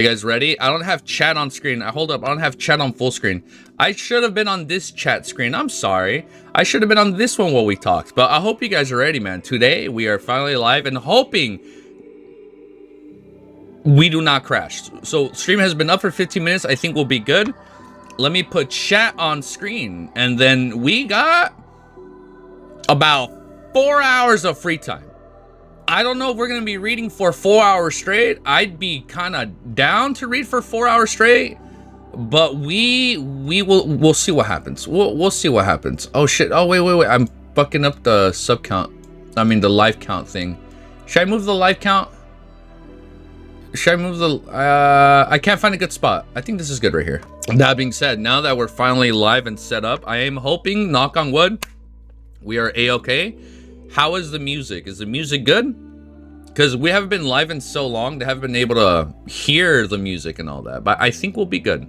You guys ready? I don't have chat on screen. Hold up, I don't have chat on full screen. I should have been on this chat screen. I'm sorry. I should have been on this one while we talked. But I hope you guys are ready, man. Today, we are finally live and hoping we do not crash. So, stream has been up for 15 minutes. I think we'll be good. Let me put chat on screen. And then we got about 4 hours of free time. I don't know if we're gonna be reading for 4 hours straight. I'd be kind of down to read for 4 hours straight, but we'll see what happens. We'll see what happens. Oh shit! Oh wait! I'm fucking up the sub count. I mean the live count thing. Should I move the live count? Should I move the? I can't find a good spot. I think this is good right here. That being said, now that we're finally live and set up, I am hoping, knock on wood, we are a-okay. How is the music? Is the music good? Because we haven't been live in so long to have been able to hear the music and all that. But I think we'll be good.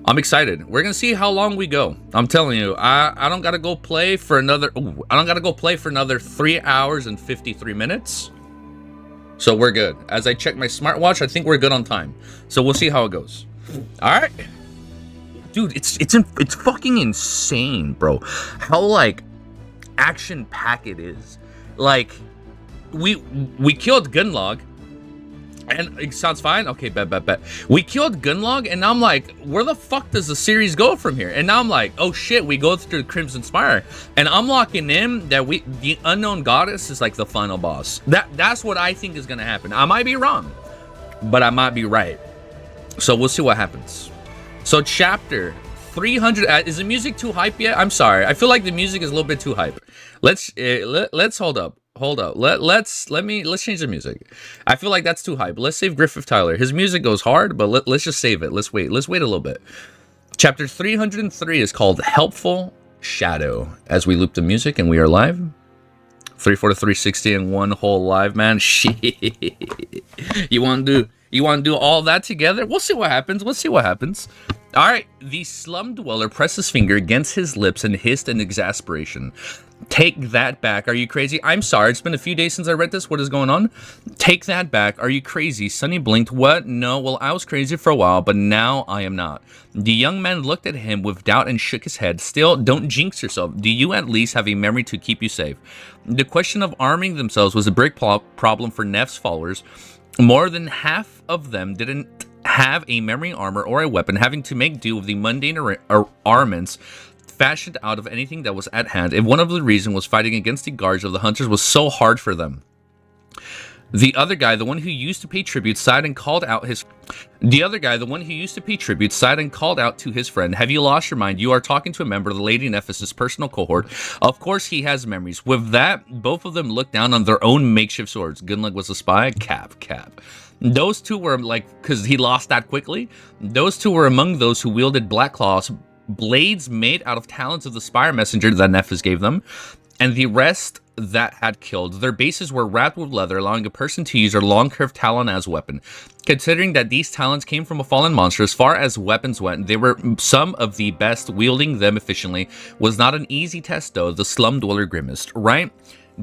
I'm excited. We're gonna see how long we go. I'm telling you, I don't gotta go play for another. Ooh, I don't gotta go play for another 3 hours and 53 minutes. So we're good. As I check my smartwatch, I think we're good on time. So we'll see how it goes. All right, dude. It's fucking insane, bro. How like action pack it is. Like we killed Gunlog and it sounds fine. Okay, bet we killed Gunlog and now I'm like, where the fuck does the series go from here? And now I'm like, oh shit, we go through Crimson Spire and I'm locking in that the unknown goddess is like the final boss. That's what I think is gonna happen. I might be wrong, but I might be right. So we'll see what happens. So chapter 300. Is the music too hype yet? I'm sorry. I feel like the music is a little bit too hype. Let's hold up. Let's change the music. I feel like that's too hype. Let's save Griffith Tyler. His music goes hard, but let's just save it. Let's wait a little bit. Chapter 303 is called Helpful Shadow. As we loop the music and we are live. 340 360 in one whole live, man. Shit. You want to do all that together? We'll see what happens. All right, the slum dweller pressed his finger against his lips and hissed in exasperation. Take that back. Are you crazy? I'm sorry. It's been a few days since I read this. What is going on? Take that back. Are you crazy? Sonny blinked. What? No, well, I was crazy for a while, but now I am not. The young man looked at him with doubt and shook his head. Still, don't jinx yourself. Do you at least have a memory to keep you safe? The question of arming themselves was a big problem for Neff's followers. More than half of them didn't have a memory armor or a weapon, having to make do with the mundane armaments fashioned out of anything that was at hand. If one of the reasons was fighting against the guards of the hunters was so hard for them. The other guy, the one who used to pay tribute, sighed and called out to his friend, "Have you lost your mind? You are talking to a member of the Lady Nephis' personal cohort. Of course he has memories." With that, both of them looked down on their own makeshift swords. Gunlug was a spy. Cap. Those two were like, because he lost that quickly, those two were among those who wielded Black Claws, blades made out of talons of the Spire messenger that Nephis gave them, and the rest that had killed. Their bases were wrapped with leather, allowing a person to use their long curved talon as a weapon. Considering that these talons came from a fallen monster, as far as weapons went, they were some of the best. Wielding them efficiently was not an easy test, though. The slum dweller grimaced. Right?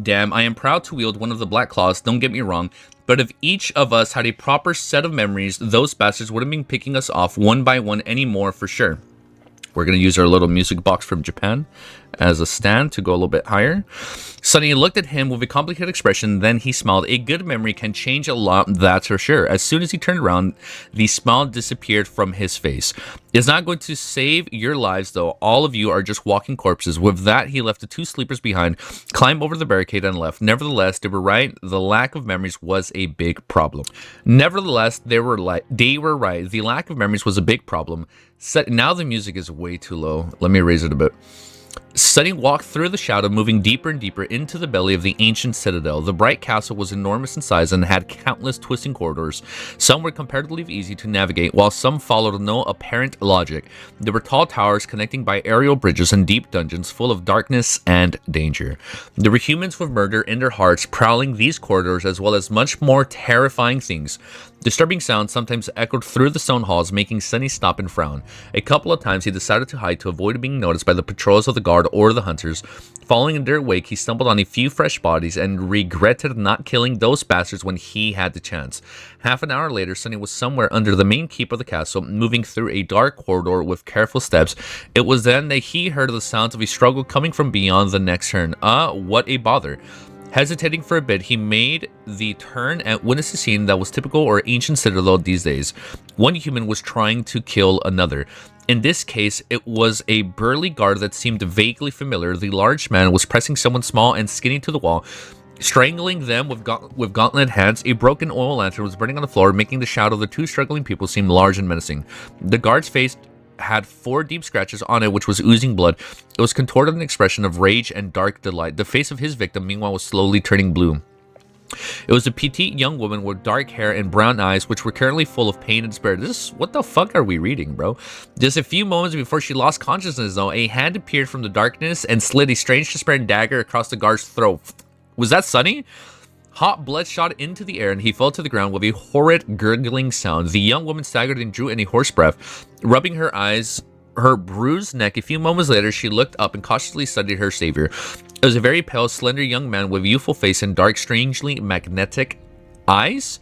Damn, I am proud to wield one of the Black Claws, don't get me wrong, but if each of us had a proper set of memories, those bastards wouldn't be picking us off one by one anymore for sure. We're going to use our little music box from Japan as a stand to go a little bit higher. Sonny looked at him with a complicated expression, then he smiled. A good memory can change a lot, that's for sure. As soon as he turned around, the smile disappeared from his face. It's not going to save your lives, though. All of you are just walking corpses. With that, he left the two sleepers behind, climbed over the barricade, and left. Nevertheless, they were right. The lack of memories was a big problem. Nevertheless, they were right. The lack of memories was a big problem. Now the music is way too low. Let me raise it a bit. Sunny walked through the shadow, moving deeper and deeper into the belly of the ancient citadel. The bright castle was enormous in size and had countless twisting corridors. Some were comparatively easy to navigate, while some followed no apparent logic. There were tall towers connecting by aerial bridges and deep dungeons full of darkness and danger. There were humans with murder in their hearts prowling these corridors, as well as much more terrifying things. Disturbing sounds sometimes echoed through the stone halls, making Sunny stop and frown. A couple of times he decided to hide to avoid being noticed by the patrols of the guard or the hunters. Following in their wake, he stumbled on a few fresh bodies and regretted not killing those bastards when he had the chance. Half an hour later, Sunny was somewhere under the main keep of the castle, moving through a dark corridor with careful steps. It was then that he heard the sounds of a struggle coming from beyond the next turn. What a bother. Hesitating for a bit, he made the turn and witnessed a scene that was typical or ancient citadel these days. One human was trying to kill another. In this case, it was a burly guard that seemed vaguely familiar. The large man was pressing someone small and skinny to the wall, strangling them with gauntlet hands. A broken oil lantern was burning on the floor, making the shadow of the two struggling people seem large and menacing. The guard's face had 4 deep scratches on it, which was oozing blood. It was contorted in an expression of rage and dark delight. The face of his victim, meanwhile, was slowly turning blue. It was a petite young woman with dark hair and brown eyes, which were currently full of pain and despair. What the fuck are we reading, bro? Just a few moments before she lost consciousness, though, a hand appeared from the darkness and slid a strange, transparent dagger across the guard's throat. Was that Sunny? Hot blood shot into the air, and he fell to the ground with a horrid, gurgling sound. The young woman staggered and drew in a hoarse breath, rubbing her eyes, her bruised neck. A few moments later, she looked up and cautiously studied her savior. It was a very pale, slender young man with a youthful face and dark, strangely magnetic eyes.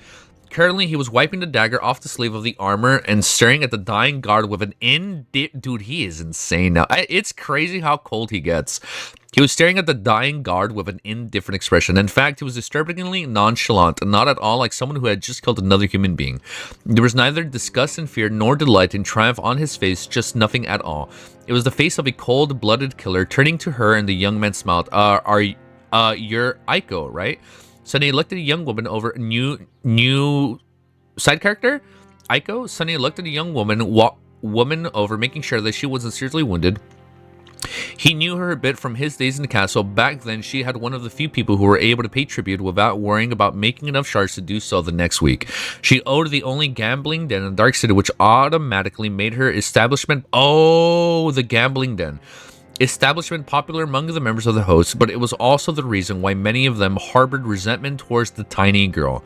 Currently, he was wiping the dagger off the sleeve of the armor and staring at the dying guard with an dude, he is insane now. It's crazy how cold he gets. He was staring at the dying guard with an indifferent expression. In fact, he was disturbingly nonchalant, not at all like someone who had just killed another human being. There was neither disgust and fear nor delight and triumph on his face, just nothing at all. It was the face of a cold-blooded killer. Turning to her, and the young man smiled. You're Aiko, right? Sunny looked at a young woman over new side character? Aiko? Sunny looked at a young woman over, making sure that she wasn't seriously wounded. He knew her a bit from his days in the castle. Back then, she had one of the few people who were able to pay tribute without worrying about making enough shards to do so the next week. She owed the only gambling den in the Dark City, which automatically made her establishment... Oh, the gambling den. Establishment popular among the members of the host, but it was also the reason why many of them harbored resentment towards the tiny girl.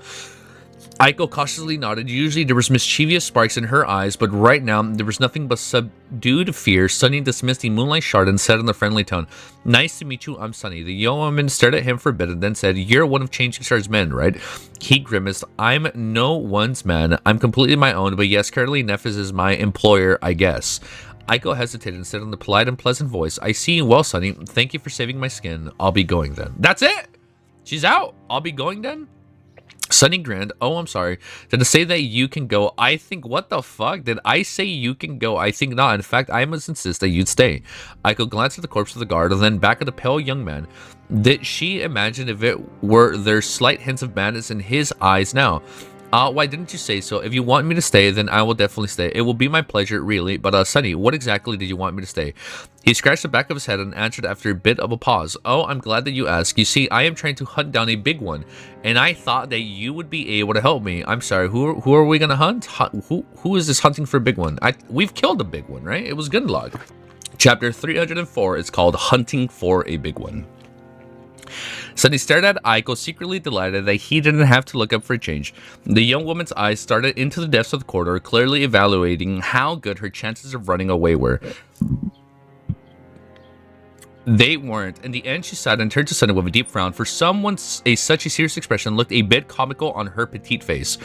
Aiko cautiously nodded. Usually there was mischievous sparks in her eyes, but right now there was nothing but subdued fear. Sunny dismissed the moonlight shard and said in a friendly tone, "Nice to meet you, I'm Sunny." The young woman stared at him for a bit and then said, "You're one of Changing Star's men, right?" He grimaced. "I'm no one's man. I'm completely my own, but yes, currently Nephis is my employer, I guess." Aiko hesitated and said in a polite and pleasant voice, "I see you well, Sunny. Thank you for saving my skin. I'll be going then." That's it! She's out. I'll be going then? Sunny grinned. "Oh, I'm sorry. Did I say that you can go?" I think, what the fuck? Did I say you can go? I think not. In fact, I must insist that you'd stay. Aiko glanced at the corpse of the guard and then back at the pale young man. Did she imagine if it were there slight hints of madness in his eyes now? Why didn't you say so? If you want me to stay, then I will definitely stay. It will be my pleasure, really. But, Sunny, what exactly did you want me to stay?" He scratched the back of his head and answered after a bit of a pause. "Oh, I'm glad that you asked. You see, I am trying to hunt down a big one, and I thought that you would be able to help me." "I'm sorry, who are we gonna hunt? Who is this hunting for a big one?" We've killed a big one, right? It was Gunlog. Chapter 304 is called Hunting for a Big One. Sunny stared at Aiko, secretly delighted that he didn't have to look up for a change. The young woman's eyes started into the depths of the corridor, clearly evaluating how good her chances of running away were. They weren't. In the end, she sighed and turned to Sunny with a deep frown. For someone, such a serious expression looked a bit comical on her petite face.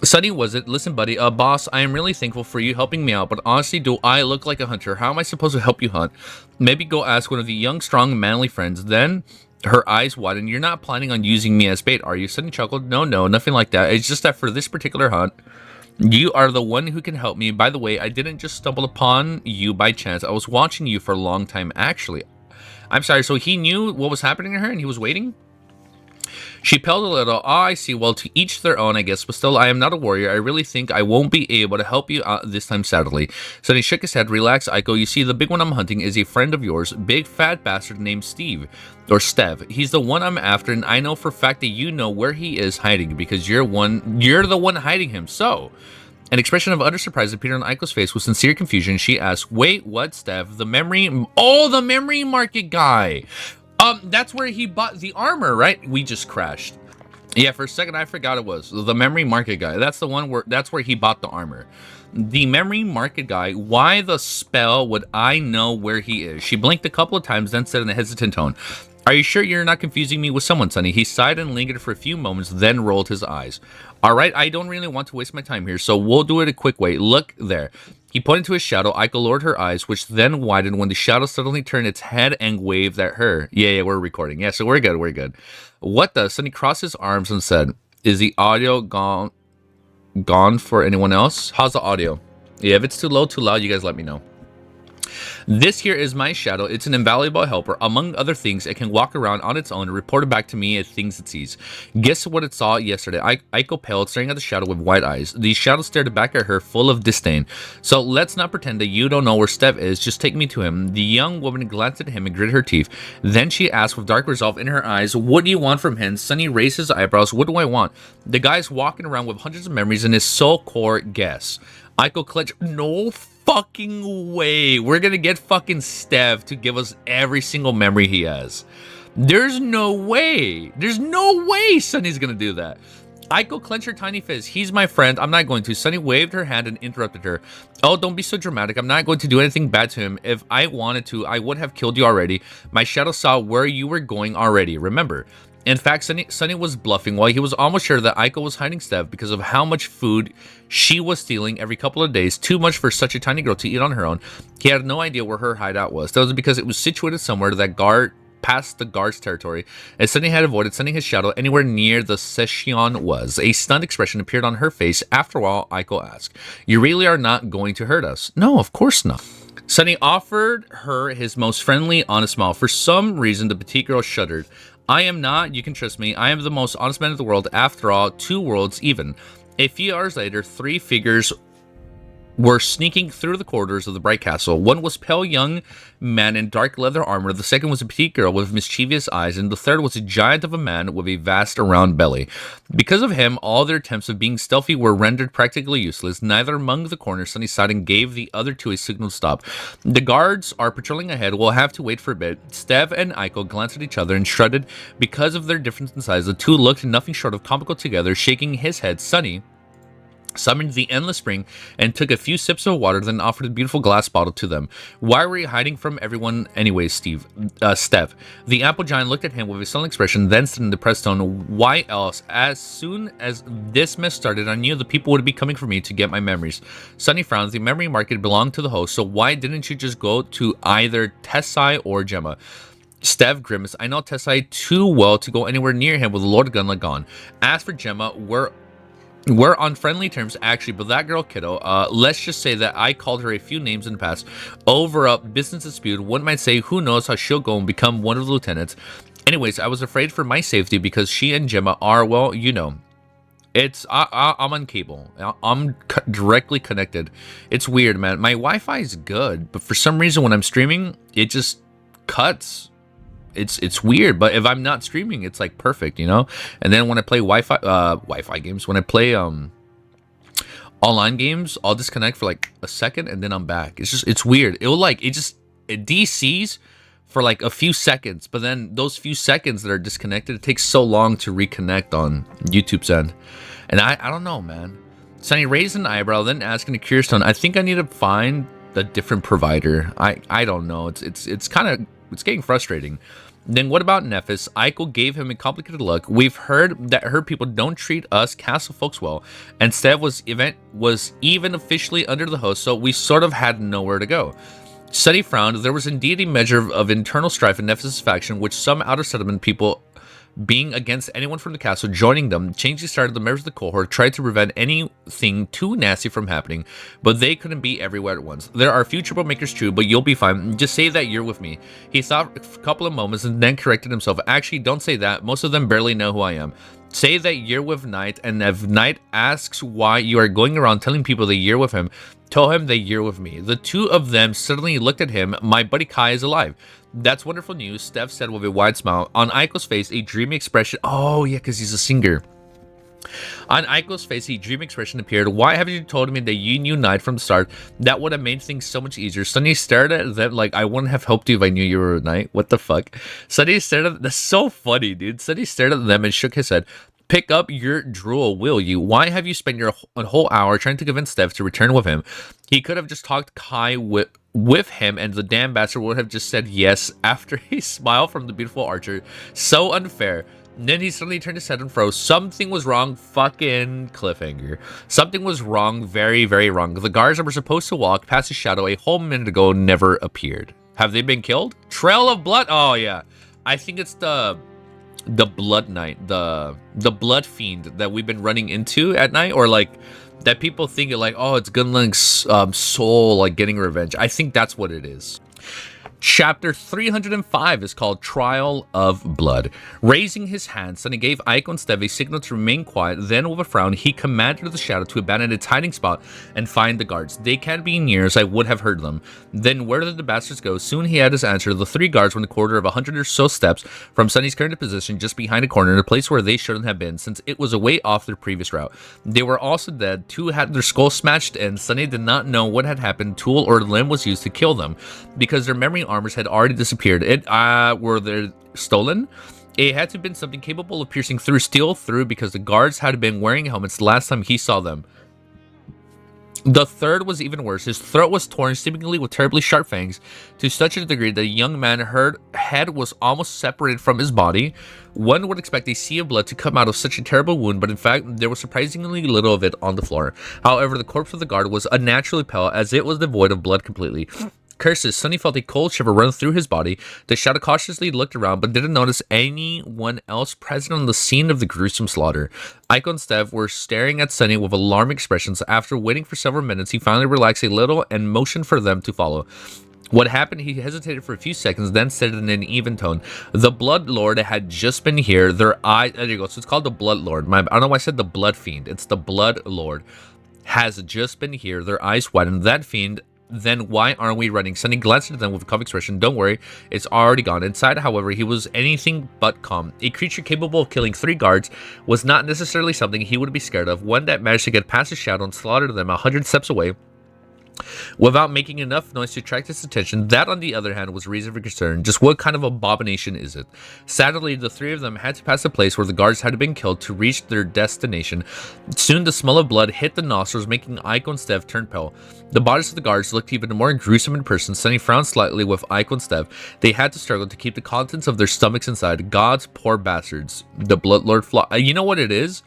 "Sunny, was it? Listen, buddy, boss, I am really thankful for you helping me out, but honestly, do I look like a hunter? How am I supposed to help you hunt? Maybe go ask one of the young, strong, manly friends." Then her eyes widened. "You're not planning on using me as bait, are you?" Sunny chuckled. No, nothing like that. It's just that for this particular hunt, you are the one who can help me. By the way, I didn't just stumble upon you by chance. I was watching you for a long time, actually. I'm sorry, so he knew what was happening to her and he was waiting? She paled a little. "Ah, I see. Well, to each their own, I guess. But still, I am not a warrior. I really think I won't be able to help you out this time, sadly." So he shook his head. "Relax, Aiko. You see, the big one I'm hunting is a friend of yours. Big, fat bastard named Steve. Or Stev. He's the one I'm after, and I know for a fact that you know where he is hiding because you're the one hiding him. So..." An expression of utter surprise appeared on Aiko's face with sincere confusion. She asked, "Wait, what, Stev? The memory... Oh, the memory market guy! That's where he bought the armor, right?" We just crashed. Yeah, for a second I forgot it was the memory market guy. That's the one where he bought the armor. The memory market guy. Why the spell would I know where he is? She blinked a couple of times, then said in a hesitant tone, "Are you sure you're not confusing me with someone, Sonny?" He sighed and lingered for a few moments, then rolled his eyes. "All right, I don't really want to waste my time here, so we'll do it a quick way. Look there." He pointed to his shadow. Aiko lowered her eyes, which then widened when the shadow suddenly turned its head and waved at her. Yeah, we're recording. Yeah, so we're good. What the? Sonny crossed his arms and said, "Is the audio gone for anyone else? How's the audio? Yeah, if it's too low, too loud, you guys let me know." "This here is my shadow. It's an invaluable helper. Among other things, it can walk around on its own and report back to me at things it sees." Guess what it saw yesterday? Aiko paled, staring at the shadow with wide eyes. The shadow stared back at her, full of disdain. "So let's not pretend that you don't know where Steph is. Just take me to him." The young woman glanced at him and gritted her teeth. Then she asked with dark resolve in her eyes, "What do you want from him?" Sonny raised his eyebrows. "What do I want?" The guy's walking around with hundreds of memories in his soul core. Guess. Aiko clenched. "No fucking way. We're gonna get fucking Steph to give us every single memory he has. There's no way. There's no way Sunny's gonna do that." Aiko clenched her tiny fist. "He's my friend. I'm not going to." Sunny waved her hand and interrupted her. "Oh, don't be so dramatic. I'm not going to do anything bad to him. If I wanted to, I would have killed you already. My shadow saw where you were going already. Remember." In fact, Sunny was bluffing while he was almost sure that Aiko was hiding Steph because of how much food she was stealing every couple of days, too much for such a tiny girl to eat on her own. He had no idea where her hideout was. That was because it was situated somewhere that past the guard's territory, and Sunny had avoided sending his shadow anywhere near the Session was. A stunned expression appeared on her face. After a while, Aiko asked, "You really are not going to hurt us?" "No, of course not." Sunny offered her his most friendly, honest smile. For some reason, the petite girl shuddered. "I am not. You can trust me. I am the most honest man in the world. After all, 2 worlds even." A few hours later, 3 figures were sneaking through the corridors of the Bright Castle. One was a pale young man in dark leather armor, the second was a petite girl with mischievous eyes, and the third was a giant of a man with a vast round belly. Because of him, all their attempts of being stealthy were rendered practically useless. Neither among the corners Sunny sighed and gave the other 2 a signal to stop. "The guards are patrolling ahead. We'll have to wait for a bit." Steph and Aiko glanced at each other and shrugged. Because of their difference in size, the 2 looked nothing short of comical together. Shaking his head, Sunny summoned the endless spring and took a few sips of water, then offered a beautiful glass bottle to them. "Why were you hiding from everyone anyways, Steph?" The apple giant looked at him with a sullen expression, then said in a depressed tone, "Why else? As soon as this mess started, I knew the people would be coming for me to get my memories." Sunny frowned. The memory market belonged to the host, so why didn't you just go to either Tessai or Gemma? Steph grimaced. "I know Tessai too well to go anywhere near him with Lord Gunla gone. As for Gemma, we're on friendly terms, actually, but that girl, kiddo, let's just say that I called her a few names in the past over a business dispute. One might say, who knows how she'll go and become one of the lieutenants. Anyways, I was afraid for my safety because she and Gemma are, well, you know, I'm on cable. I'm directly connected. It's weird, man. My Wi-Fi is good, but for some reason when I'm streaming, it just cuts. It's weird, but if I'm not streaming, it's like perfect, you know. And then when I play Wi-Fi games, when I play online games, I'll disconnect for like a second and then I'm back. It's weird. It DCs for like a few seconds, but then those few seconds that are disconnected, it takes so long to reconnect on YouTube's end. And I don't know, man. Sunny raised an eyebrow, then asked in a curious tone, "I think I need to find a different provider." I don't know. It's getting frustrating. Then what about Nephis? Aiko gave him a complicated look. "We've heard that her people don't treat us castle folks well, and Steph was even officially under the host, so we sort of had nowhere to go." Sunny frowned. There was indeed a measure of internal strife in Nephis' faction, which some outer settlement people, being against anyone from the castle joining them, changed the start of the members of the cohort, tried to prevent anything too nasty from happening, but they couldn't be everywhere at once. "There are a few troublemakers true, but you'll be fine. Just say that you're with me." He thought a couple of moments and then corrected himself. "Actually, don't say that. Most of them barely know who I am. Say that you're with Knight, and if Knight asks why you are going around telling people that you're with him, tell him that you're with me." The 2 of them suddenly looked at him. "My buddy Kai is alive." "That's wonderful news," Steph said with a wide smile. On Aiko's face, a dreamy expression. Oh, yeah, because he's a singer. On Aiko's face, a dreamy expression appeared. "Why haven't you told me that you knew Knight from the start? That would have made things so much easier." Sunny stared at them like, "I wouldn't have helped you if I knew you were Knight. What the fuck?" Sunny stared at them. That's so funny, dude. Sunny stared at them and shook his head. Pick up your drool, will you? Why have you spent a whole hour trying to convince Steph to return with him? He could have just talked Kai with him, and the damn bastard would have just said yes after a smile from the beautiful Archer. So unfair. And then he suddenly turned his head and froze. Something was wrong. Fucking cliffhanger. Something was wrong. Very, very wrong. The guards that were supposed to walk past his shadow a whole minute ago never appeared. Have they been killed? Trail of blood? Oh, yeah. I think it's the blood knight, the blood fiend that we've been running into at night, or like that people think like, oh, it's Gunling's soul like getting revenge. I think that's what it is. Chapter 305 is called Trial of Blood. Raising his hand, Sunny gave Aiko and Steve a signal to remain quiet. Then, with a frown, he commanded the shadow to abandon its hiding spot and find the guards. They can't be near, as I would have heard them. Then, where did the bastards go? Soon he had his answer. The 3 guards were in the corridor of 100 or so steps from Sunny's current position, just behind a corner, in a place where they shouldn't have been, since it was away off their previous route. They were also dead. 2 had their skulls smashed in. Sunny did not know what had happened. Tool or limb was used to kill them, because their memory armors had already disappeared. Were they stolen? It had to have been something capable of piercing through steel because the guards had been wearing helmets the last time he saw them. The third was even worse. His throat was torn, seemingly with terribly sharp fangs, to such a degree that the young man's head was almost separated from his body. One would expect a sea of blood to come out of such a terrible wound, but in fact, there was surprisingly little of it on the floor. However, the corpse of the guard was unnaturally pale, as it was devoid of blood completely. Curses. Sunny felt a cold shiver run through his body. The shadow cautiously looked around, but didn't notice anyone else present on the scene of the gruesome slaughter. Aiko and Steph were staring at Sunny with alarming expressions. After waiting for several minutes, he finally relaxed a little and motioned for them to follow. What happened? He hesitated for a few seconds, then said in an even tone, "The Blood Lord had just been here. Their eyes..." There you go. So it's called the Blood Lord. I don't know why I said the Blood Fiend. It's the Blood Lord. Has just been here. Their eyes widened. That fiend... Then why aren't we running? Sunny glanced at them with a calm expression. Don't worry, it's already gone. Inside, however, he was anything but calm. A creature capable of killing 3 guards was not necessarily something he would be scared of. One that managed to get past his shadow and slaughter them 100 steps away without making enough noise to attract his attention. That, on the other hand, was reason for concern. Just what kind of abomination is it? Sadly, the 3 of them had to pass the place where the guards had been killed to reach their destination. Soon, the smell of blood hit the nostrils, making Aiko and Steph turn pale. The bodies of the guards looked even more gruesome in person. Sunny frowned slightly with Aiko and Steph. They had to struggle to keep the contents of their stomachs inside. God's poor bastards. The Blood Lord you know what it is?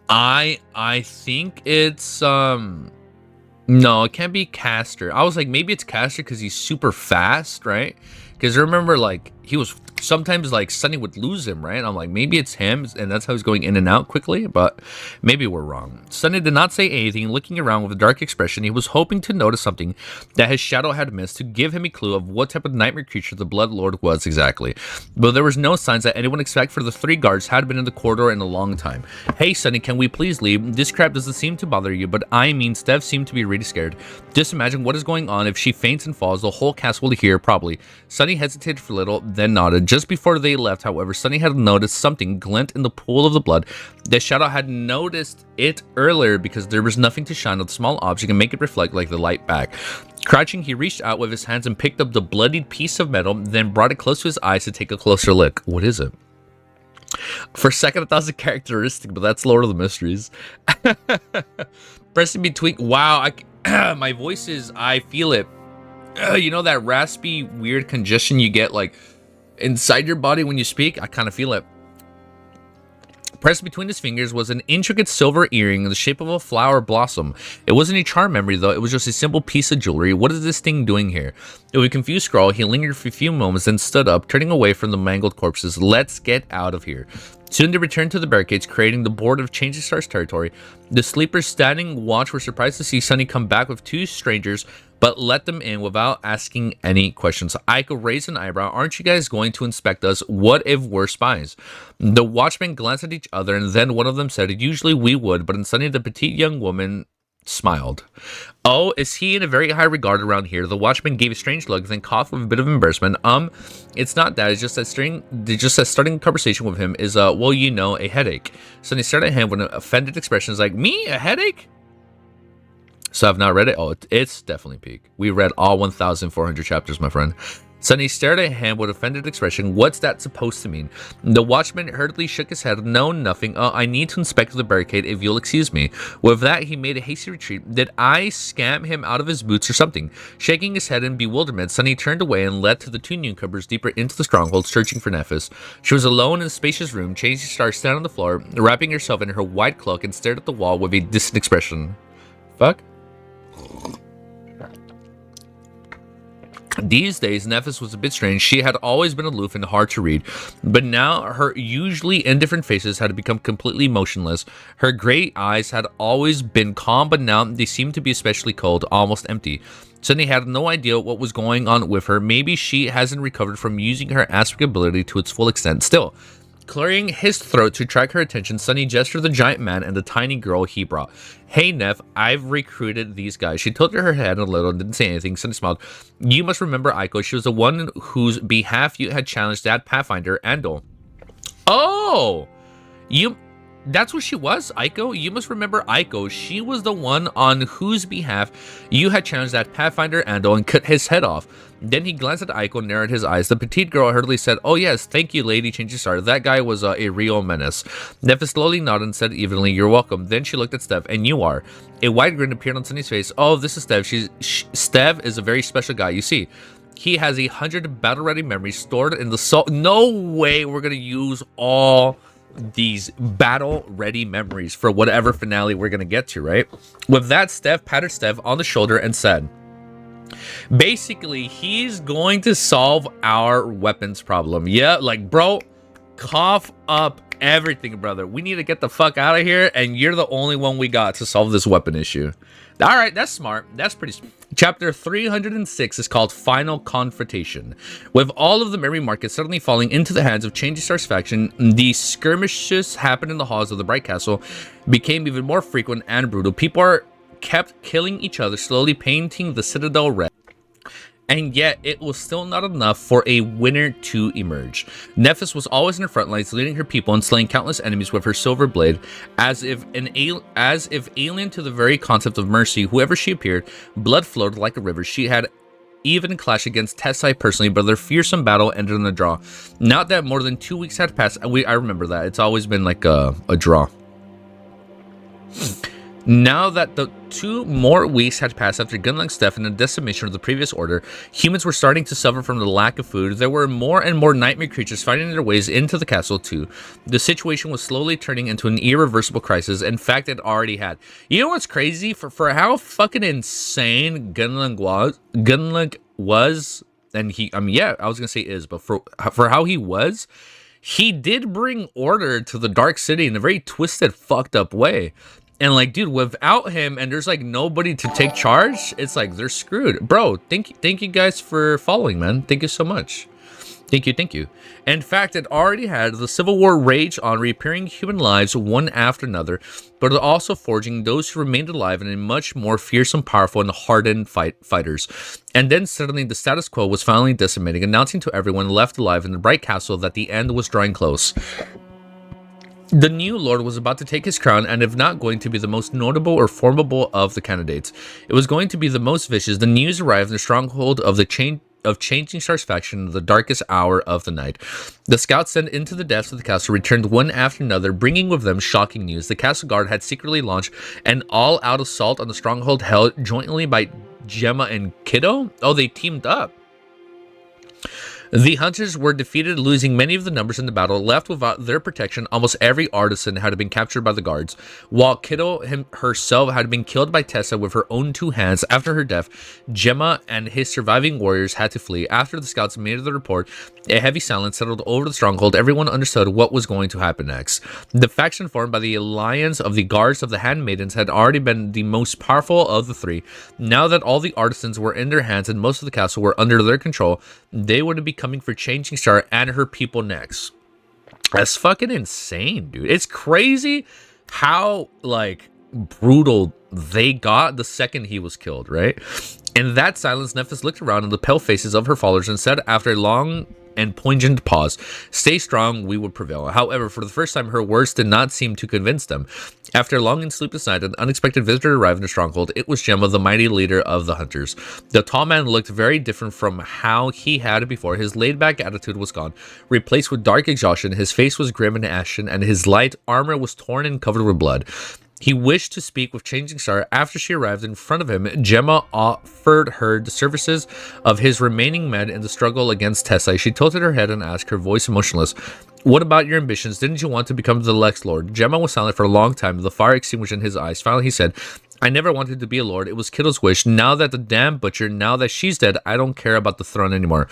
I think it's no, it can't be Caster. I was like, maybe it's Caster because he's super fast, right? Because remember, like, he was sometimes like Sunny would lose him, right? I'm like, maybe it's him, and that's how he's going in and out quickly, but maybe we're wrong. Sunny did not say anything, looking around with a dark expression. He was hoping to notice something that his shadow had missed to give him a clue of what type of nightmare creature the Blood Lord was exactly. But there was no signs that anyone except for the 3 guards had been in the corridor in a long time. Hey, Sunny, can we please leave? This crap doesn't seem to bother you, but I mean, Steph seemed to be really scared. Just imagine what is going on. If she faints and falls, the whole cast will hear, probably. Sunny hesitated for a little, then nodded. Just before they left, however, Sunny had noticed something glint in the pool of the blood. The shadow had noticed it earlier because there was nothing to shine on the small object and make it reflect like the light back. Crouching, he reached out with his hands and picked up the bloodied piece of metal, then brought it close to his eyes to take a closer look. What is it? For a second, I thought it was a characteristic, but that's Lord of the Mysteries. Pressing between... Wow, my voice is... I feel it. You know that raspy, weird congestion you get, like, inside your body when you speak? I kind of feel it. Pressed between his fingers was an intricate silver earring in the shape of a flower blossom. It wasn't a charm memory, though. It was just a simple piece of jewelry. What is this thing doing here? With a confused scrawl, he lingered for a few moments, then stood up, turning away from the mangled corpses. Let's get out of here. Soon they returned to the barricades, creating the border of Changing Stars territory. The sleepers standing watch were surprised to see Sunny come back with 2 strangers, but let them in without asking any questions. Aiko raised an eyebrow. Aren't you guys going to inspect us? What if we're spies? The watchmen glanced at each other, and then one of them said, usually we would, but in Sunny, the petite young woman smiled. Oh, is he in a very high regard around here? The watchman gave a strange look, then coughed with a bit of embarrassment. It's not that. It's just that starting a conversation with him is, well, you know, a headache. Sunny stared at him with an offended expression. It's like, me? A headache? So I've not read it. Oh, it's definitely peak. We read all 1,400 chapters, my friend. Sunny stared at him with offended expression. What's that supposed to mean? The watchman hurriedly shook his head. No, nothing. I need to inspect the barricade if you'll excuse me. With that, he made a hasty retreat. Did I scam him out of his boots or something? Shaking his head in bewilderment, Sunny turned away and led to the two newcomers deeper into the stronghold, searching for Nephis. She was alone in a spacious room. Changing Star sat on the floor, wrapping herself in her white cloak, and stared at the wall with a distant expression. Fuck? These days, Nephis was a bit strange. She had always been aloof and hard to read, but now her usually indifferent faces had become completely motionless. Her gray eyes had always been calm, but now they seemed to be especially cold, almost empty. Sunny had no idea what was going on with her. Maybe she hasn't recovered from using her aspect ability to its full extent. Still, clearing his throat to attract her attention, Sunny gestured the giant man and the tiny girl he brought. Hey, Neff, I've recruited these guys. She tilted her head a little and didn't say anything. Sunny smiled. You must remember Aiko. She was the one whose behalf you had challenged that Pathfinder, Andal. Oh! That's what she was, Aiko? You must remember Aiko. She was the one on whose behalf you had challenged that Pathfinder, Andal, and cut his head off. Then he glanced at Aiko and narrowed his eyes. The petite girl hurriedly said, oh yes, thank you, lady, changing star. That guy was a real menace. Nephis slowly nodded and said evenly, you're welcome. Then she looked at Steph, and you are. A wide grin appeared on Sunny's face. Oh, this is Steph. Steph is a very special guy, you see. He has 100 battle-ready memories stored in the soul. No way we're going to use all these battle-ready memories for whatever finale we're going to get to, right? With that, Steph patted Steph on the shoulder and said, basically, he's going to solve our weapons problem. Yeah, like, bro, cough up everything, brother. We need to get the fuck out of here, and you're the only one we got to solve this weapon issue. All right, that's smart. That's pretty smart. Chapter 306 is called Final Confrontation. With all of the memory markets suddenly falling into the hands of Changing Star's faction, the skirmishes happened in the halls of the Bright Castle became even more frequent and brutal. People kept killing each other, slowly painting the Citadel red. And yet, it was still not enough for a winner to emerge. Nephis was always in her front lines, leading her people and slaying countless enemies with her silver blade. As if alien to the very concept of mercy, whoever she appeared, blood flowed like a river. She had even clashed against Tessai personally, but their fearsome battle ended in a draw. Not that more than 2 weeks had passed. I remember that. It's always been like a draw. Now that the 2 more weeks had passed after Gunlung's death and the decimation of the previous order, humans were starting to suffer from the lack of food. There were more and more nightmare creatures finding their ways into the castle too. The situation was slowly turning into an irreversible crisis. In fact, it already had. You know what's crazy? For how fucking insane Gunlung was, and he, I mean, yeah, I was gonna say is, but for how he was, he did bring order to the Dark City in a very twisted, fucked up way. And like, dude, without him and there's like nobody to take charge, it's like they're screwed. Bro, thank you guys for following, man. Thank you so much. Thank you. In fact, it already had the Civil War rage on, repairing human lives one after another, but also forging those who remained alive in a much more fearsome, powerful, and hardened fighters. And then suddenly the status quo was finally decimating, announcing to everyone left alive in the Bright Castle that the end was drawing close. The new lord was about to take his crown, and if not going to be the most notable or formidable of the candidates, it was going to be the most vicious. The news arrived in the stronghold of the Changing Star's faction in the darkest hour of the night. The scouts sent into the depths of the castle returned one after another, bringing with them shocking news. The castle guard had secretly launched an all-out assault on the stronghold held jointly by Gemma and Kiddo. Oh, they teamed up. The hunters were defeated, losing many of the numbers in the battle. Left without their protection, almost every artisan had been captured by the guards, while Kiddo herself had been killed by Tessa with her own 2 hands. After her death, Gemma and his surviving warriors had to flee. After the scouts made the report, a heavy silence settled over the stronghold. Everyone understood what was going to happen next. The faction formed by the alliance of the guards of the Handmaidens had already been the most powerful of the 3. Now that all the artisans were in their hands and most of the castle were under their control, they would be coming for Changing Star and her people next. That's fucking insane, dude. It's crazy how like brutal they got the second he was killed, right? In that silence, Nephis looked around at the pale faces of her followers and said, after a long and poignant pause. Stay strong, we will prevail. However, for the first time, her words did not seem to convince them. After a long and sleepless night, an unexpected visitor arrived in the stronghold. It was Gemma, the mighty leader of the hunters. The tall man looked very different from how he had it before. His laid-back attitude was gone, replaced with dark exhaustion. His face was grim and ashen, and his light armor was torn and covered with blood. He wished to speak with Changing Star. After she arrived in front of him, Gemma offered her the services of his remaining men in the struggle against Tessai. She tilted her head and asked, her voice emotionless, "What about your ambitions? Didn't you want to become the next lord?" Gemma was silent for a long time, the fire extinguished in his eyes. Finally, he said, "I never wanted to be a lord. It was Kittle's wish. Now that the damn butcher, now that she's dead, I don't care about the throne anymore."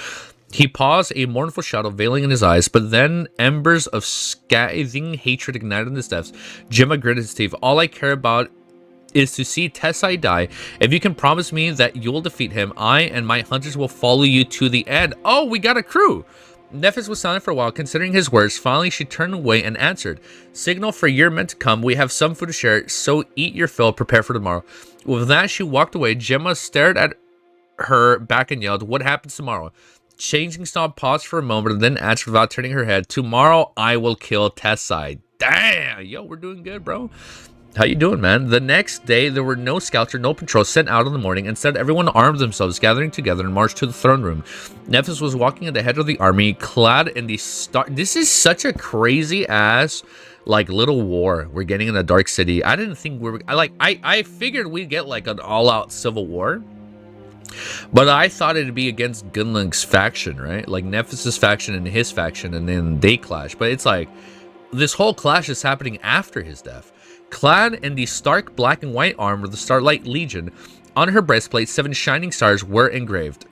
He paused, a mournful shadow veiling in his eyes, but then embers of scathing hatred ignited in his depths. Gemma gritted his teeth. "All I care about is to see Tessai die. If you can promise me that you will defeat him, I and my hunters will follow you to the end." Oh, we got a crew! Nephis was silent for a while, considering his words. Finally, she turned away and answered, "Signal for your men to come. We have some food to share, so eat your fill, prepare for tomorrow." With that, she walked away. Gemma stared at her back and yelled, "What happens tomorrow?" Changing Star paused for a moment and then answered without turning her head, "Tomorrow I will kill Tessai." Damn, yo, we're doing good, bro. How you doing, man? The next day, there were no scouts or no patrols sent out in the morning. Instead, everyone armed themselves, gathering together and marched to the throne room. Nephis was walking at the head of the army, clad in the star. This is such a crazy ass, like, little war we're getting in the Dark City. I didn't think we were like. I figured we'd get like an all-out civil war. But I thought it'd be against Gunling's faction, right? Like Nephis's faction and his faction, and then they clash. But it's like, this whole clash is happening after his death. Clad in the stark black and white armor of the Starlight Legion, on her breastplate, 7 shining stars were engraved.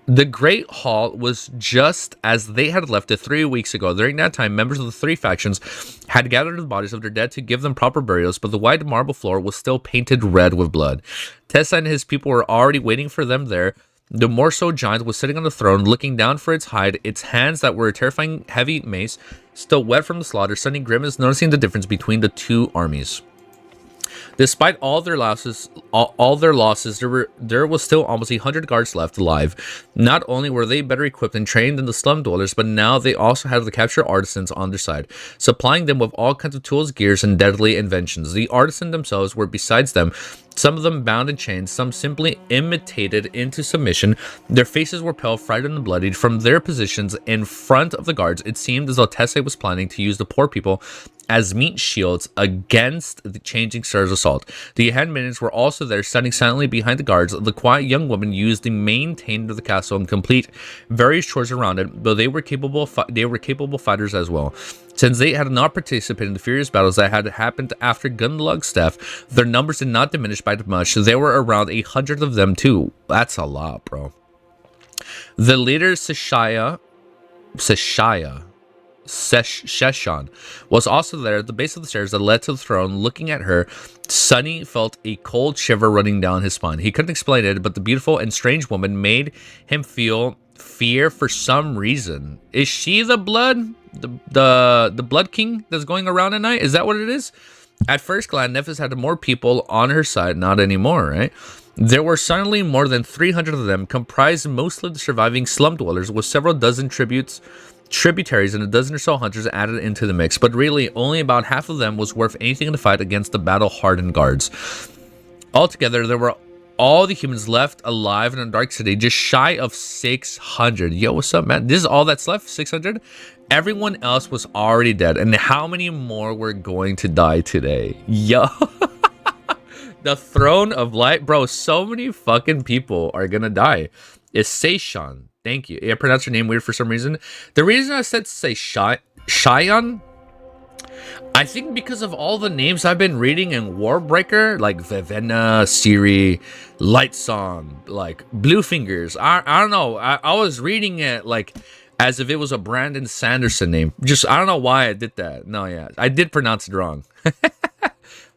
The Great Hall was just as they had left it 3 weeks ago. During that time, members of the 3 factions had gathered the bodies of their dead to give them proper burials, but the white marble floor was still painted red with blood. Tessa and his people were already waiting for them there. The Morso giant was sitting on the throne, looking down for its hide, its hands that were a terrifying heavy mace, still wet from the slaughter, suddenly Grimace noticing the difference between the 2 armies. Despite all their losses, there was still almost 100 guards left alive. Not only were they better equipped and trained than the slum dwellers, but now they also had the captured artisans on their side, supplying them with all kinds of tools, gears, and deadly inventions. The artisans themselves were besides them, some of them bound in chains, some simply imitated into submission. Their faces were pale, frightened, and bloodied. From their positions in front of the guards, it seemed as though Tessai was planning to use the poor people as meat shields against the Changing Star's assault. The handmaidens were also there, standing silently behind the guards. The quiet young woman used the maintained of the castle and complete various chores around it, though they were capable fighters as well. Since they had not participated in the furious battles that had happened after Gunlug's death, their numbers did not diminish by much. There were around 100 of them too. That's a lot, bro. The leader Sheshan was also there at the base of the stairs that led to the throne. Looking at her, Sunny felt a cold shiver running down his spine. He couldn't explain it, but the beautiful and strange woman made him feel fear for some reason. Is she the blood? The blood king that's going around at night? Is that what it is? At first glance, Nephis had more people on her side. Not anymore, right? There were suddenly more than 300 of them, comprised mostly of the surviving slum dwellers, with several dozen tributaries and a dozen or so hunters added into the mix. But really, only about half of them was worth anything in the fight against the battle-hardened guards. Altogether, there were all the humans left alive in the Dark City, just shy of 600. Yo, what's up, man? This is all that's left? 600? Everyone else was already dead. And how many more were going to die today? Yo. The Throne of Light. Bro, so many fucking people are gonna die. It's Seishan. Thank you. I pronounced your name weird for some reason. The reason I said Shayan, I think because of all the names I've been reading in Warbreaker, like Vivenna, Siri, Lightsong, like Bluefingers. I don't know. I was reading it like as if it was a Brandon Sanderson name. Just, I don't know why I did that. No, yeah. I did pronounce it wrong.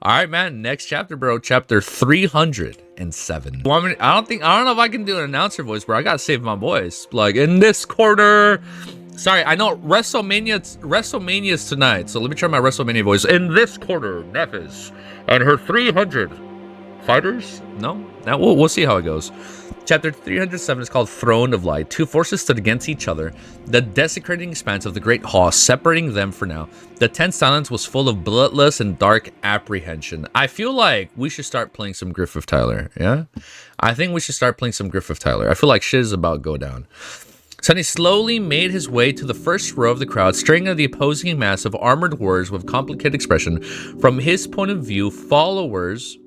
All right, man. Next chapter, bro. Chapter 307. I don't know if I can do an announcer voice, bro. I gotta save my voice. Like, in this quarter. Sorry, I know WrestleMania's tonight, so let me try my WrestleMania voice. In this quarter, Nephis and her 300 fighters. No, now we'll see how it goes. Chapter 307 is called Throne of Light. Two forces stood against each other, the desecrating expanse of the Great Hall separating them for now. The tense silence was full of bloodlust and dark apprehension. I feel like we should start playing some Griffith Tyler, yeah? I think we should start playing some Griffith Tyler. I feel like shit is about to go down. Sonny slowly made his way to the first row of the crowd, staring at the opposing mass of armored warriors with complicated expression. From his point of view, followers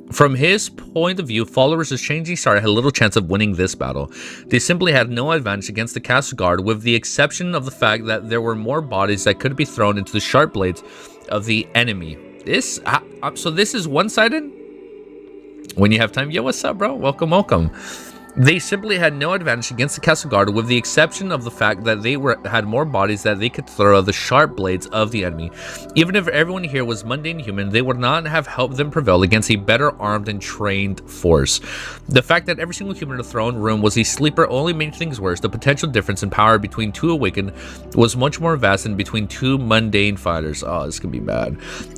of Changing Star had little chance of winning this battle. They simply had no advantage against the Castle Guard, with the exception of the fact that there were more bodies that could be thrown into the sharp blades of the enemy. So this is one-sided? When you have time, yo, what's up, bro? Welcome, welcome. They simply had no advantage against the Castle Guard, with the exception of the fact that they had more bodies that they could throw the sharp blades of the enemy. Even if everyone here was mundane human, they would not have helped them prevail against a better armed and trained force. The fact that every single human in the throne room was a sleeper only made things worse. The potential difference in power between two awakened was much more vast than between two mundane fighters. Oh, this could be bad.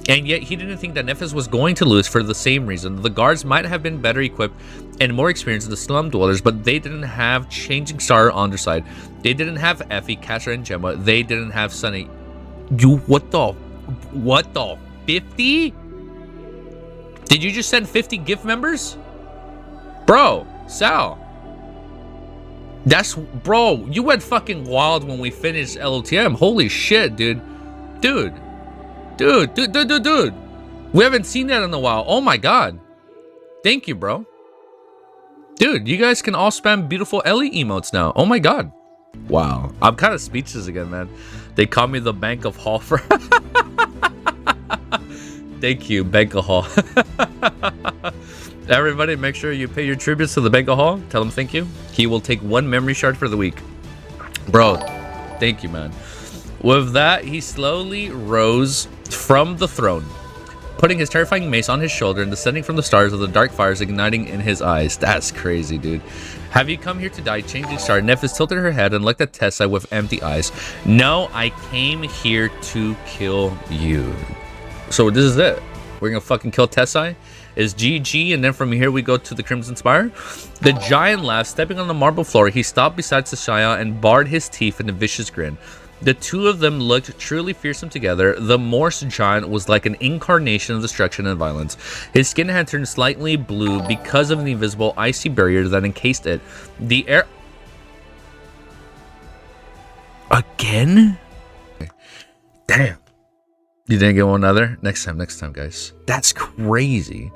And yet he didn't think that Nephis was going to lose for the same reason. The guards might have been better equipped and more experienced than the slum dwellers, but they didn't have Changing Star on their side. They didn't have Effie, Kasha, and Gemma. They didn't have Sunny. What the 50? Did you just send 50 gift members? Bro, Sal. Bro, you went fucking wild when we finished LOTM. Holy shit, dude. Dude. We haven't seen that in a while. Oh my god. Thank you, bro. Dude, you guys can all spam beautiful Ellie emotes now. Oh my god. Wow. I'm kind of speechless again, man. They call me the Bank of Hall for... Thank you, Bank of Hall. Everybody, make sure you pay your tributes to the Bank of Hall. Tell him thank you. He will take 1 memory shard for the week. Bro, thank you, man. With that, he slowly rose from the throne, putting his terrifying mace on his shoulder and descending from the stars with the dark fires igniting in his eyes. That's crazy, dude. Have you come here to die, Changing Star? Nephis tilted her head and looked at Tessa with empty eyes. No, I came here to kill you. So this is it. We're gonna fucking kill Tessa. Is GG, and then from here we go to the Crimson Spire. The giant laughed, stepping on the marble floor. He stopped beside Sashaya and bared his teeth in a vicious grin. The two of them looked truly fearsome together. The Morse giant was like an incarnation of destruction and violence. His skin had turned slightly blue because of the invisible icy barrier that encased it. The air... Again? Damn. You didn't get one other? Next time, guys. That's crazy.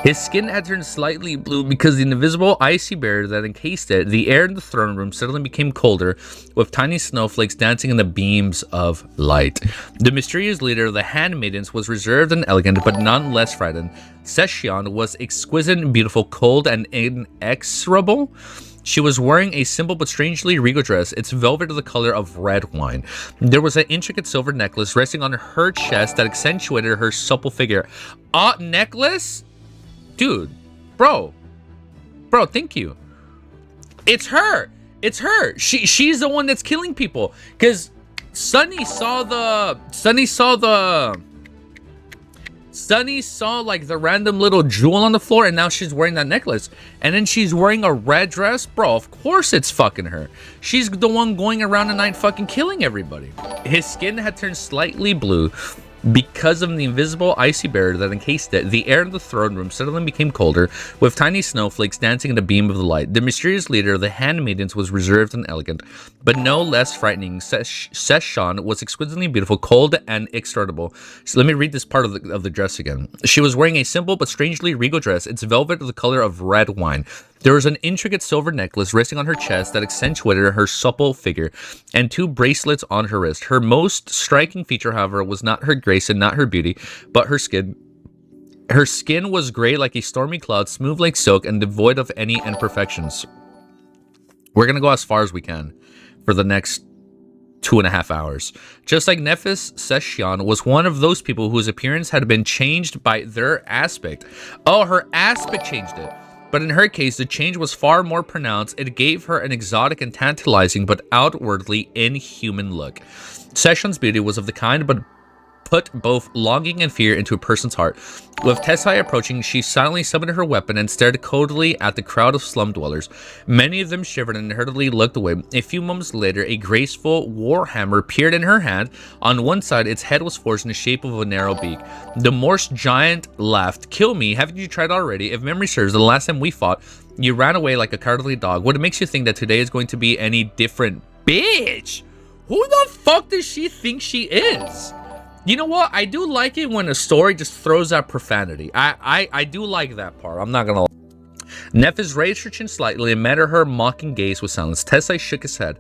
His skin had turned slightly blue because the invisible icy barrier that encased it. The air in the throne room suddenly became colder, with tiny snowflakes dancing in the beams of light. The mysterious leader of the Handmaidens was reserved and elegant, but none less frightened. Session was exquisite and beautiful, cold and inexorable. She was wearing a simple but strangely regal dress, its velvet of the color of red wine. There was an intricate silver necklace resting on her chest that accentuated her supple figure. Necklace? Dude, bro, thank you. It's her. It's her. She's the one that's killing people. Because Sunny saw like the random little jewel on the floor, and now she's wearing that necklace. And then she's wearing a red dress. Bro, of course it's fucking her. She's the one going around at night fucking killing everybody. His skin had turned slightly blue because of the invisible icy barrier that encased it. The air in the throne room suddenly became colder, with tiny snowflakes dancing in the beam of the light. The mysterious leader of the Handmaidens was reserved and elegant, but no less frightening. Session was exquisitely beautiful, cold and inexorable. So let me read this part of the dress again. She was wearing a simple but strangely regal dress, its velvet of the color of red wine. There was an intricate silver necklace resting on her chest that accentuated her supple figure, and 2 bracelets on her wrist. Her most striking feature, however, was not her grace and not her beauty, but her skin. Her skin was gray like a stormy cloud, smooth like silk, and devoid of any imperfections. We're gonna go as far as we can for the next 2.5 hours. Just like Nephis, Session was one of those people whose appearance had been changed by their aspect. Oh, her aspect changed it. But in her case, the change was far more pronounced. It gave her an exotic and tantalizing, but outwardly inhuman look. Session's beauty was of the kind, but put both longing and fear into a person's heart. With Tessai approaching, she silently summoned her weapon and stared coldly at the crowd of slum dwellers. Many of them shivered and hurriedly looked away. A few moments later, a graceful warhammer appeared in her hand. On one side, its head was forged in the shape of a narrow beak. The Morse giant laughed. "Kill me, haven't you tried already? If memory serves, the last time we fought, you ran away like a cowardly dog. What makes you think that today is going to be any different?" Bitch! Who the fuck does she think she is? You know what? I do like it when a story just throws out profanity. I do like that part. I'm not gonna lie. Nephis raised her chin slightly and met her mocking gaze with silence. Tessai shook his head.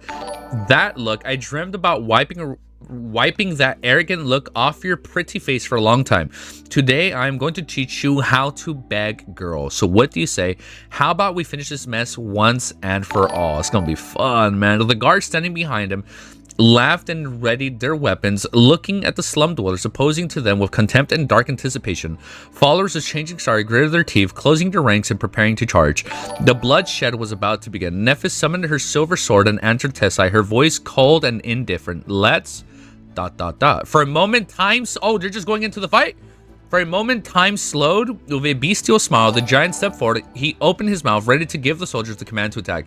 "That look, I dreamed about wiping that arrogant look off your pretty face for a long time. Today, I'm going to teach you how to beg, girl. So what do you say? How about we finish this mess once and for all?" It's gonna be fun, man. The guards standing behind him laughed and readied their weapons, looking at the slum dwellers opposing to them with contempt and dark anticipation. Followers of Changing Star gritted their teeth, closing their ranks and preparing to charge. The bloodshed was about to begin. Nephis summoned her silver sword and answered Tessai, her voice cold and indifferent. "Let's... ... For a moment, oh, they're just going into the fight? For a moment, time slowed. With a bestial smile, the giant stepped forward. He opened his mouth, ready to give the soldiers the command to attack.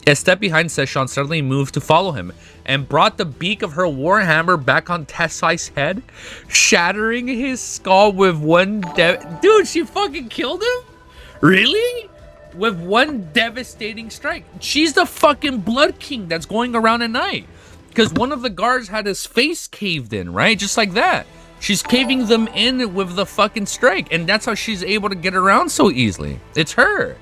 A step behind, Session suddenly moved to follow him and brought the beak of her warhammer back on Tessai's head, shattering his skull with one Dude, she fucking killed him? Really? With one devastating strike. She's the fucking Blood King that's going around at night. Because one of the guards had his face caved in, right? Just like that. She's caving them in with the fucking strike. And that's how she's able to get around so easily. It's her.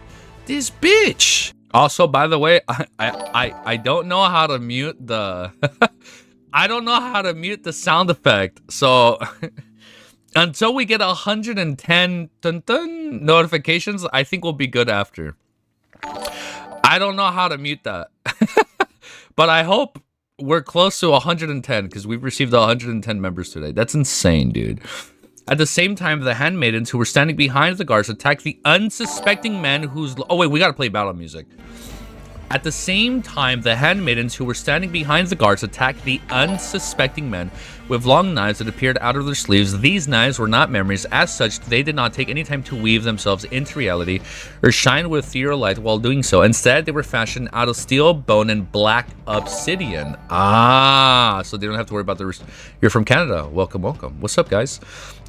This bitch. Also, by the way, I don't know how to mute the... I don't know how to mute the sound effect. So, until we get 110 notifications, I think we'll be good after. I don't know how to mute that. But I hope we're close to 110 because we've received 110 members today. That's insane, dude. At the same time, the handmaidens who were standing behind the guards attacked the unsuspecting man who's... Oh, wait, we gotta play battle music. At the same time, the handmaidens who were standing behind the guards attacked the unsuspecting men with long knives that appeared out of their sleeves. These knives were not memories. As such, they did not take any time to weave themselves into reality or shine with ethereal light while doing so. Instead, they were fashioned out of steel, bone, and black obsidian. Ah, so they don't have to worry about the... You're from Canada. Welcome, welcome. What's up, guys?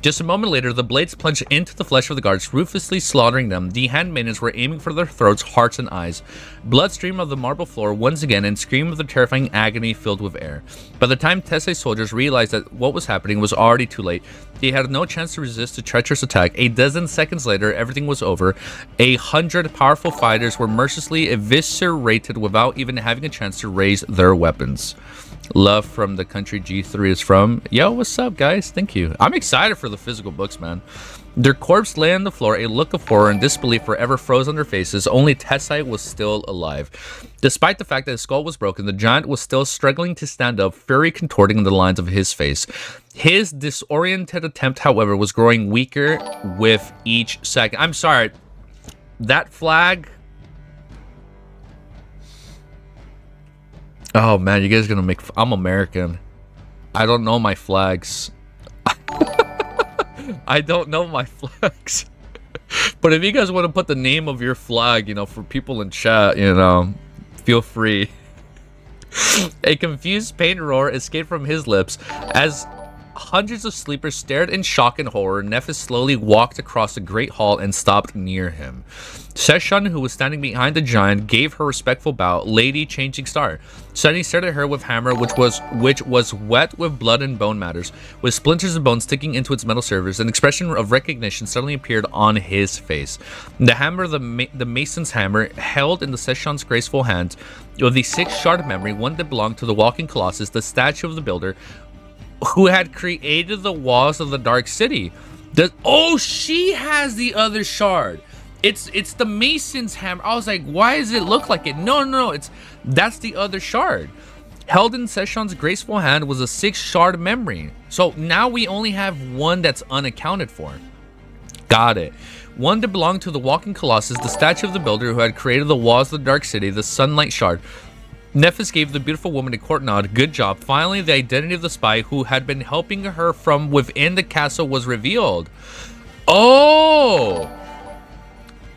Just a moment later, the blades plunged into the flesh of the guards, ruthlessly slaughtering them. The handmaidens were aiming for their throats, hearts, and eyes. Blood streamed of the marble floor once again and screamed with the terrifying agony filled with air. By the time Tessai's soldiers realized that what was happening was already too late, they had no chance to resist the treacherous attack. A dozen seconds later, everything was over. 100 powerful fighters were mercilessly eviscerated without even having a chance to raise their weapons. Love from the country G3 is from. Yo, what's up, guys? Thank you. I'm excited for the physical books, man. Their corpse lay on the floor, a look of horror and disbelief forever froze on their faces. Only Tessai was still alive. Despite the fact that his skull was broken, the giant was still struggling to stand up, fury contorting the lines of his face. His disoriented attempt, however, was growing weaker with each second. I'm sorry. That flag... Oh man, you guys are gonna make... I'm American. I don't know my flags. I don't know my flags. But if you guys want to put the name of your flag, you know, for people in chat, you know, feel free. A confused pain roar escaped from his lips as hundreds of sleepers stared in shock and horror. Nephis slowly walked across the great hall and stopped near him. Session, who was standing behind the giant, gave her respectful bow. Lady Changing Star suddenly stared at her with hammer, which was wet with blood and bone matters, with splinters of bone sticking into its metal surface. An expression of recognition suddenly appeared on his face. The hammer, the mason's hammer, held in the Session's graceful hand, with the 6 shard memory, one that belonged to the walking colossus, the statue of the builder, who had created the walls of the Dark City. Oh, she has the other shard. It's the Mason's hammer. I was like, why does it look like it? No, that's the other shard. Held in Session's graceful hand was a 6 shard memory. So now we only have one that's unaccounted for. Got it. One that belonged to the walking colossus, the statue of the builder who had created the walls of the Dark City, the sunlight shard. Nephis gave the beautiful woman a court nod. Good job. Finally, the identity of the spy who had been helping her from within the castle was revealed. Oh!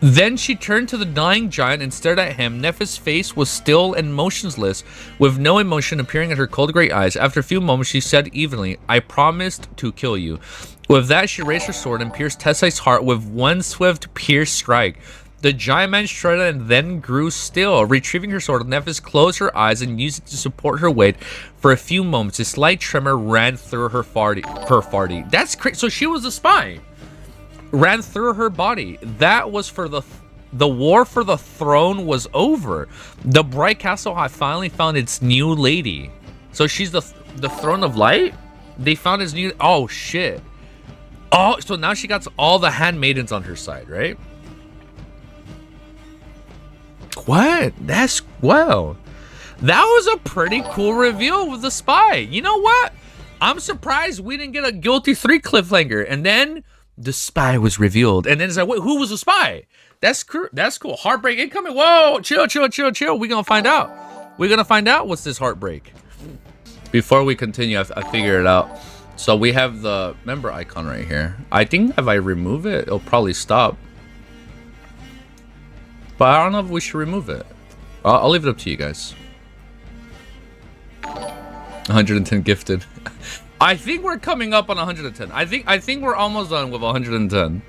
Then she turned to the dying giant and stared at him. Nephis' face was still and motionless, with no emotion appearing in her cold gray eyes. After a few moments, she said evenly, I promised to kill you. With that, she raised her sword and pierced Tessai's heart with one swift pierce strike. The giant man shuddered and then grew still. Retrieving her sword, Nephis closed her eyes and used it to support her weight. For a few moments, a slight tremor ran through her farty. That's crazy. So she was a spy. Ran through her body. That was for the war for the throne was over. The bright castle had finally found its new lady. So she's the throne of light? They found his new... Oh, shit. Oh, so now she got all the handmaidens on her side, right? What? That's... Wow. That was a pretty cool reveal with the spy. You know what? I'm surprised we didn't get a Guilty 3 cliffhanger. And then the spy was revealed. And then it's like, wait, who was the spy? That's cool. Heartbreak incoming. Whoa, chill. We're going to find out. We're going to find out what's this heartbreak. Before we continue, I figured it out. So we have the member icon right here. I think if I remove it, it'll probably stop. But I don't know if we should remove it. I'll leave it up to you guys. 110 gifted. I think we're coming up on 110. I think we're almost done with 110.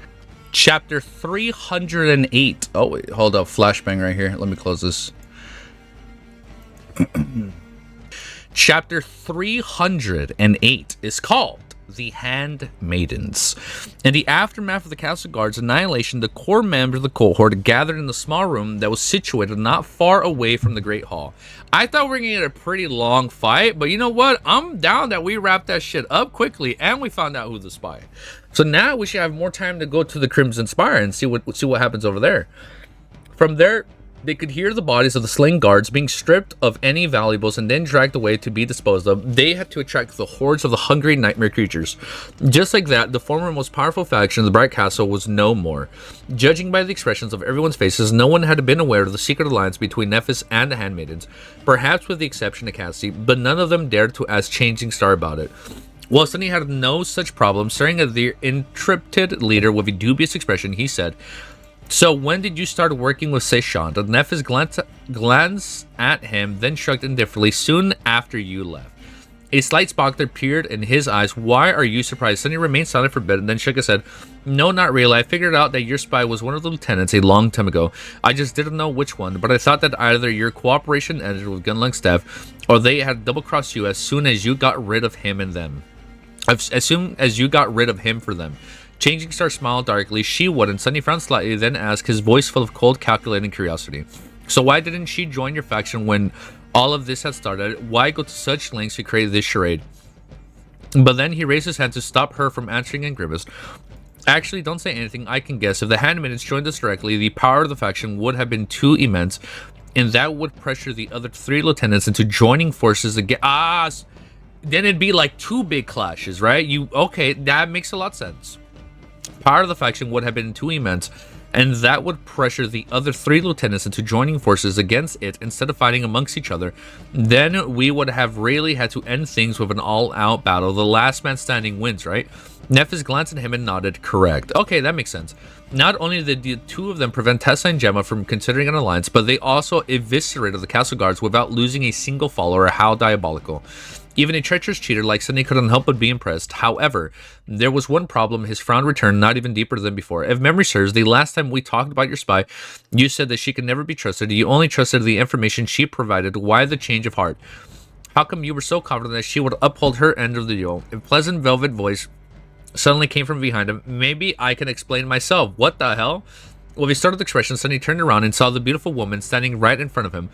Chapter 308. Oh wait, hold up. Flashbang right here. Let me close this. Chapter 308 is called The Handmaidens. In the aftermath of the castle guard's annihilation, the core members of the cohort gathered in the small room that was situated not far away from the Great Hall. I thought we were going to get a pretty long fight, but you know what? I'm down that we wrapped that shit up quickly and we found out who's the spy. So now we should have more time to go to the Crimson Spire and see what happens over there. From there, they could hear the bodies of the slain guards being stripped of any valuables and then dragged away to be disposed of. They had to attract the hordes of the hungry nightmare creatures. Just like that, the former most powerful faction of the Bright Castle was no more. Judging by the expressions of everyone's faces, no one had been aware of the secret alliance between Nephis and the Handmaidens, perhaps with the exception of Cassie, but none of them dared to ask Changing Star about it. While Sunny had no such problem, staring at the intrepid leader with a dubious expression, he said, So when did you start working with Seishan? The Nephis glanced at him, then shrugged indifferently. Soon after you left. A slight spark appeared in his eyes. Why are you surprised? Sunny remained silent for a bit and then shook his head. No, not really. I figured out that your spy was one of the lieutenants a long time ago. I just didn't know which one, but I thought that either your cooperation ended with Gunlung's staff, or they had double-crossed you as soon as you got rid of him and them. As soon as you got rid of him for them. Changing Star smiled darkly. She wouldn't. Sunny frowned slightly, then asked, his voice full of cold, calculating curiosity. So why didn't she join your faction when all of this had started? Why go to such lengths to create this charade? But then he raised his hand to stop her from answering and grimaced. Actually, don't say anything. I can guess. If the Handmaidens joined us directly, the power of the faction would have been too immense, and that would pressure the other 3 lieutenants into joining forces again. Then it'd be like 2 big clashes, right? Okay, that makes a lot of sense. Power of the faction would have been too immense, and that would pressure the other 3 lieutenants into joining forces against it instead of fighting amongst each other. Then we would have really had to end things with an all-out battle. The last man standing wins, right? Nephis glanced at him and nodded. Correct. Okay, that makes sense. Not only did the 2 of them prevent Tessa and Gemma from considering an alliance, but they also eviscerated the castle guards without losing a single follower. How diabolical. Even a treacherous cheater like Sunny couldn't help but be impressed. However, there was one problem. His frown returned, not even deeper than before. If memory serves, the last time we talked about your spy, you said that she could never be trusted. You only trusted the information she provided. Why the change of heart? How come you were so confident that she would uphold her end of the deal? A pleasant velvet voice suddenly came from behind him. Maybe I can explain myself. What the hell? With a startled expression, Sunny turned around and saw the beautiful woman standing right in front of him.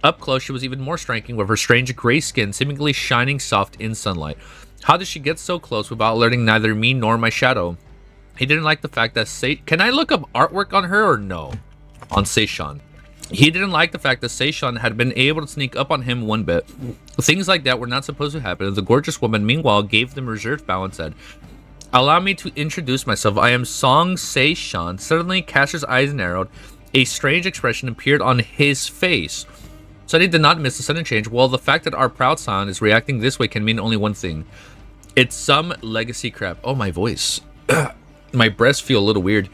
Up close, she was even more striking, with her strange gray skin seemingly shining soft in sunlight. How did she get so close without alerting neither me nor my shadow? He didn't like the fact that Can I look up artwork on her or no? On Seishan. He didn't like the fact that Seishan had been able to sneak up on him one bit. Things like that were not supposed to happen. The gorgeous woman, meanwhile, gave them reserved bow and said, Allow me to introduce myself. I am Song Seishan. Suddenly, Caster's eyes narrowed. A strange expression appeared on his face. Sunny did not miss the sudden change. Well, the fact that our proud son is reacting this way can mean only one thing. It's some legacy crap. Oh, my voice. My breasts feel a little weird.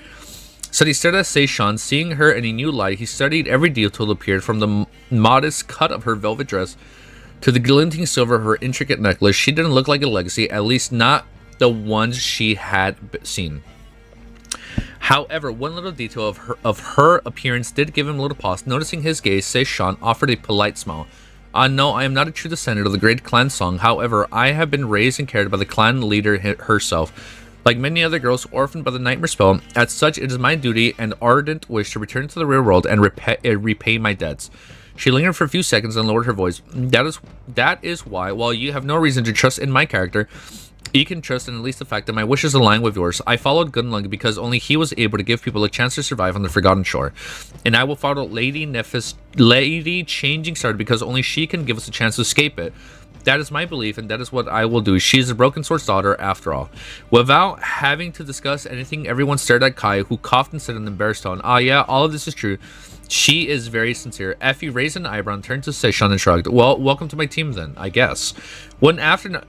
Sunny stared at Seishan, seeing her in a new light. He studied every detail that appeared, from the modest cut of her velvet dress to the glinting silver of her intricate necklace. She didn't look like a legacy, at least not the ones she had seen. However, one little detail of her appearance did give him a little pause. Noticing his gaze, Seishan offered a polite smile. No, I am not a true descendant of the great clan Song. However, I have been raised and cared by the clan leader herself. Like many other girls orphaned by the nightmare spell, as such, it is my duty and ardent wish to return to the real world and repay my debts. She lingered for a few seconds and lowered her voice. That is why, while you have no reason to trust in my character, you can trust in at least the fact that my wishes align with yours. I followed Gunlung because only he was able to give people a chance to survive on the Forgotten Shore. And I will follow Lady Nephis, Lady Changing Star, because only she can give us a chance to escape it. That is my belief, and that is what I will do. She is a Broken Sword's daughter, after all. Without having to discuss anything, everyone stared at Kai, who coughed and said in an embarrassed tone, yeah, all of this is true. She is very sincere. Effie raised an eyebrow and turned to Seishan and shrugged. Well, welcome to my team then, I guess. One afternoon...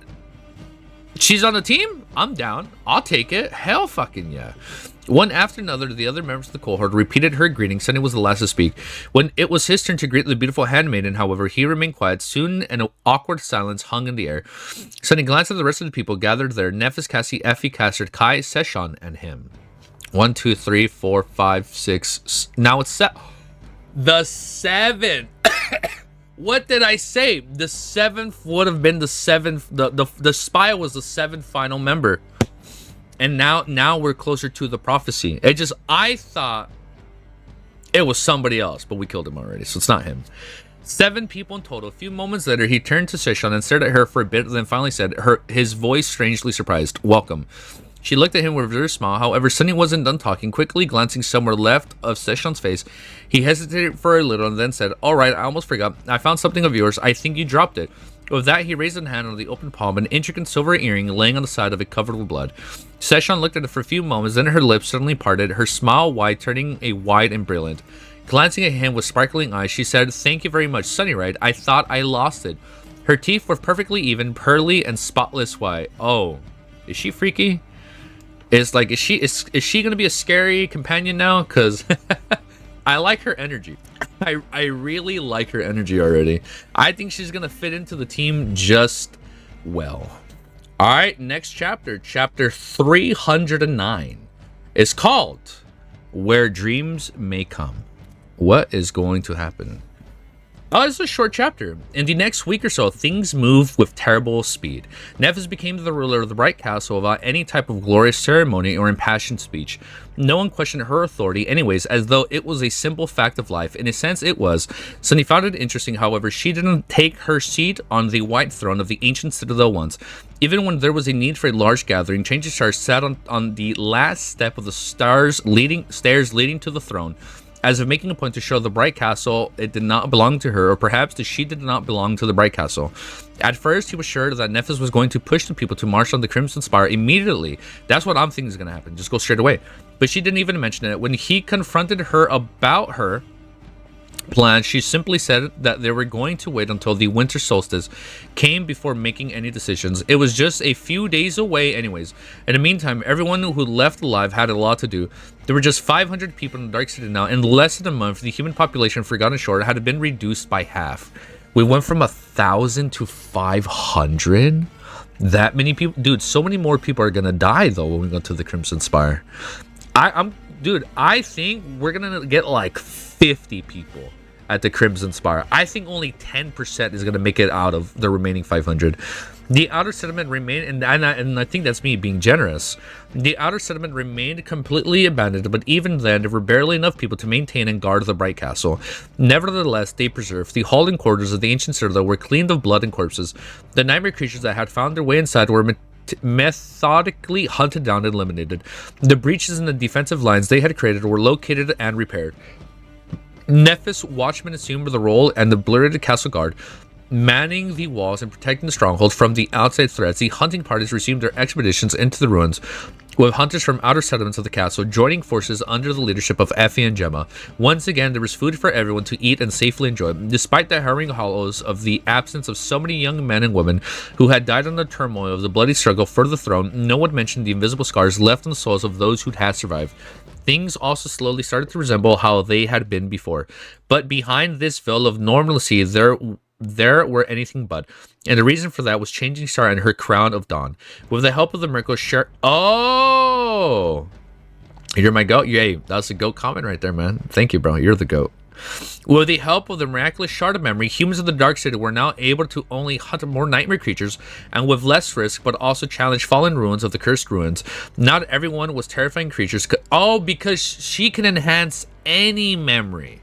She's on the team? I'm down. I'll take it. Hell fucking yeah. One after another, the other members of the cohort repeated her greeting. Sunny was the last to speak. When it was his turn to greet the beautiful handmaiden, however, he remained quiet. Soon an awkward silence hung in the air. Sunny glanced at the rest of the people gathered there. Nephis, Cassie, Effie, Cassard, Kai, Seishan, and him. 1, 2, 3, 4, 5, 6. Now it's the 7. What did I say? The 7th would have been the 7th. The Spire was the 7th final member. And now we're closer to the prophecy. I thought it was somebody else, but we killed him already, so it's not him. 7 people in total. A few moments later, he turned to Seishan and stared at her for a bit, then finally said, his voice strangely surprised, "Welcome." She looked at him with a reverse smile. However, Sunny wasn't done talking. Quickly glancing somewhere left of Seishan's face, he hesitated for a little and then said, "Alright, I almost forgot. I found something of yours. I think you dropped it." With that, he raised a hand on the open palm, an intricate silver earring laying on the side of it covered with blood. Seishan looked at it for a few moments, then her lips suddenly parted, her smile wide, turning a wide and brilliant. Glancing at him with sparkling eyes, she said, "Thank you very much, Sunny, right? I thought I lost it." Her teeth were perfectly even, pearly, and spotless white. Oh, is she freaky? Is she gonna be a scary companion now? Because I like her energy. I really like her energy already. I think she's gonna fit into the team just well. All right, next chapter, chapter 309, is called "Where Dreams May Come." What is going to happen? Oh, it's a short chapter. In the next week or so, things move with terrible speed. Nephis became the ruler of the Bright Castle without any type of glorious ceremony or impassioned speech. No one questioned her authority anyways, as though it was a simple fact of life. In a sense, it was. Sunny found it interesting, however, she didn't take her seat on the white throne of the ancient citadel once. Even when there was a need for a large gathering, Changing Stars sat on the last step of the stairs leading to the throne, as if making a point to show the Bright Castle it did not belong to her, or perhaps that she did not belong to the Bright Castle. At first, he was sure that Nephis was going to push the people to march on the Crimson Spire immediately. That's what I'm thinking is going to happen. Just go straight away. But she didn't even mention it. When he confronted her about her plan, she simply said that they were going to wait until the winter solstice came before making any decisions. It was just a few days away anyways. In the meantime, everyone who left alive had a lot to do. There were just 500 people in the Dark City now. In less than a month, the human population of Forgotten Shore had been reduced by half. We went from 1,000 to 500. That many people, dude. So many more people are gonna die though when we go to the Crimson Spire. Dude, I think we're gonna get like 50 people at the Crimson Spire. I think only 10% is gonna make it out of the remaining 500. The outer settlement remained, and I think that's me being generous. The outer settlement remained completely abandoned, but even then, there were barely enough people to maintain and guard the Bright Castle. Nevertheless, they preserved. The hall and quarters of the ancient citadel were cleaned of blood and corpses. The nightmare creatures that had found their way inside were methodically hunted down and eliminated. The breaches in the defensive lines they had created were located and repaired. Nephis watchmen assumed the role, and the blurred castle guard manning the walls and protecting the stronghold from the outside threats. The hunting parties resumed their expeditions into the ruins. with hunters from outer settlements of the castle joining forces under the leadership of Effie and Gemma. Once again, there was food for everyone to eat and safely enjoy. Despite the harrowing hollows of the absence of so many young men and women who had died in the turmoil of the bloody struggle for the throne, no one mentioned the invisible scars left on the souls of those who had survived. Things also slowly started to resemble how they had been before. But behind this veil of normalcy, there were anything but. And the reason for that was changing Star and her crown of dawn. With the help of the miracle Oh! You're my goat? Yay, that's a goat comment right there, man. Thank you, bro. You're the goat. With the help of the miraculous shard of memory, humans of the Dark City were now able to only hunt more nightmare creatures, and with less risk, but also challenge fallen ruins of the cursed ruins. Not everyone was terrifying creatures. Oh, because she can enhance any memory.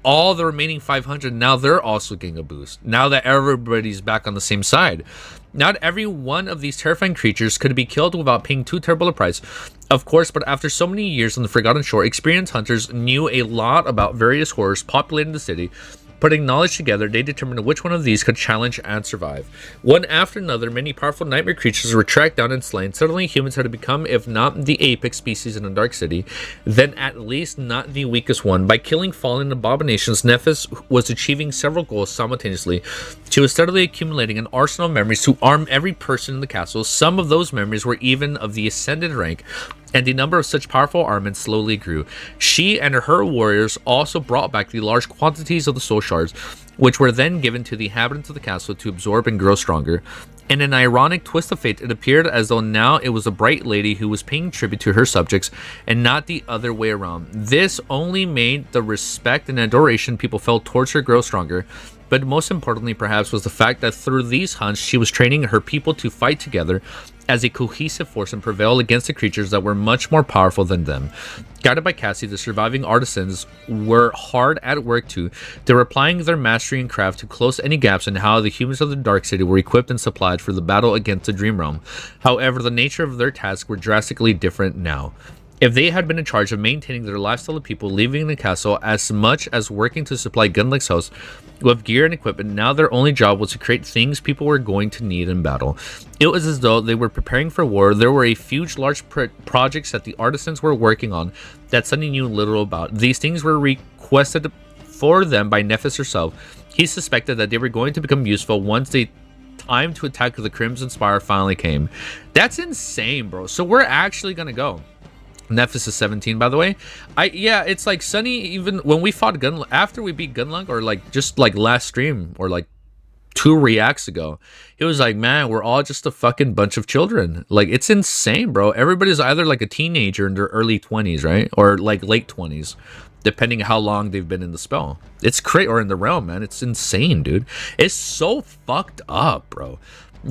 All the remaining 500, now they're also getting a boost. Now that everybody's back on the same side. Not every one of these terrifying creatures could be killed without paying too terrible a price, of course, but after so many years on the Forgotten Shore, experienced hunters knew a lot about various horrors populating the city. Putting knowledge together, they determined which one of these could challenge and survive. One after another, many powerful nightmare creatures were tracked down and slain. Suddenly, humans had to become, if not the apex species in the Dark City, then at least not the weakest one. By killing fallen abominations, Nephis was achieving several goals simultaneously. She was steadily accumulating an arsenal of memories to arm every person in the castle. Some of those memories were even of the ascended rank, and the number of such powerful armaments slowly grew. She and her warriors also brought back the large quantities of the soul shards, which were then given to the inhabitants of the castle to absorb and grow stronger. In an ironic twist of fate, it appeared as though now it was a bright lady who was paying tribute to her subjects, and not the other way around. This only made the respect and adoration people felt towards her grow stronger. But most importantly, perhaps, was the fact that through these hunts, she was training her people to fight together as a cohesive force and prevail against the creatures that were much more powerful than them. Guided by Cassie, the surviving artisans were hard at work too. They were applying their mastery and craft to close any gaps in how the humans of the Dark City were equipped and supplied for the battle against the Dream Realm. However, the nature of their tasks were drastically different now. If they had been in charge of maintaining their lifestyle of people leaving the castle as much as working to supply Gunlick's house with gear and equipment, now their only job was to create things people were going to need in battle. It was as though they were preparing for war. There were a few large projects that the artisans were working on that Sunny knew little about. These things were requested for them by Nephis herself. He suspected that they were going to become useful once the time to attack the Crimson Spire finally came. That's insane, bro. So we're actually gonna go. Nephis is 17, by the way. Yeah, it's like Sunny, even when we fought after we beat Gunlug, or like just like last stream, or like 2 reacts ago, it was like, man, we're all just a fucking bunch of children. Like, it's insane, bro. Everybody's either like a teenager in their early 20s, right? Or like late 20s, depending how long they've been in the spell. It's crazy, or in the realm, man. It's insane, dude. It's so fucked up, bro.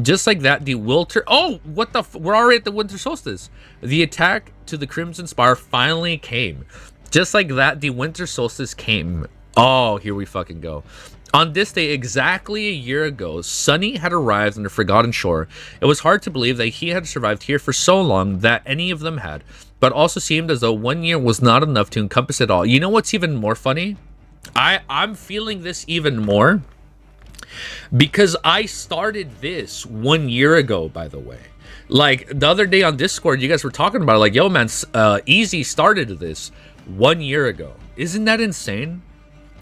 Just like that, the Wilter... Oh, what the... We're already at the winter solstice. The attack to the Crimson Spire finally came. Just like that, the winter solstice came. Oh, here we fucking go. On this day, exactly a year ago, Sunny had arrived on the Forgotten Shore. It was hard to believe that he had survived here for so long, that any of them had. But also seemed as though 1 year was not enough to encompass it all. You know what's even more funny? I'm feeling this even more, because I started this 1 year ago, by the way. Like, the other day on Discord, you guys were talking about it, like, yo, man, Easy started this 1 year ago. Isn't that insane?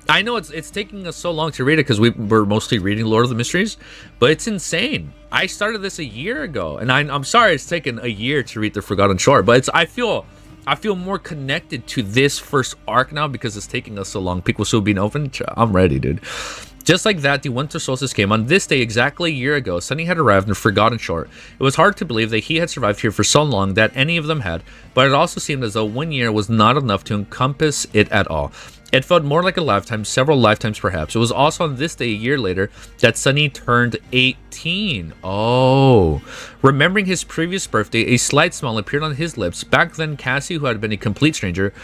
I know it's taking us so long to read it because we're mostly reading Lord of the Mysteries, but it's insane. I started this a year ago, and I'm sorry it's taken a year to read the Forgotten Shore, but I feel more connected to this first arc now because it's taking us so long. Pick was still being open. I'm ready, dude. Just like that, the winter solstice came. On this day, exactly a year ago, Sunny had arrived in Forgotten Shore. It was hard to believe that he had survived here for so long, that any of them had, but it also seemed as though 1 year was not enough to encompass it at all. It felt more like a lifetime, several lifetimes perhaps. It was also on this day, a year later, that Sunny turned 18. Oh. Remembering his previous birthday, a slight smile appeared on his lips. Back then, Cassie, who had been a complete stranger,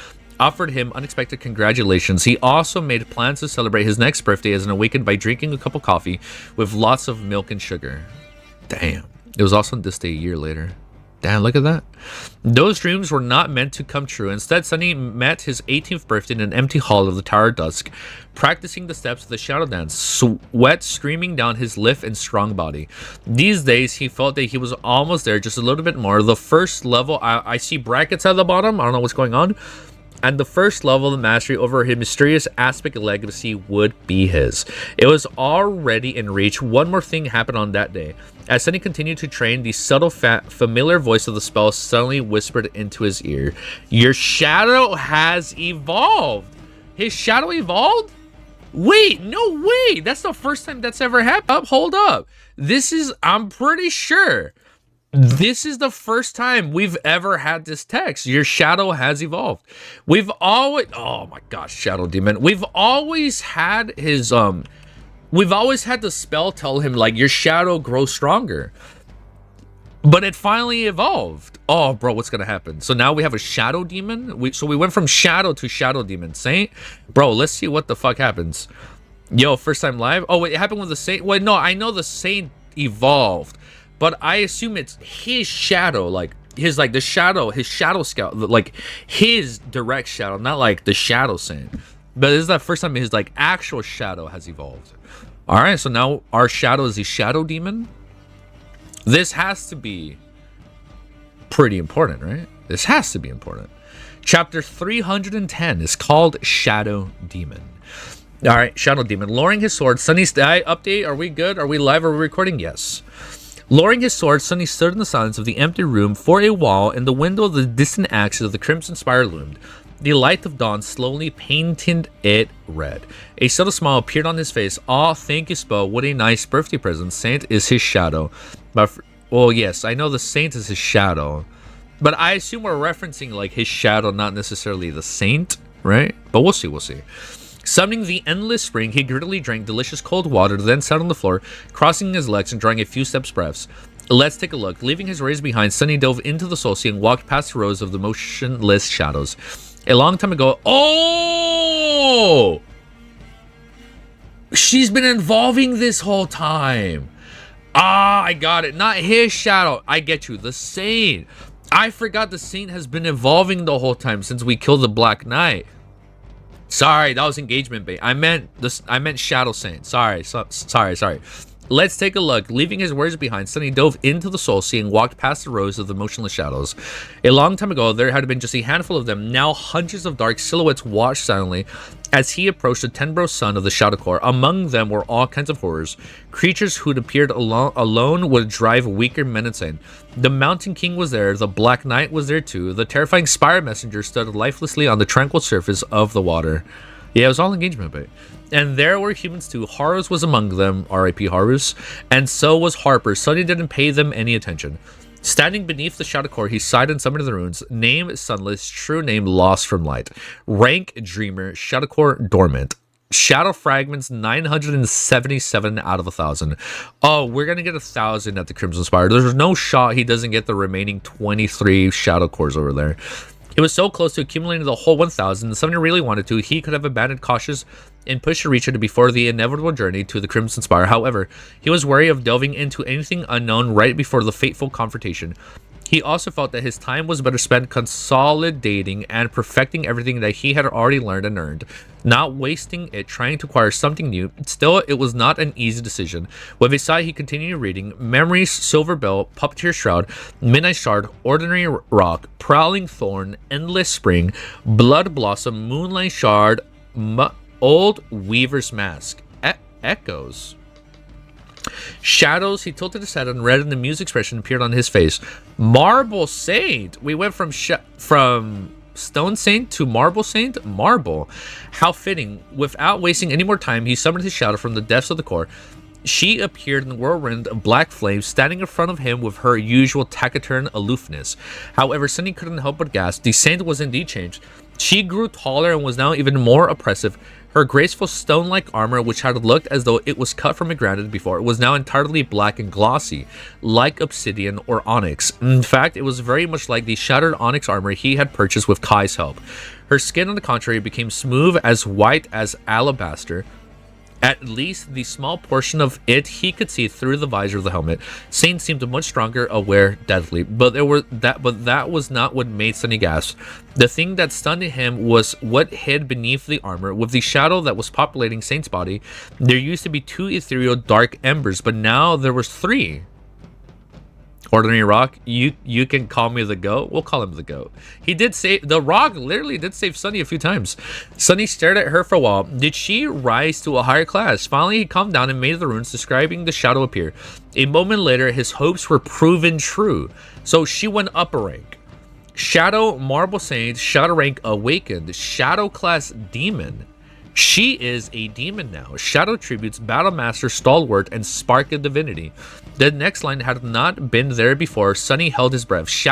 offered him unexpected congratulations. He also made plans to celebrate his next birthday as an awakened by drinking a cup of coffee with lots of milk and sugar. Damn. It was also on this day a year later. Damn, look at that. Those dreams were not meant to come true. Instead, Sunny met his 18th birthday in an empty hall of the Tower of Dusk, practicing the steps of the shadow dance, sweat streaming down his lithe and strong body. These days, he felt that he was almost there, just a little bit more. The first level, I see brackets at the bottom. I don't know what's going on. And the first level of the mastery over his mysterious aspect legacy would be his. It was already in reach. One more thing happened on that day. As Sunny continued to train, the subtle, familiar voice of the spell suddenly whispered into his ear, "Your shadow has evolved." His shadow evolved? Wait, no way. That's the first time that's ever happened. Hold up. This is, I'm pretty sure, this is the first time we've ever had this text. Your shadow has evolved. We've always, oh my gosh, Shadow Demon. We've always had his, we've always had the spell tell him, like, your shadow grows stronger. But it finally evolved. Oh, bro, what's gonna happen? So now we have a Shadow Demon? So we went from Shadow to Shadow Demon. Saint? Bro, let's see what the fuck happens. Yo, first time live? Oh, wait, it happened with the Saint? Wait, no, I know the Saint evolved. But I assume it's his shadow, like his, like the shadow, his shadow scout, like his direct shadow, not like the Shadow Saint. But this is the first time his like actual shadow has evolved. All right, so now our shadow is the Shadow Demon. This has to be pretty important, right? This has to be important. Chapter 310 is called Shadow Demon. All right, Shadow Demon. Lowering his sword, Sunny's update. Are we good? Are we live? Are we recording? Yes. Lowering his sword, Sunny stood in the silence of the empty room. For a while, in the window of the distant axis of the Crimson Spire loomed. The light of dawn slowly painted it red. A subtle smile appeared on his face. "Aw, thank you, Spell. What a nice birthday present. Saint is his shadow." But, well, yes, I know the Saint is his shadow. But I assume we're referencing, like, his shadow, not necessarily the Saint, right? But we'll see, we'll see. Summoning the endless spring, he greedily drank delicious cold water, then sat on the floor, crossing his legs and drawing a few steps breaths. Let's take a look. Leaving his rays behind, Sunny dove into the soul sea and walked past the rows of the motionless shadows. A long time ago... Oh! She's been evolving this whole time. Ah, I got it. Not his shadow. I get you. The Saint. I forgot the Saint has been evolving the whole time since we killed the Black Knight. Sorry, that was engagement bait. I meant Shadow Saint. Sorry. Let's take a look. Leaving his words behind, Sunny dove into the soul sea and walked past the rows of the motionless shadows. A long time ago, there had been just a handful of them. Now hundreds of dark silhouettes watched silently as he approached the Tenbro sun of the Shadow Core. Among them were all kinds of horrors. Creatures who'd appeared alone would drive weaker men insane. The Mountain King was there. The Black Knight was there too. The terrifying Spire messenger stood lifelessly on the tranquil surface of the water. Yeah, it was all engagement bait. And there were humans too. Horus was among them, R.I.P. Horus, and so was Harper. Sunny didn't pay them any attention. Standing beneath the Shadow Core, he sighed and summoned the runes. Name Sunless, true name lost from light. Rank Dreamer, Shadow Core dormant. Shadow Fragments 977 out of 1,000. Oh, we're gonna get 1,000 at the Crimson Spire. There's no shot he doesn't get the remaining 23 Shadow Cores over there. It was so close to accumulating the whole 1,000. Somebody really wanted to. He could have abandoned cautious and pushed to reach it before the inevitable journey to the Crimson Spire. However, he was wary of delving into anything unknown right before the fateful confrontation. He also felt that his time was better spent consolidating and perfecting everything that he had already learned and earned, not wasting it trying to acquire something new. Still, it was not an easy decision. With a sigh, he continued reading. Memories, Silver Bell, Puppeteer Shroud, Midnight Shard, Ordinary Rock, Prowling Thorn, Endless Spring, Blood Blossom, Moonlight Shard, Old Weaver's Mask. Echoes. Shadows. He tilted his head and read, and the amused expression appeared on his face. Marble Saint. We went from Stone Saint to Marble Saint. Marble. How fitting. Without wasting any more time, he summoned his shadow from the depths of the core. She appeared in the whirlwind of black flames, standing in front of him with her usual taciturn aloofness. However, Sunny couldn't help but gasp. The Saint was indeed changed. She grew taller and was now even more oppressive. Her graceful stone-like armor, which had looked as though it was cut from a granite before, was now entirely black and glossy, like obsidian or onyx. In fact, it was very much like the shattered onyx armor he had purchased with Kai's help. Her skin, on the contrary, became smooth as white as alabaster. At least the small portion of it he could see through the visor of the helmet. Saint seemed much stronger, aware, deadly, but that was not what made Sunny gasp. The thing that stunned him was what hid beneath the armor. With the shadow that was populating Saint's body, there used to be 2 ethereal dark embers, but now there was 3. Ordinary Rock, you can call me the GOAT. We'll call him the GOAT. He did save, the Rock literally did save Sunny a few times. Sunny stared at her for a while. Did she rise to a higher class? Finally, he calmed down and made the runes describing the shadow appear. A moment later, his hopes were proven true. So she went up a rank. Shadow Marble Saint, Shadow rank awakened. Shadow class demon. She is a demon now. Shadow tributes, Battle Master, Stalwart, and Spark of Divinity. The next line had not been there before. Sunny held his breath. She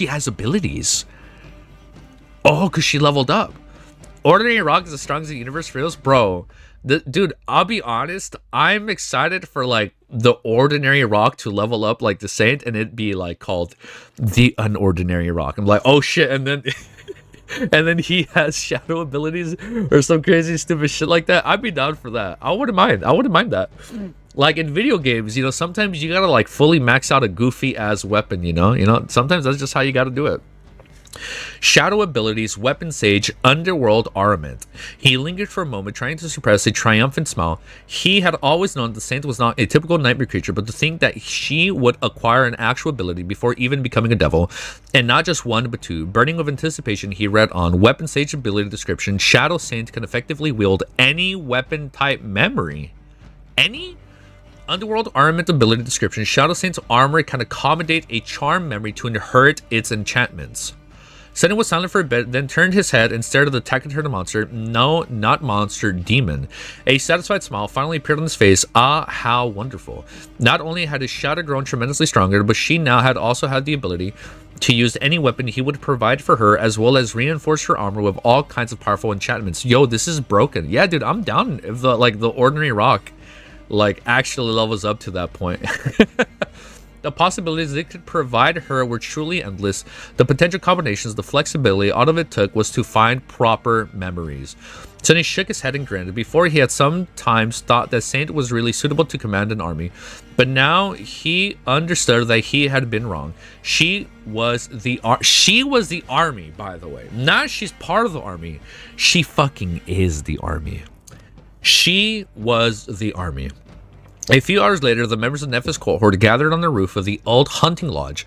has abilities. Oh, because she leveled up. Ordinary Rock is as strong as the universe feels. Bro, dude, I'll be honest. I'm excited for like the Ordinary Rock to level up like the Saint and it be like called the Unordinary Rock. I'm like, oh shit, and then... and then he has shadow abilities or some crazy stupid shit like that. I'd be down for that. I wouldn't mind that. Like in video games, you know, sometimes you gotta like fully max out a goofy ass weapon, you know, sometimes that's just how you gotta do it. Shadow abilities, Weapon Sage, Underworld Armament. He lingered for a moment, trying to suppress a triumphant smile. He had always known the Saint was not a typical nightmare creature, but to think that she would acquire an actual ability before even becoming a devil, and not just 1 but 2. Burning with anticipation, he read on. Weapon Sage ability description: Shadow Saint can effectively wield any weapon type memory. Any? Underworld Armament ability description: Shadow Saint's armor can accommodate a charm memory to inherit its enchantments. Sunny was silent for a bit, then turned his head and stared at the taciturn monster. No, not monster, demon. A satisfied smile finally appeared on his face. Ah, how wonderful. Not only had his shadow grown tremendously stronger, but she now had also had the ability to use any weapon he would provide for her, as well as reinforce her armor with all kinds of powerful enchantments. Yo, this is broken. Yeah, dude, I'm down if the Ordinary Rock like actually levels up to that point. The possibilities it could provide her were truly endless. The potential combinations, the flexibility, all of it took was to find proper memories. Sunny shook his head and grinned. Before, he had sometimes thought that Saint was really suitable to command an army, but now he understood that he had been wrong. She was the army, by the way. Not she's part of the army. She fucking is the army. She was the army. A few hours later, the members of Nephis cohort gathered on the roof of the old hunting lodge,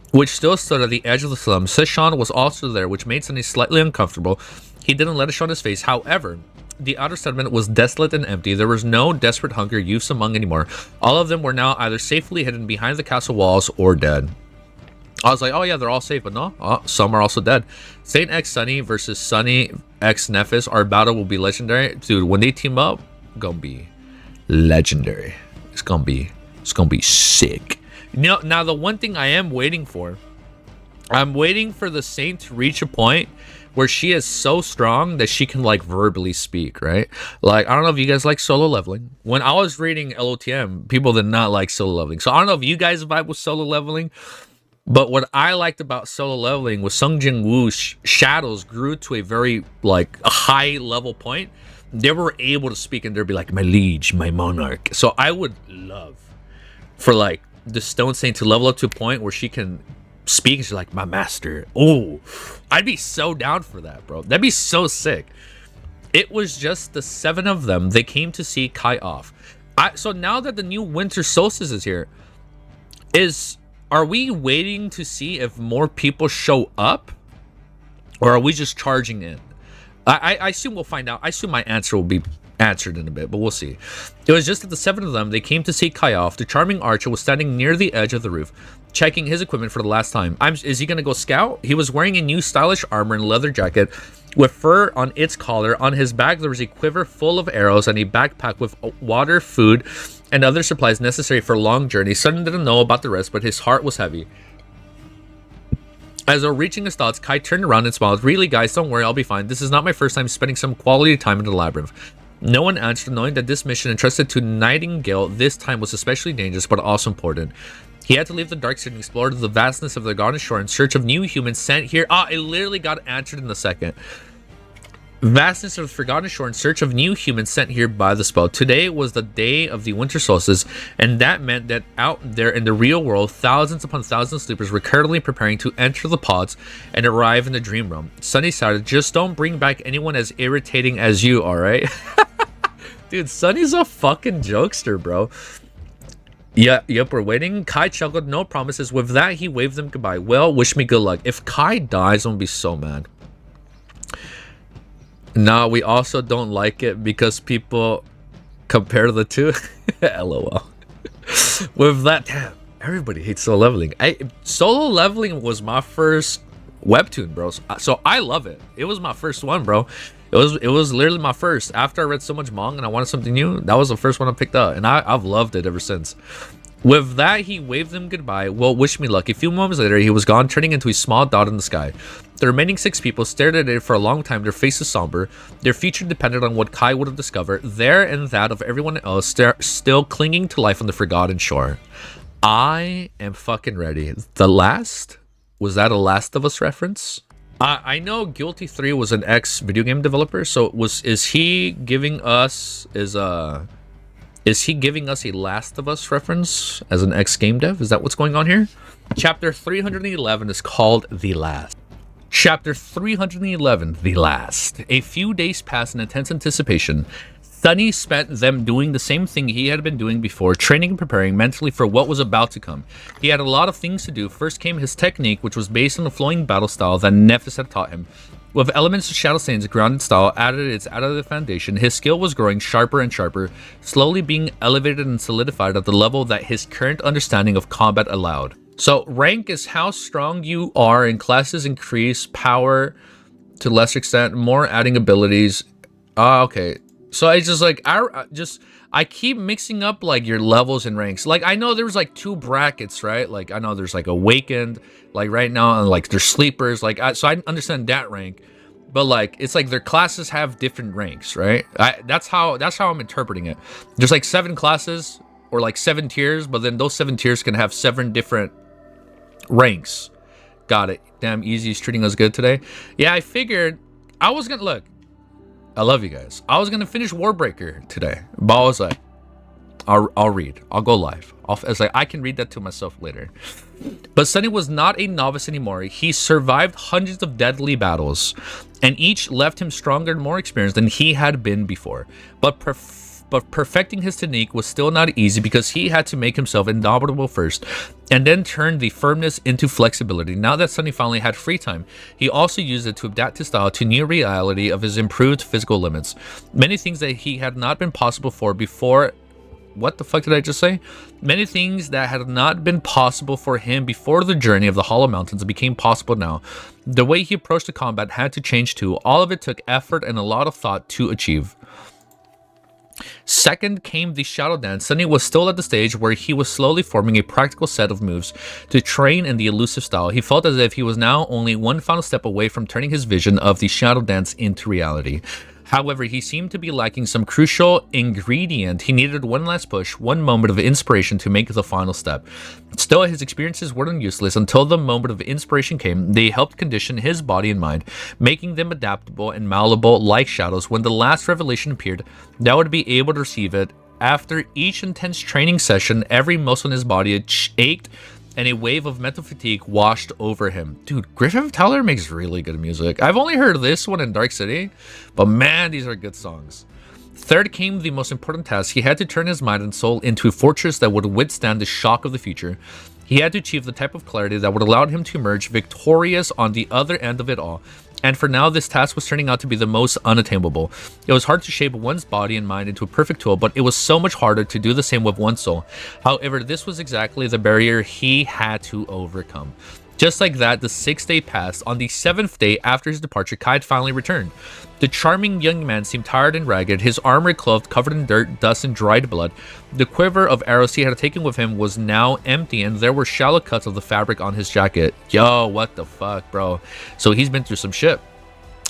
which still stood at the edge of the slum. Seshan was also there, which made Sunny slightly uncomfortable. He didn't let it show on his face. However, the outer settlement was desolate and empty. There was no desperate hunger youths among anymore. All of them were now either safely hidden behind the castle walls or dead. I was like, oh yeah, they're all safe, but no, some are also dead. Saint X Sunny versus Sunny X Nephis. Our battle will be legendary. Dude, when they team up, gonna be legendary. It's gonna be sick. Now the one thing I am waiting for, I'm waiting for the Saint to reach a point where she is so strong that she can like verbally speak, right? Like, I don't know if you guys like solo leveling. When I was reading LOTM, people did not like solo leveling. So I don't know if you guys vibe with solo leveling, but what I liked about solo leveling was Sung Jin Woo's shadows grew to a very like a high level point. They were able to speak and they'd be like, my liege, my monarch. So I would love for like the Stone Saint to level up to a point where she can speak and she's like, my master. Oh, I'd be so down for that, bro. That'd be so sick. It was just the 7 of them. They came to see Kai off. So now that the new winter solstice is here, are we waiting to see if more people show up, or are we just charging in? I assume we'll find out. I assume my answer will be answered in a bit, but we'll see. It was just that the 7 of them, they came to see Kai off. The charming archer was standing near the edge of the roof, checking his equipment for the last time. Is he going to go scout? He was wearing a new stylish armor and leather jacket with fur on its collar. On his back, there was a quiver full of arrows and a backpack with water, food, and other supplies necessary for a long journey. Sun didn't know about the rest, but his heart was heavy. As though reaching his thoughts, Kai turned around and smiled. Really, guys, don't worry, I'll be fine. This is not my first time spending some quality time in the labyrinth. No one answered, knowing that this mission entrusted to Nightingale this time was especially dangerous, but also important. He had to leave the dark city and explore the vastness of the Garden Shore in search of new humans sent here. It literally got answered in a second. Vastness of the Forgotten Shore in search of new humans sent here by the spell. Today was the day of the winter solstice, and that meant that out there in the real world, thousands upon thousands of sleepers were currently preparing to enter the pods and arrive in the dream realm. Sunny shouted, "Just don't bring back anyone as irritating as you, alright?" Dude, Sunny's a fucking jokester, bro. Yeah, yep, we're waiting. Kai chuckled, no promises. With that, he waved them goodbye. Well, wish me good luck. If Kai dies, I'm gonna be so mad. Nah, we also don't like it because people compare the two. LOL. With that, damn, everybody hates solo leveling. Solo leveling was my first webtoon, bro. So I love it. It was my first one, bro. It was literally my first. After I read so much manga and I wanted something new, that was the first one I picked up, and I've loved it ever since. With that, he waved them goodbye. Well, wish me luck. A few moments later, he was gone, turning into a small dot in the sky. The remaining 6 people stared at it for a long time, their faces somber. Their future depended on what Kai would have discovered, their and that of everyone else still clinging to life on the Forgotten Shore. I am fucking ready. The Last? Was that a Last of Us reference? I know Guilty 3 was an ex-video game developer, so is he giving us a Last of Us reference as an ex-game dev? Is that what's going on here? Chapter 311 is called The Last. Chapter 311, The Last. A few days passed in intense anticipation. Sunny spent them doing the same thing he had been doing before, training and preparing mentally for what was about to come. He had a lot of things to do. First came his technique, which was based on the flowing battle style that Nephis had taught him. With elements of Shadow Saint's grounded style added its additive foundation, his skill was growing sharper and sharper, slowly being elevated and solidified at the level that his current understanding of combat allowed. So rank is how strong you are, and classes increase power to lesser extent, more adding abilities. Okay. So it's just like I keep mixing up like your levels and ranks. Like I know there's like 2 brackets, right? Like I know there's like awakened, like right now, and like there's sleepers. Like so I understand that rank, but like it's like their classes have different ranks, right? That's how I'm interpreting it. There's like 7 classes or like 7 tiers, but then those 7 tiers can have 7 different ranks. Got it. Damn, Easy's treating us good today. Yeah, I figured I was gonna look. I love you guys. I was gonna finish Warbreaker today, but I was like, I'll read. I'll go live. I was like, I can read that to myself later. But Sunny was not a novice anymore. He survived hundreds of deadly battles, and each left him stronger and more experienced than he had been before. But perfecting his technique was still not easy because he had to make himself indomitable first, and then turn the firmness into flexibility. Now that Sunny finally had free time, he also used it to adapt his style to new reality of his improved physical limits. Many things that he had not been possible for before. What the fuck did I just say? Many things that had not been possible for him before the journey of the Hollow Mountains became possible now. The way he approached the combat had to change too. All of it took effort and a lot of thought to achieve. Second came the Shadow Dance. Sunny was still at the stage where he was slowly forming a practical set of moves to train in the elusive style. He felt as if he was now only one final step away from turning his vision of the Shadow Dance into reality. However, he seemed to be lacking some crucial ingredient. He needed one last push, one moment of inspiration to make the final step. Still, his experiences weren't useless until the moment of inspiration came. They helped condition his body and mind, making them adaptable and malleable like shadows. When the last revelation appeared, that would be able to receive it. After each intense training session, every muscle in his body ached, and a wave of mental fatigue washed over him. Dude, Griffin Tyler makes really good music. I've only heard this one in Dark City, but man, these are good songs. Third came the most important task. He had to turn his mind and soul into a fortress that would withstand the shock of the future. He had to achieve the type of clarity that would allow him to emerge victorious on the other end of it all. And for now, this task was turning out to be the most unattainable. It was hard to shape one's body and mind into a perfect tool, but it was so much harder to do the same with one's soul. However, this was exactly the barrier he had to overcome. Just like that, the 6th day passed. On the 7th day after his departure, Kai had finally returned. The charming young man seemed tired and ragged, his armor clothed, covered in dirt, dust, and dried blood. The quiver of arrows he had taken with him was now empty, and there were shallow cuts of the fabric on his jacket. Yo, what the fuck, bro? So he's been through some shit.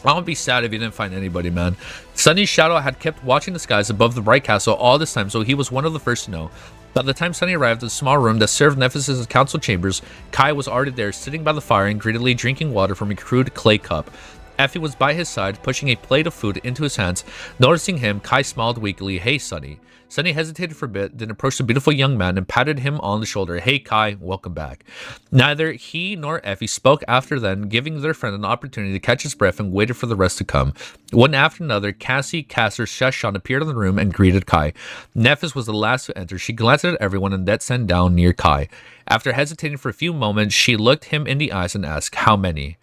I would be sad if he didn't find anybody, man. Sunny's shadow had kept watching the skies above the bright castle all this time, so he was one of the first to know. By the time Sunny arrived at the small room that served Nephis' council chambers, Kai was already there, sitting by the fire and greedily drinking water from a crude clay cup. Effie was by his side, pushing a plate of food into his hands. Noticing him, Kai smiled weakly. Hey, Sonny. Sonny hesitated for a bit, then approached the beautiful young man and patted him on the shoulder. Hey, Kai, welcome back. Neither he nor Effie spoke after then, giving their friend an opportunity to catch his breath and waited for the rest to come. One after another, Cassie, Caster, Sheshan appeared in the room and greeted Kai. Nephis was the last to enter. She glanced at everyone and then sat down near Kai. After hesitating for a few moments, she looked him in the eyes and asked, how many?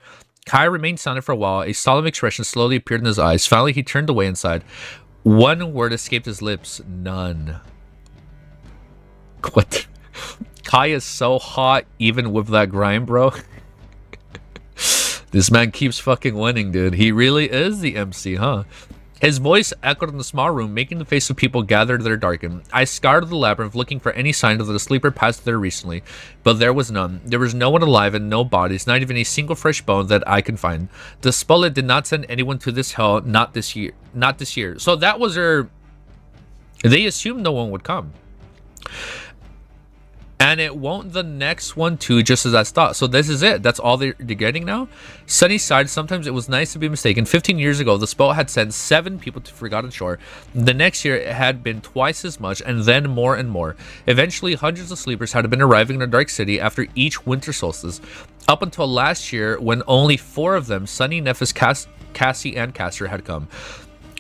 Kai remained silent for a while. A solemn expression slowly appeared in his eyes. Finally, he turned away and sighed. One word escaped his lips. None. What? Kai is so hot, even with that grind, bro. This man keeps fucking winning, dude. He really is the MC, huh? His voice echoed in the small room, making the face of people gathered there darken. I scoured the labyrinth, looking for any sign of the sleeper passed there recently, but there was none. There was no one alive and no bodies, not even a single fresh bone that I could find. The Spullet did not send anyone to this hell, not this year. Not this year. So that was their... They assumed no one would come. And it won't the next one too, just as I thought. So this is it. That's all they're getting now. Sunny side, sometimes it was nice to be mistaken. 15 years ago, the spell had sent 7 people to Forgotten Shore. The next year, it had been twice as much, and then more and more. Eventually, hundreds of sleepers had been arriving in the Dark City after each winter solstice. Up until last year, when only 4 of them, Sunny, Nephis, Cassie, and Caster, had come.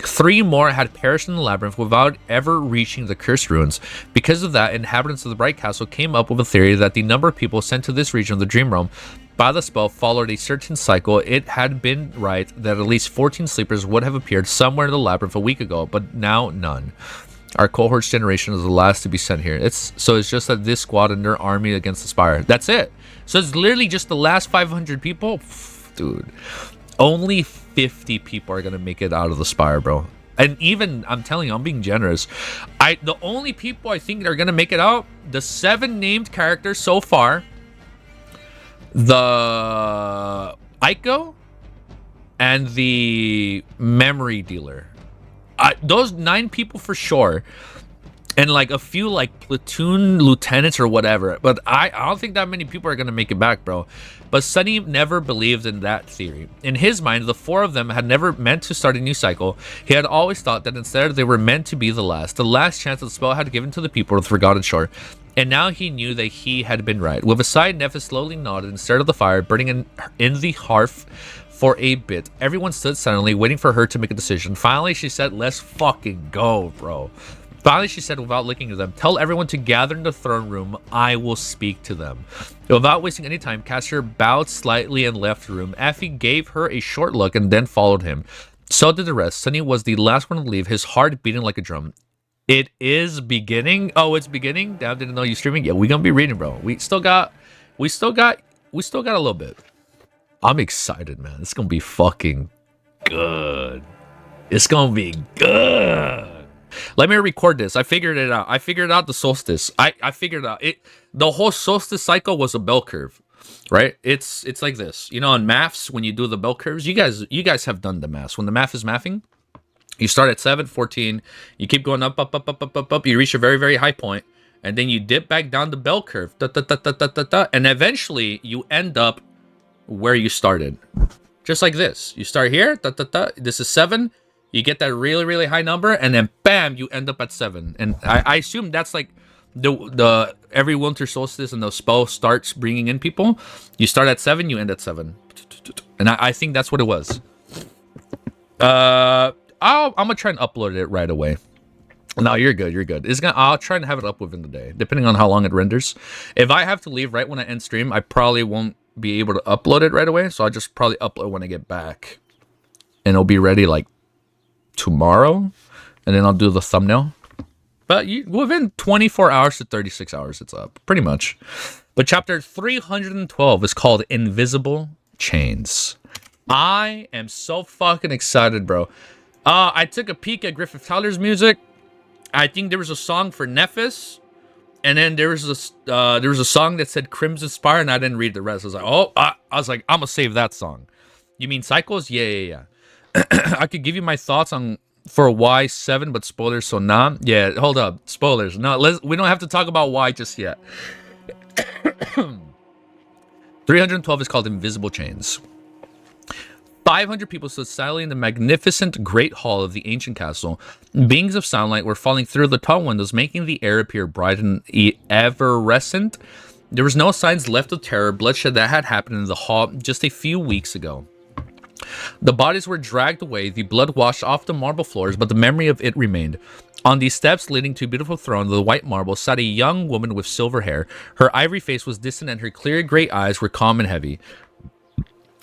3 more had perished in the labyrinth without ever reaching the cursed ruins. Because of that, inhabitants of the Bright Castle came up with a theory that the number of people sent to this region of the Dream Realm by the spell followed a certain cycle. It had been right that at least 14 sleepers would have appeared somewhere in the labyrinth a week ago, but now none. Our cohort's generation is the last to be sent here. It's just that this squad and their army against the Spire. That's it. So it's literally just the last 500 people? Dude. Only 50 people are gonna make it out of the Spire, bro. And even, I'm telling you, I'm being generous. The only people I think that are gonna make it out, the 7 named characters so far, the Aiko, and the memory dealer. Those 9 people for sure. And like a few like platoon lieutenants or whatever. But I don't think that many people are going to make it back, bro. But Sunny never believed in that theory. In his mind, the 4 of them had never meant to start a new cycle. He had always thought that instead they were meant to be the last chance that the spell had given to the people of the Forgotten Shore. And now he knew that he had been right. With a sigh, Nephis slowly nodded and stared at the fire, burning in the hearth for a bit. Everyone stood silently, waiting for her to make a decision. Finally, she said, let's fucking go, bro. Finally, she said without looking at them, tell everyone to gather in the throne room. I will speak to them. Without wasting any time, Caster bowed slightly and left the room. Effie gave her a short look and then followed him. So did the rest. Sunny was the last one to leave, his heart beating like a drum. It is beginning. Oh, it's beginning. Damn, didn't know you streaming. Yeah, we gonna be reading, bro. We still got a little bit. I'm excited, man. It's gonna be fucking good. It's gonna be good. Let me record this. I figured it out. I figured out the solstice. I figured out it. The whole solstice cycle was a bell curve, right? It's like this. You know, in maths, when you do the bell curves, you guys have done the maths. When the math is mathing, you start at 7, 14. You keep going up. You reach a very, very high point, and then you dip back down the bell curve. And eventually, you end up where you started. Just like this. You start here. This is 7. You get that really, really high number, and then bam, you end up at 7. And I assume that's like the every winter solstice and the spell starts bringing in people. You start at 7, you end at 7. And I think that's what it was. I'm gonna try and upload it right away. No, you're good. You're good. I'll try and have it up within the day, depending on how long it renders. If I have to leave right when I end stream, I probably won't be able to upload it right away. So I'll just probably upload when I get back, and it'll be ready like tomorrow, and then I'll do the thumbnail. But within 24 hours to 36 hours, it's up pretty much. But chapter 312 is called Invisible Chains. I am so fucking excited, bro. I took a peek at Griffith Tyler's music. I think there was a song for Nephis, and then there was a song that said Crimson Spire, and I didn't read the rest. I was like, I'm gonna save that song. You mean Cycles? Yeah. I could give you my thoughts for why 7, but spoilers, so nah. Yeah, hold up. Spoilers. No, we don't have to talk about why just yet. 312 is called Invisible Chains. 500 people stood silently in the magnificent great hall of the ancient castle. Beings of sunlight were falling through the tall windows, making the air appear bright and effervescent. There was no signs left of terror, bloodshed that had happened in the hall just a few weeks ago. The bodies were dragged away, the blood washed off the marble floors, but the memory of it remained. On the steps leading to a beautiful throne of the white marble sat a young woman with silver hair. Her ivory face was distant and her clear gray eyes were calm and heavy.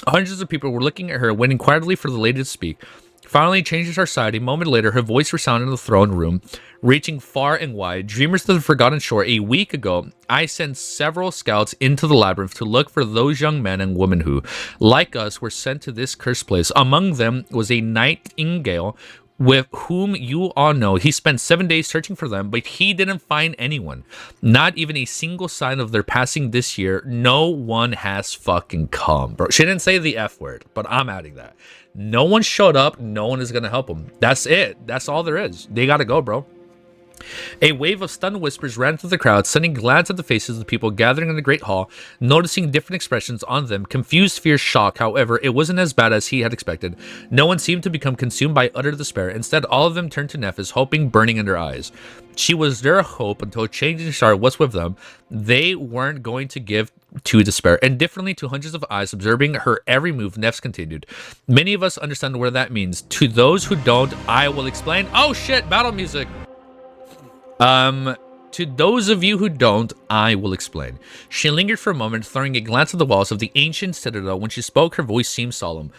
Hundreds of people were looking at her, waiting quietly for the lady to speak. Finally, changing her side, a moment later, her voice resounded in the throne room, reaching far and wide. Dreamers of the Forgotten Shore, a week ago, I sent several scouts into the labyrinth to look for those young men and women who, like us, were sent to this cursed place. Among them was a nightingale with whom you all know. He spent 7 days searching for them, but he didn't find anyone. Not even a single sign of their passing this year. No one has fucking come, bro. She didn't say the F word, but I'm adding that. No one showed up. No one is going to help them. That's it. That's all there is. They got to go, bro. A wave of stunned whispers ran through the crowd. Sunny glanced at the faces of the people gathering in the great hall, noticing different expressions on them. Confused, fear, shock. However, it wasn't as bad as he had expected. No one seemed to become consumed by utter despair. Instead, all of them turned to Nephis, hoping burning in their eyes. She was their hope until changing star was with them. They weren't going to give to despair. Indifferently to hundreds of eyes observing her every move, Nephs continued. Many of us understand what that means. To those who don't, I will explain. Oh shit, battle music. To those of you who don't, I will explain. She lingered for a moment, throwing a glance at the walls of the ancient citadel. When she spoke, her voice seemed solemn.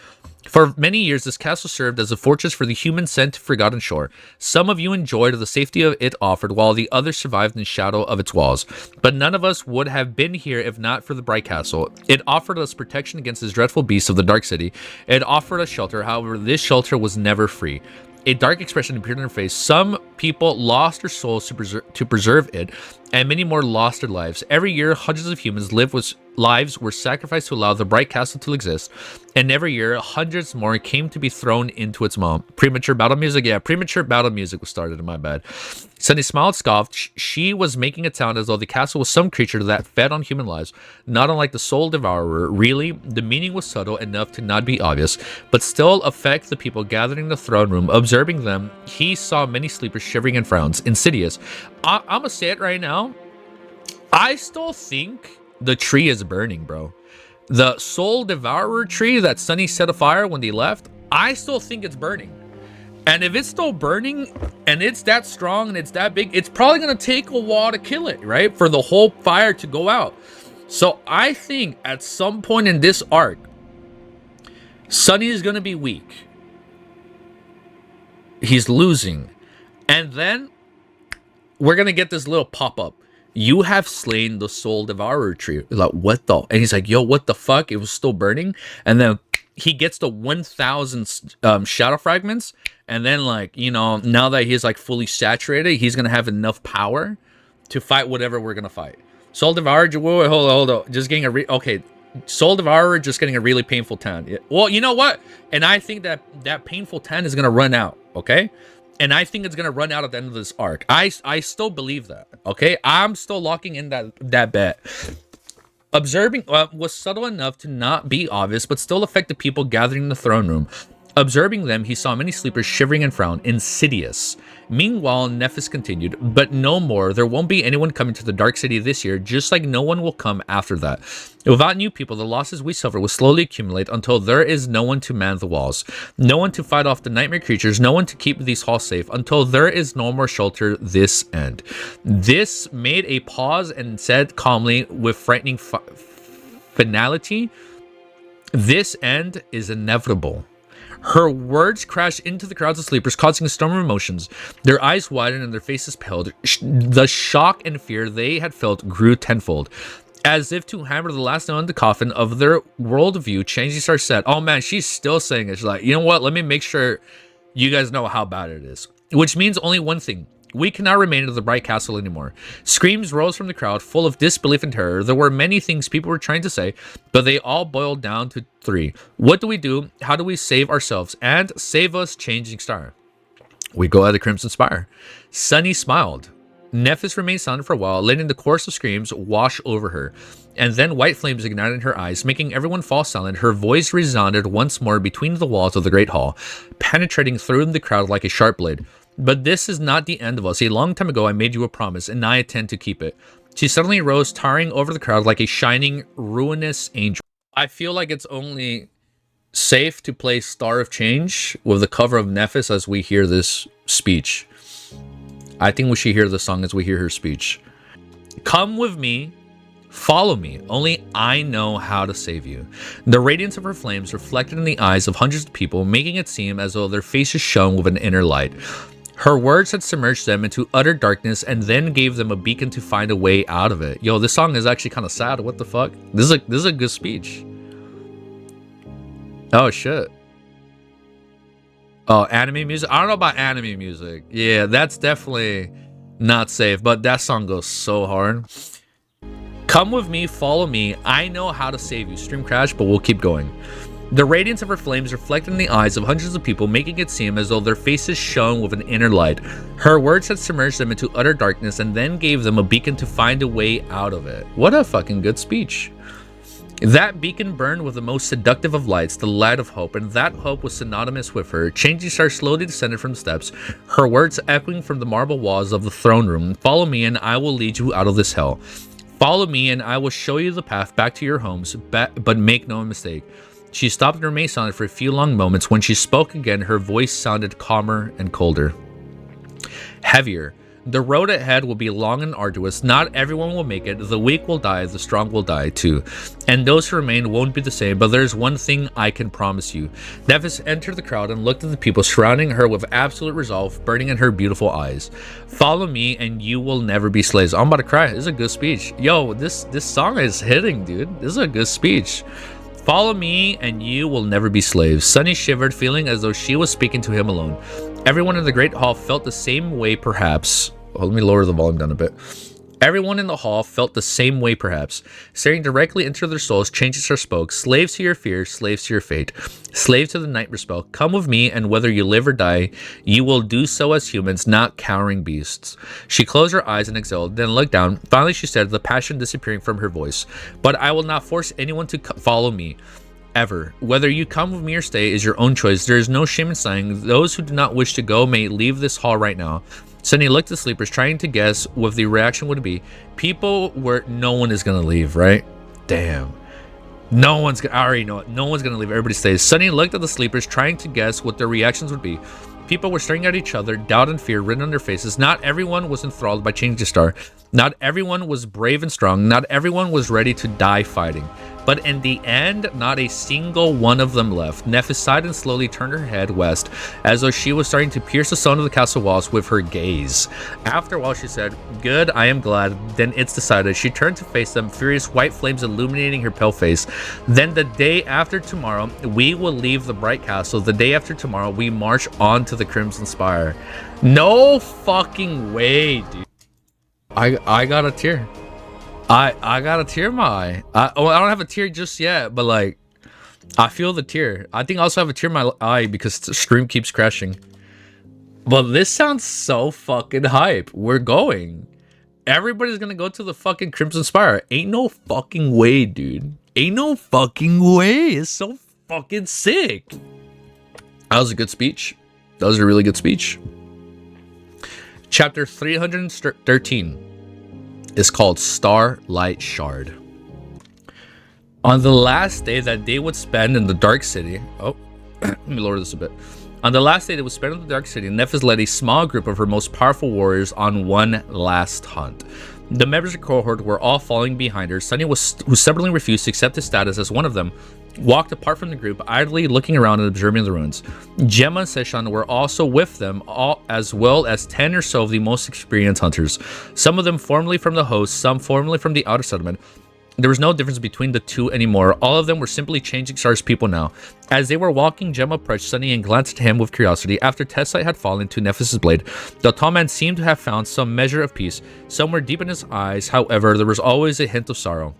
For many years, this castle served as a fortress for the human sent to Forgotten Shore. Some of you enjoyed the safety it offered, while the others survived in the shadow of its walls. But none of us would have been here if not for the bright castle. It offered us protection against this dreadful beast of the dark city. It offered us shelter. However, this shelter was never free. A dark expression appeared on her face. Some people lost their souls to preserve it, and many more lost their lives. Every year, hundreds of humans lives were sacrificed to allow the bright castle to exist, and every year, hundreds more came to be thrown into its maw. Premature battle music? Yeah, premature battle music was started, in my bad. Sunny smiled, scoffed. She was making it sound as though the castle was some creature that fed on human lives, not unlike the soul devourer. Really, the meaning was subtle enough to not be obvious, but still affect the people gathering in the throne room. Observing them, he saw many sleepers shivering in frowns. Insidious. I'm gonna say it right now. I still think the tree is burning, bro. The soul devourer tree that Sunny set afire when they left, I still think it's burning. And if it's still burning and it's that strong and it's that big, it's probably going to take a while to kill it, right? For the whole fire to go out. So I think at some point in this arc, Sunny is going to be weak. He's losing. And then we're going to get this little pop-up. You have slain the soul devourer tree. Like, what the? And he's like, yo, what the fuck? It was still burning. And then he gets the 1,000 shadow fragments. And then, like, you know, now that he's like fully saturated, he's going to have enough power to fight whatever we're going to fight. Soul devourer, hold on. Just getting okay. Soul devourer, just getting a really painful tan. Yeah. Well, you know what? And I think that painful tan is going to run out. Okay. And I think it's going to run out at the end of this arc. I still believe that, okay? I'm still locking in that bet. Observing was subtle enough to not be obvious, but still affect the people gathering in the throne room. Observing them, he saw many sleepers shivering and frown. Insidious. Meanwhile, Nephis continued, but no more. There won't be anyone coming to the Dark City this year, just like no one will come after that. Without new people, the losses we suffer will slowly accumulate until there is no one to man the walls, no one to fight off the nightmare creatures, no one to keep these halls safe, until there is no more shelter this end. This made a pause and said calmly with frightening finality, this end is inevitable. Her words crashed into the crowds of sleepers, causing a storm of emotions. Their eyes widened and their faces paled. The shock and fear they had felt grew tenfold. As if to hammer the last nail in the coffin of their worldview, Changing Star said, oh man, she's still saying it. She's like, you know what? Let me make sure you guys know how bad it is. Which means only one thing. We cannot remain in the bright castle anymore. Screams rose from the crowd, full of disbelief and terror. There were many things people were trying to say, but they all boiled down to three. What do we do? How do we save ourselves? And save us, Changing Star. We go at the Crimson Spire. Sunny smiled. Nephis remained silent for a while, letting the chorus of screams wash over her. And then white flames ignited in her eyes, making everyone fall silent. Her voice resounded once more between the walls of the great hall, penetrating through the crowd like a sharp blade. But this is not the end of us. A long time ago, I made you a promise, and I intend to keep it. She suddenly rose, towering over the crowd like a shining, ruinous angel. I feel like it's only safe to play Star of Change with the cover of Nephis as we hear this speech. I think we should hear the song as we hear her speech. Come with me, follow me, only I know how to save you. The radiance of her flames reflected in the eyes of hundreds of people, making it seem as though their faces shone with an inner light. Her words had submerged them into utter darkness and then gave them a beacon to find a way out of it. Yo, this song is actually kind of sad. What the fuck? This is a good speech. Oh shit. Oh, anime music? I don't know about anime music. Yeah, that's definitely not safe, but that song goes so hard. Come with me, follow me. I know how to save you. Stream crash, but we'll keep going. The radiance of her flames reflected in the eyes of hundreds of people, making it seem as though their faces shone with an inner light. Her words had submerged them into utter darkness and then gave them a beacon to find a way out of it. What a fucking good speech. That beacon burned with the most seductive of lights, the light of hope, and that hope was synonymous with her. Changing Star slowly descended from the steps, her words echoing from the marble walls of the throne room. Follow me and I will lead you out of this hell. Follow me and I will show you the path back to your homes, but make no mistake. She stopped and remained silent for a few long moments. When she spoke again, her voice sounded calmer and colder. Heavier. The road ahead will be long and arduous. Not everyone will make it. The weak will die, the strong will die too. And those who remain won't be the same, but there's one thing I can promise you. Nephis entered the crowd and looked at the people surrounding her with absolute resolve, burning in her beautiful eyes. Follow me and you will never be slaves. I'm about to cry. This is a good speech. Yo, this song is hitting, dude. This is a good speech. Follow me and you will never be slaves. Sunny shivered, feeling as though she was speaking to him alone. Everyone in the great hall felt the same way, perhaps. Oh, let me lower the volume down a bit. Everyone in the hall felt the same way, perhaps. Staring directly into their souls, Changes her spoke. Slaves to your fear, slaves to your fate. Slave to the nightmare spell. Come with me, and whether you live or die, you will do so as humans, not cowering beasts. She closed her eyes and exhaled, then looked down. Finally, she said, the passion disappearing from her voice. But I will not force anyone to follow me. Ever. Whether you come with me or stay is your own choice. There is no shame in saying those who do not wish to go may leave this hall right now. Sunny looked at the sleepers, trying to guess what the reaction would be. People were, no one is gonna leave, right? Damn. No one's gonna, I already know it. No one's gonna leave. Everybody stays. Sunny looked at the sleepers, trying to guess what their reactions would be. People were staring at each other, doubt and fear written on their faces. Not everyone was enthralled by Changing Star. Not everyone was brave and strong. Not everyone was ready to die fighting. But in the end, not a single one of them left. Nephis sighed and slowly turned her head west, as though she was starting to pierce the stone of the castle walls with her gaze. After a while, she said, good, I am glad. Then it's decided. She turned to face them, furious white flames illuminating her pale face. Then the day after tomorrow, we will leave the bright castle. The day after tomorrow, we march on to the Crimson Spire. No fucking way, dude. I got a tear. I got a tear in my eye. I don't have a tear just yet, but like, I feel the tear. I think I also have a tear in my eye because the stream keeps crashing. But this sounds so fucking hype. We're going. Everybody's gonna go to the fucking Crimson Spire. Ain't no fucking way, dude. Ain't no fucking way. It's so fucking sick. That was a good speech. That was a really good speech. Chapter 313. Is called Starlight Shard. On the last day that they would spend in the Dark City, let me lower this a bit. On the last day they would spend in the Dark City, Nephis led a small group of her most powerful warriors on one last hunt. The members of the cohort were all following behind her. Sunny, who stubbornly refused to accept his status as one of them, walked apart from the group, idly looking around and observing the ruins. Gemma and Seshan were also with them, as well as 10 or so of the most experienced hunters. Some of them formerly from the host, some formerly from the outer settlement. There was no difference between the two anymore. All of them were simply Changing Stars people now. As they were walking, Gemma approached Sunny and glanced at him with curiosity. After Tessite had fallen to Nephis's blade, the tall man seemed to have found some measure of peace. Somewhere deep in his eyes, however, there was always a hint of sorrow.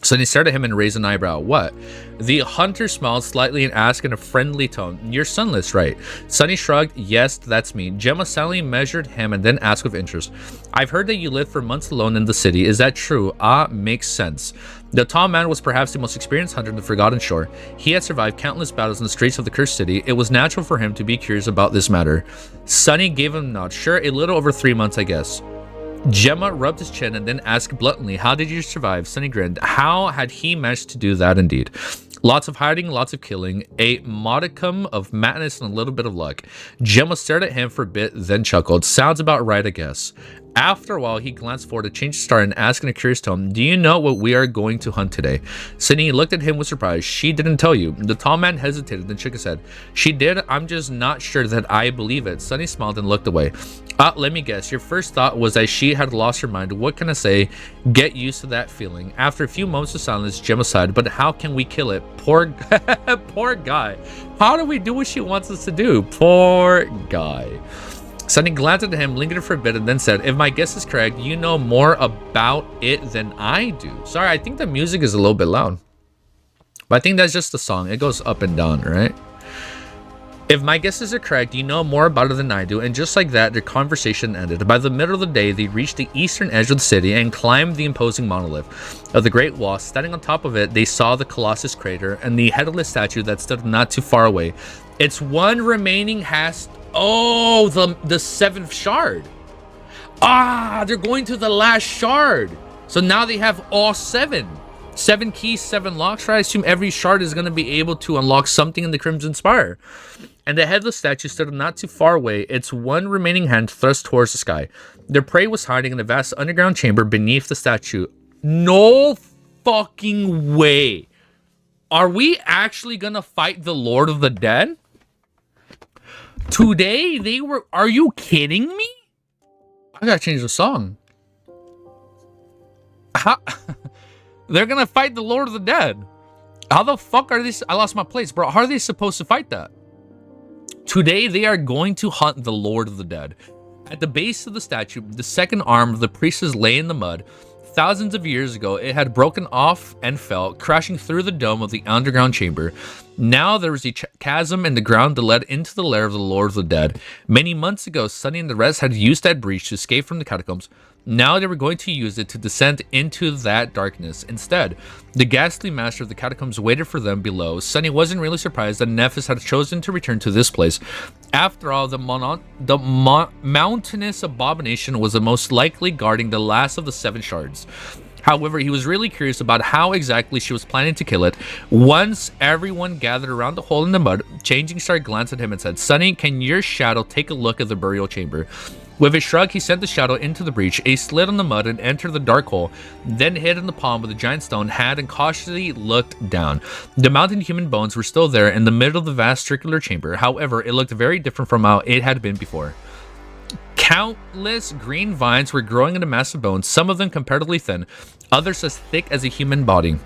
Sunny stared at him and raised an eyebrow. What? The hunter smiled slightly and asked in a friendly tone, You're sunless, right? Sunny shrugged. Yes, that's me. Gemma silently measured him and then asked with interest, I've heard that you lived for months alone in the city. Is that true? Ah, makes sense. The tall man was perhaps the most experienced hunter in the Forgotten Shore. He had survived countless battles in the streets of the Cursed City. It was natural for him to be curious about this matter. Sunny gave him a nod. Sure, a little over 3 months, I guess. Gemma rubbed his chin and then asked bluntly, How did you survive? Sunny grinned. How had he managed to do that indeed? Lots of hiding, lots of killing, a modicum of madness and a little bit of luck. Gemma stared at him for a bit, then chuckled. Sounds about right, I guess. After a while, he glanced forward to change the star and asked in a curious tone, Do you know what we are going to hunt today? Sunny looked at him with surprise. She didn't tell you. The tall man hesitated, then shook his head. She did. I'm just not sure that I believe it. Sunny smiled and looked away. Let me guess. Your first thought was that she had lost her mind. What can I say? Get used to that feeling. After a few moments of silence, Gemma sighed, But how can we kill it? Poor guy. How do we do what she wants us to do? Poor guy. Sunny glanced at him, lingered for a bit, and then said, If my guess is correct, you know more about it than I do. Sorry, I think the music is a little bit loud. But I think that's just the song. It goes up and down, right? If my guesses are correct, you know more about it than I do. And just like that, their conversation ended. By the middle of the day, they reached the eastern edge of the city and climbed the imposing monolith of the Great Wall. Standing on top of it, they saw the Colossus crater and the headless statue that stood not too far away. Its one remaining has... Oh, the seventh shard. Ah, they're going to the last shard. So now they have all 7. 7 keys, 7 locks. Right? I assume every shard is going to be able to unlock something in the Crimson Spire. And the headless statue stood not too far away, its one remaining hand thrust towards the sky. Their prey was hiding in a vast underground chamber beneath the statue. No fucking way. Are we actually going to fight the Lord of the Dead? Today they were... Are you kidding me? I gotta change the song. How... They're gonna fight the Lord of the Dead. How the fuck are these... I lost my place, bro. How are they supposed to fight that? Today they are going to hunt the Lord of the Dead. At the base of the statue, the second arm of the priestess lay in the mud. Thousands of years ago, it had broken off and fell, crashing through the dome of the underground chamber. Now there was a chasm in the ground that led into the lair of the Lord of the Dead. Many months ago, Sunny and the rest had used that breach to escape from the catacombs. Now they were going to use it to descend into that darkness. Instead, the ghastly master of the catacombs waited for them below. Sunny wasn't really surprised that Nephis had chosen to return to this place. After all, the mountainous abomination was the most likely guarding the last of the 7 shards. However, he was really curious about how exactly she was planning to kill it. Once everyone gathered around the hole in the mud, Changing Star glanced at him and said, Sunny, can your shadow take a look at the burial chamber? With a shrug, he sent the shadow into the breach. A slid on the mud and entered the dark hole, then hid in the palm of the giant stone hand and cautiously looked down. The mountain human bones were still there in the middle of the vast circular chamber. However, it looked very different from how it had been before. Countless green vines were growing in the mass of bones, some of them comparatively thin, others as thick as a human body.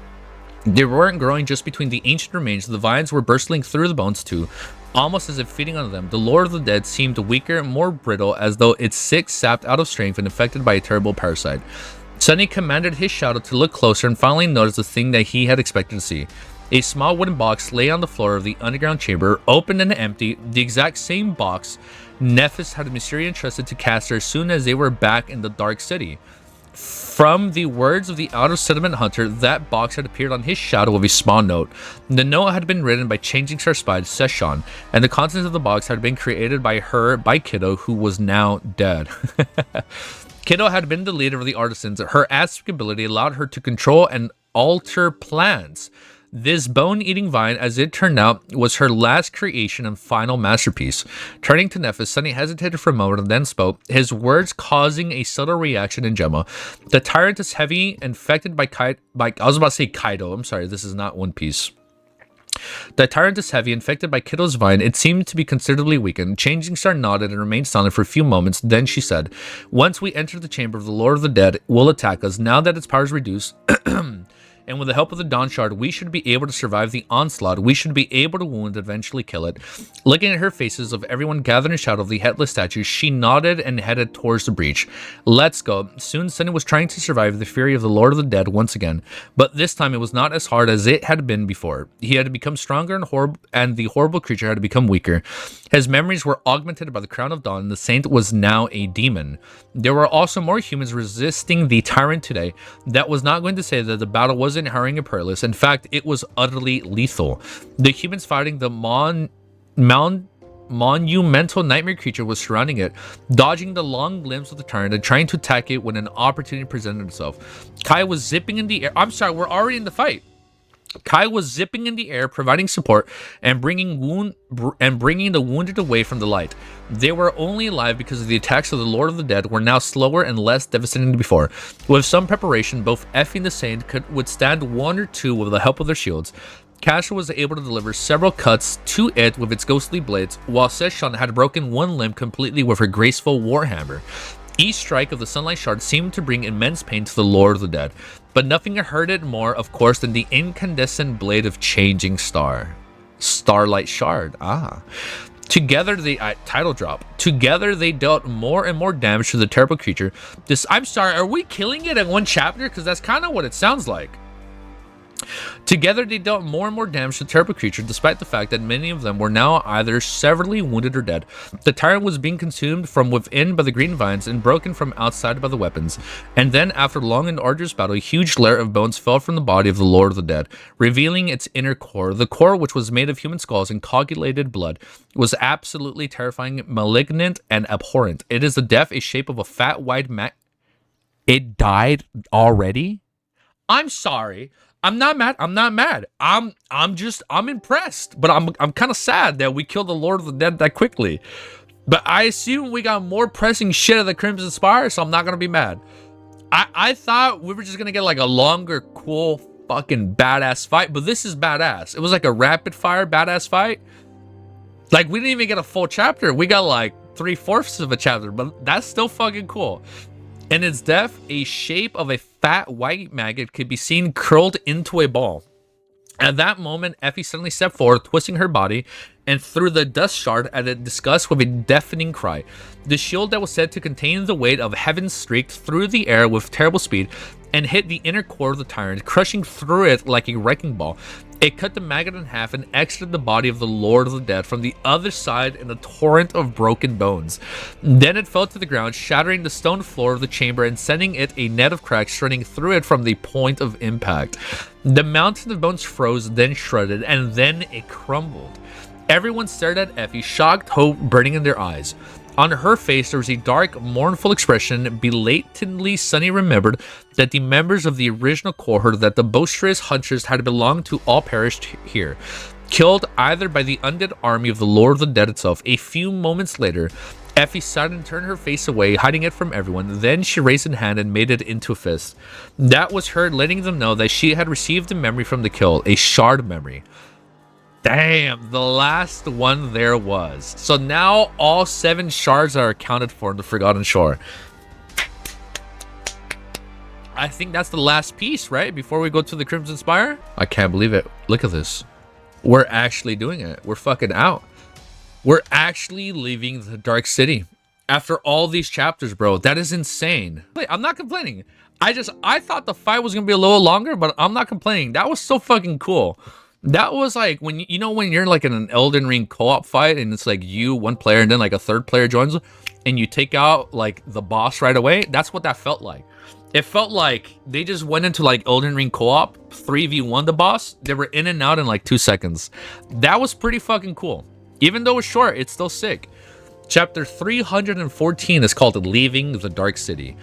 They weren't growing just between the ancient remains. The vines were bursting through the bones too, almost as if feeding on them. The Lord of the Dead seemed weaker and more brittle, as though its sick, sapped out of strength and infected by a terrible parasite. Sunny commanded his shadow to look closer and finally noticed the thing that he had expected to see. A small wooden box lay on the floor of the underground chamber, open and empty, the exact same box Nephis had mysteriously entrusted to Caster as soon as they were back in the Dark City. From the words of the Outer Settlement Hunter, that box had appeared on his shadow with a small note. The note had been written by Changing Star spy Session, and the contents of the box had been created by Kiddo, who was now dead. Kiddo had been the leader of the artisans. Her aspect ability allowed her to control and alter plants. This bone-eating vine, as it turned out, was her last creation and final masterpiece. Turning to Nephis, Sunny hesitated for a moment and then spoke, his words causing a subtle reaction in Gemma. The tyrant is heavy, infected by I was about to say Kaido. I'm sorry, this is not One Piece. The tyrant is heavy, infected by Kiddo's vine. It seemed to be considerably weakened. Changing Star nodded and remained silent for a few moments. Then she said, Once we enter the chamber of the Lord of the Dead, it will attack us. Now that its power is reduced, and with the help of the Dawn Shard, we should be able to survive the onslaught. We should be able to wound and eventually kill it. Looking at her faces of everyone gathered in shadow of the headless statue, she nodded and headed towards the breach. Let's go. Soon Sunny was trying to survive the fury of the Lord of the Dead once again, but this time it was not as hard as it had been before. He had become stronger and the horrible creature had become weaker. His memories were augmented by the Crown of Dawn. The Saint was now a demon. There were also more humans resisting the Tyrant today. That was not going to say that the battle wasn't harrowing and perilous. In fact, it was utterly lethal. The humans fighting the monumental nightmare creature was surrounding it, dodging the long limbs of the Tyrant and trying to attack it when an opportunity presented itself. Kai was zipping in the air. I'm sorry, we're already in the fight. Kai was zipping in the air, providing support and bringing the wounded away from the light. They were only alive because of the attacks of the Lord of the Dead were now slower and less devastating than before. With some preparation, both Effie and the Saint could withstand one or two with the help of their shields. Kasha was able to deliver several cuts to it with its ghostly blades, while Seshan had broken one limb completely with her graceful warhammer. Each strike of the Sunlight Shard seemed to bring immense pain to the Lord of the Dead, but nothing hurt it more, of course, than the incandescent blade of Changing Star. Starlight Shard. Together they title drop. Together they dealt more and more damage to the terrible creature. I'm sorry, are we killing it in one chapter? Because that's kind of what it sounds like. Together they dealt more and more damage to the terrible creature, despite the fact that many of them were now either severely wounded or dead. The Tyrant was being consumed from within by the green vines and broken from outside by the weapons. And then, after long and arduous battle, a huge layer of bones fell from the body of the Lord of the Dead, revealing its inner core. The core, which was made of human skulls and coagulated blood, was absolutely terrifying, malignant, and abhorrent. It is the death, a shape of a fat, white It died already? I'm sorry. I'm not mad. I'm impressed, but I'm kind of sad that we killed the Lord of the Dead that quickly. But I assume we got more pressing shit at the Crimson Spire, so I'm not gonna be mad. I thought we were just gonna get like a longer, cool, fucking badass fight, but this is badass. It was like a rapid fire badass fight. Like we didn't even get a full chapter. We got like 3/4 of a chapter, but that's still fucking cool. In its death, a shape of a fat white maggot could be seen curled into a ball. At that moment, Effie suddenly stepped forward, twisting her body, and threw the dust shard at it, disgust with a deafening cry. The shield that was said to contain the weight of heaven streaked through the air with terrible speed and hit the inner core of the Tyrant, crushing through it like a wrecking ball. It cut the maggot in half and exited the body of the Lord of the Dead from the other side in a torrent of broken bones. Then it fell to the ground, shattering the stone floor of the chamber and sending it a net of cracks running through it from the point of impact. The mountain of bones froze, then shredded, and then it crumbled. Everyone stared at Effie, shocked hope burning in their eyes. On her face, there was a dark, mournful expression. Belatedly, Sunny remembered that the members of the original cohort that the boisterous hunters had belonged to all perished here, killed either by the undead army of the Lord of the Dead itself. A few moments later, Effie sighed and turned her face away, hiding it from everyone. Then she raised a hand and made it into a fist. That was her letting them know that she had received a memory from the kill, a shard memory. Damn, the last one there was. So now all 7 shards are accounted for in the Forgotten Shore. I think that's the last piece, right? Before we go to the Crimson Spire? I can't believe it. Look at this. We're actually doing it. We're fucking out. We're actually leaving the Dark City. After all these chapters, bro. That is insane. I'm not complaining. I thought the fight was going to be a little longer, but I'm not complaining. That was so fucking cool. That was like when when you're like in an Elden Ring co-op fight and it's like you, one player, and then like a third player joins and you take out like the boss right away. That's what that felt like. It felt like they just went into like Elden Ring co-op 3v1 the boss. They were in and out in like 2 seconds. That was pretty fucking cool. Even though it's short, it's still sick. Chapter 314 is called Leaving the Dark City.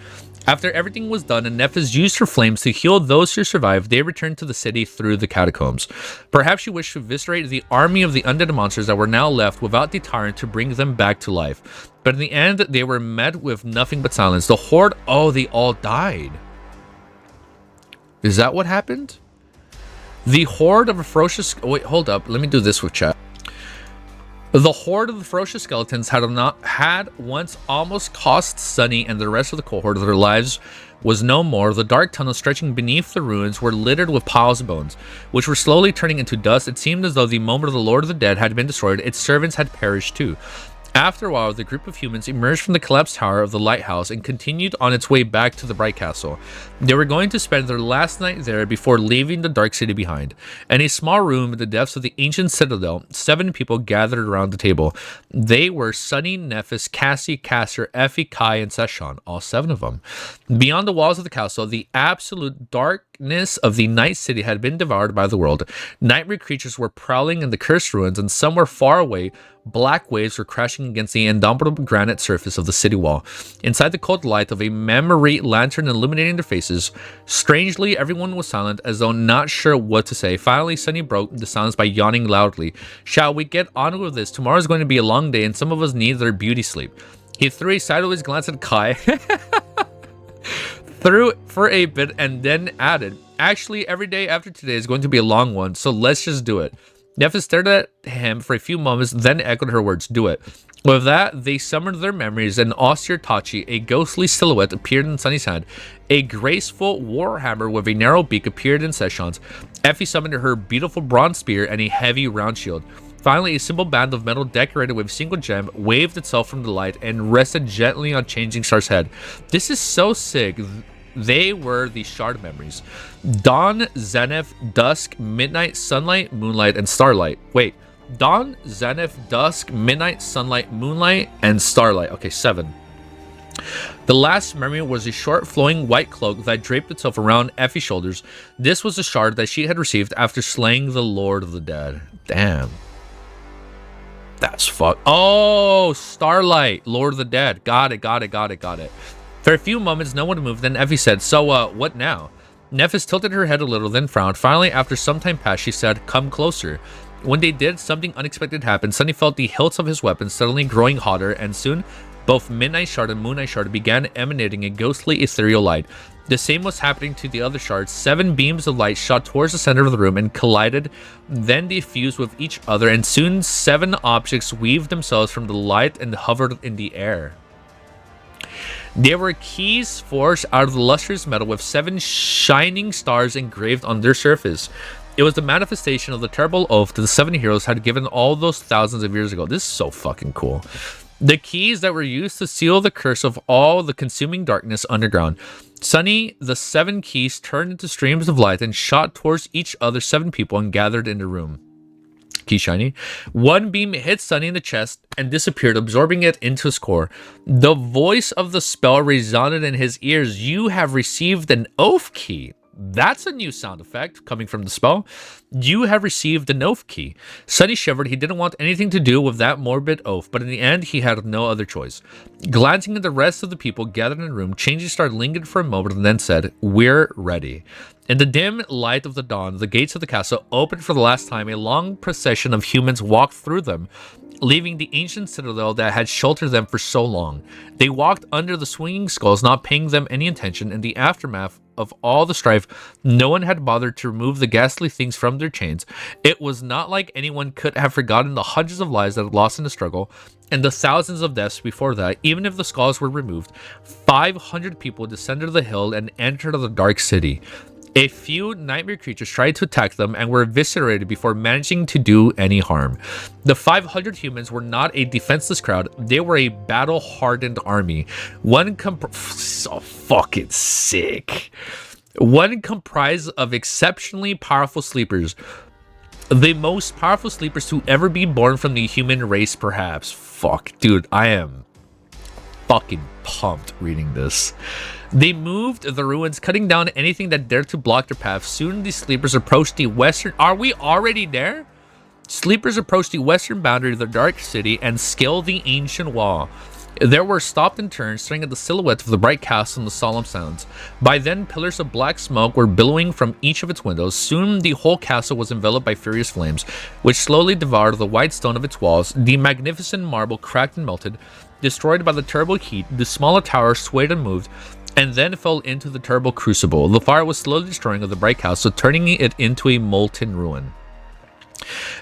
After everything was done and Nephis used her flames to heal those who survived, they returned to the city through the catacombs. Perhaps she wished to eviscerate the army of the undead monsters that were now left without the Tyrant to bring them back to life. But in the end, they were met with nothing but silence. The Horde, oh, they all died. Is that what happened? The Horde of a ferocious... Wait, hold up. Let me do this with chat. The horde of the ferocious skeletons had once almost cost Sunny and the rest of the cohort their lives was no more. The dark tunnels stretching beneath the ruins were littered with piles of bones, which were slowly turning into dust. It seemed as though the moment the Lord of the Dead had been destroyed, its servants had perished too. After a while, the group of humans emerged from the collapsed tower of the lighthouse and continued on its way back to the Bright Castle. They were going to spend their last night there before leaving the Dark City behind. In a small room in the depths of the ancient citadel, 7 people gathered around the table. They were Sunny, Nephis, Cassie, Casser, Effie, Kai, and Session, all 7 of them. Beyond the walls of the castle, the absolute darkness of the Night City had been devoured by the world. Nightmare creatures were prowling in the cursed ruins, and somewhere far away, black waves were crashing against the indomitable granite surface of the city wall. Inside the cold light of a memory lantern illuminating their faces, strangely, everyone was silent, as though not sure what to say. Finally, Sunny broke the silence by yawning loudly. Shall we get on with this? Tomorrow's going to be a long day, and some of us need their beauty sleep. He threw a sideways glance at Kai, threw for a bit, and then added, actually, every day after today is going to be a long one, so let's just do it. Nephis stared at him for a few moments, then echoed her words, do it. With that, they summoned their memories, and austere Tachi, a ghostly silhouette, appeared in Sunny's hand. A graceful warhammer with a narrow beak appeared in Session's. Effie summoned her beautiful bronze spear and a heavy round shield. Finally, a simple band of metal decorated with a single gem waved itself from the light and rested gently on Changing Star's head. This is so sick. They were the shard memories. Dawn, Zenith, Dusk, Midnight, Sunlight, Moonlight, and Starlight. Wait. Dawn, Zenith, Dusk, Midnight, Sunlight, Moonlight, and Starlight. Okay, 7. The last memory was a short flowing white cloak that draped itself around Effie's shoulders. This was a shard that she had received after slaying the Lord of the Dead. Damn. That's fuck. Oh, Starlight, Lord of the Dead. Got it. For a few moments, no one moved. Then Effie said, so, what now? Nephis tilted her head a little, then frowned. Finally, after some time passed, she said, come closer. When they did, something unexpected happened. Sunny felt the hilts of his weapon suddenly growing hotter, and soon, both Midnight Shard and Moonlight Shard began emanating a ghostly, ethereal light. The same was happening to the other shards. 7 beams of light shot towards the center of the room and collided, then they fused with each other, and soon 7 objects weaved themselves from the light and hovered in the air. They were keys forged out of the lustrous metal with 7 shining stars engraved on their surface. It was the manifestation of the terrible oath that the 7 heroes had given all those thousands of years ago. This is so fucking cool. The keys that were used to seal the curse of all the consuming darkness underground. Sunny, the 7 keys turned into streams of light and shot towards each other 7 people and gathered in the room. Key shiny. 1 beam hit Sunny in the chest and disappeared, absorbing it into his core. The voice of the spell resounded in his ears. You have received an oath key. That's a new sound effect coming from the spell. You have received an oath key. Sunny shivered. He didn't want anything to do with that morbid oath, but in the end, he had no other choice. Glancing at the rest of the people gathered in the room, Changing Star lingered for a moment and then said, we're ready. In the dim light of the dawn, the gates of the castle opened for the last time. A long procession of humans walked through them, leaving the ancient citadel that had sheltered them for so long. They walked under the swinging skulls, not paying them any attention. In the aftermath of all the strife, no one had bothered to remove the ghastly things from their chains. It was not like anyone could have forgotten the hundreds of lives that had lost in the struggle, and the thousands of deaths before that. Even if the skulls were removed, 500 people descended the hill and entered the dark city. A few nightmare creatures tried to attack them and were eviscerated before managing to do any harm. The 500 humans were not a defenseless crowd. They were a battle-hardened army. So fucking sick. One comprised of exceptionally powerful sleepers. The most powerful sleepers to ever be born from the human race, perhaps. Fuck, dude, I am fucking pumped reading this. They moved the ruins, cutting down anything that dared to block their path. Soon the sleepers approached the western... Are we already there? Sleepers approached the western boundary of the dark city and scaled the ancient wall. There were stopped and turned, staring at the silhouette of the bright castle and the solemn sounds. By then, pillars of black smoke were billowing from each of its windows. Soon, the whole castle was enveloped by furious flames, which slowly devoured the white stone of its walls. The magnificent marble cracked and melted. Destroyed by the terrible heat, the smaller tower swayed and moved, and then fell into the terrible crucible. The fire was slowly destroying the bright castle, turning it into a molten ruin.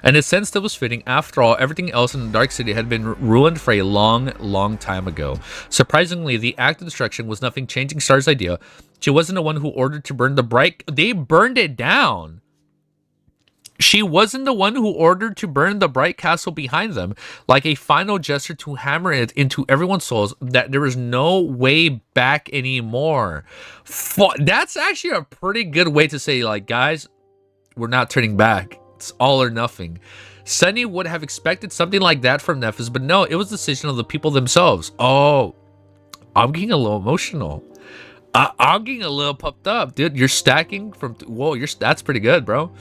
And it sensed it was fitting. After all, everything else in the Dark City had been ruined for a long time ago. Surprisingly, the act of destruction was nothing changing Star's idea. She wasn't the one who ordered to burn the bright... They burned it down! She wasn't the one who ordered to burn the bright castle behind them, like a final gesture to hammer it into everyone's souls that there was no way back anymore. That's actually a pretty good way to say, like, guys, we're not turning back. It's all or nothing. Sunny would have expected something like that from Nephis, but no, it was the decision of the people themselves. Oh, I'm getting a little emotional. I'm getting a little pumped up, dude. You're stacking from... Whoa, that's pretty good, bro.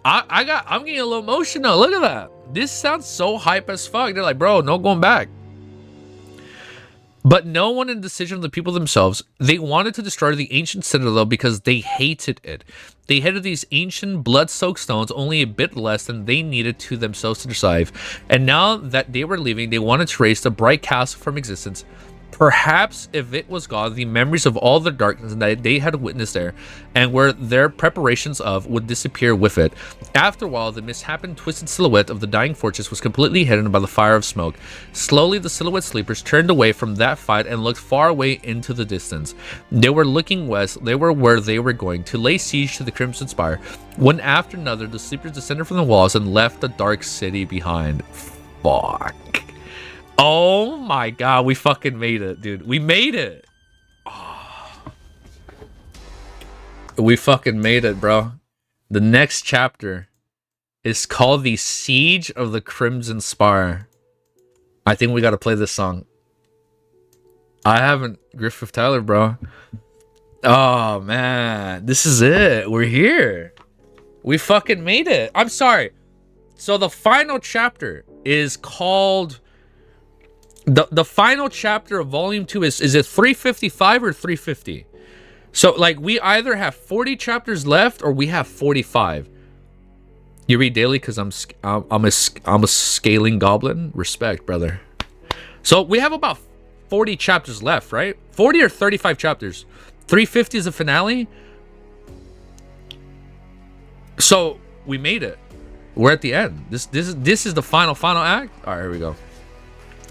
I'm getting a little emotional. Look at that. This sounds so hype as fuck. They're like, bro, no going back. But no one in the decision of the people themselves. They wanted to destroy the ancient citadel because they hated it. They hated these ancient blood-soaked stones only a bit less than they needed to themselves to survive. And now that they were leaving, they wanted to erase the bright castle from existence. Perhaps if it was gone, the memories of all the darkness that they had witnessed there and were their preparations of would disappear with it. After a while, the misshapen twisted silhouette of the dying fortress was completely hidden by the fire of smoke. Slowly, the silhouette sleepers turned away from that fight and looked far away into the distance. They were looking west. They were where they were going, to lay siege to the Crimson Spire. One after another, the sleepers descended from the walls and left the dark city behind. Fuck. Oh my god, we fucking made it, dude. We made it. Oh. We fucking made it, bro. The next chapter is called The Siege of the Crimson Spire. I think we gotta play this song. I haven't. Griffith Tyler, bro. Oh man, this is it. We're here. We fucking made it. I'm sorry. So the final chapter is called... The final chapter of volume 2 is it 355 or 350? So like we either have 40 chapters left or we have 45. You read daily because I'm a scaling goblin. Respect, brother. So we have about 40 chapters left, right? 40 or 35 chapters. 350 is the finale. So we made it. We're at the end. This is the final act. All right, here we go.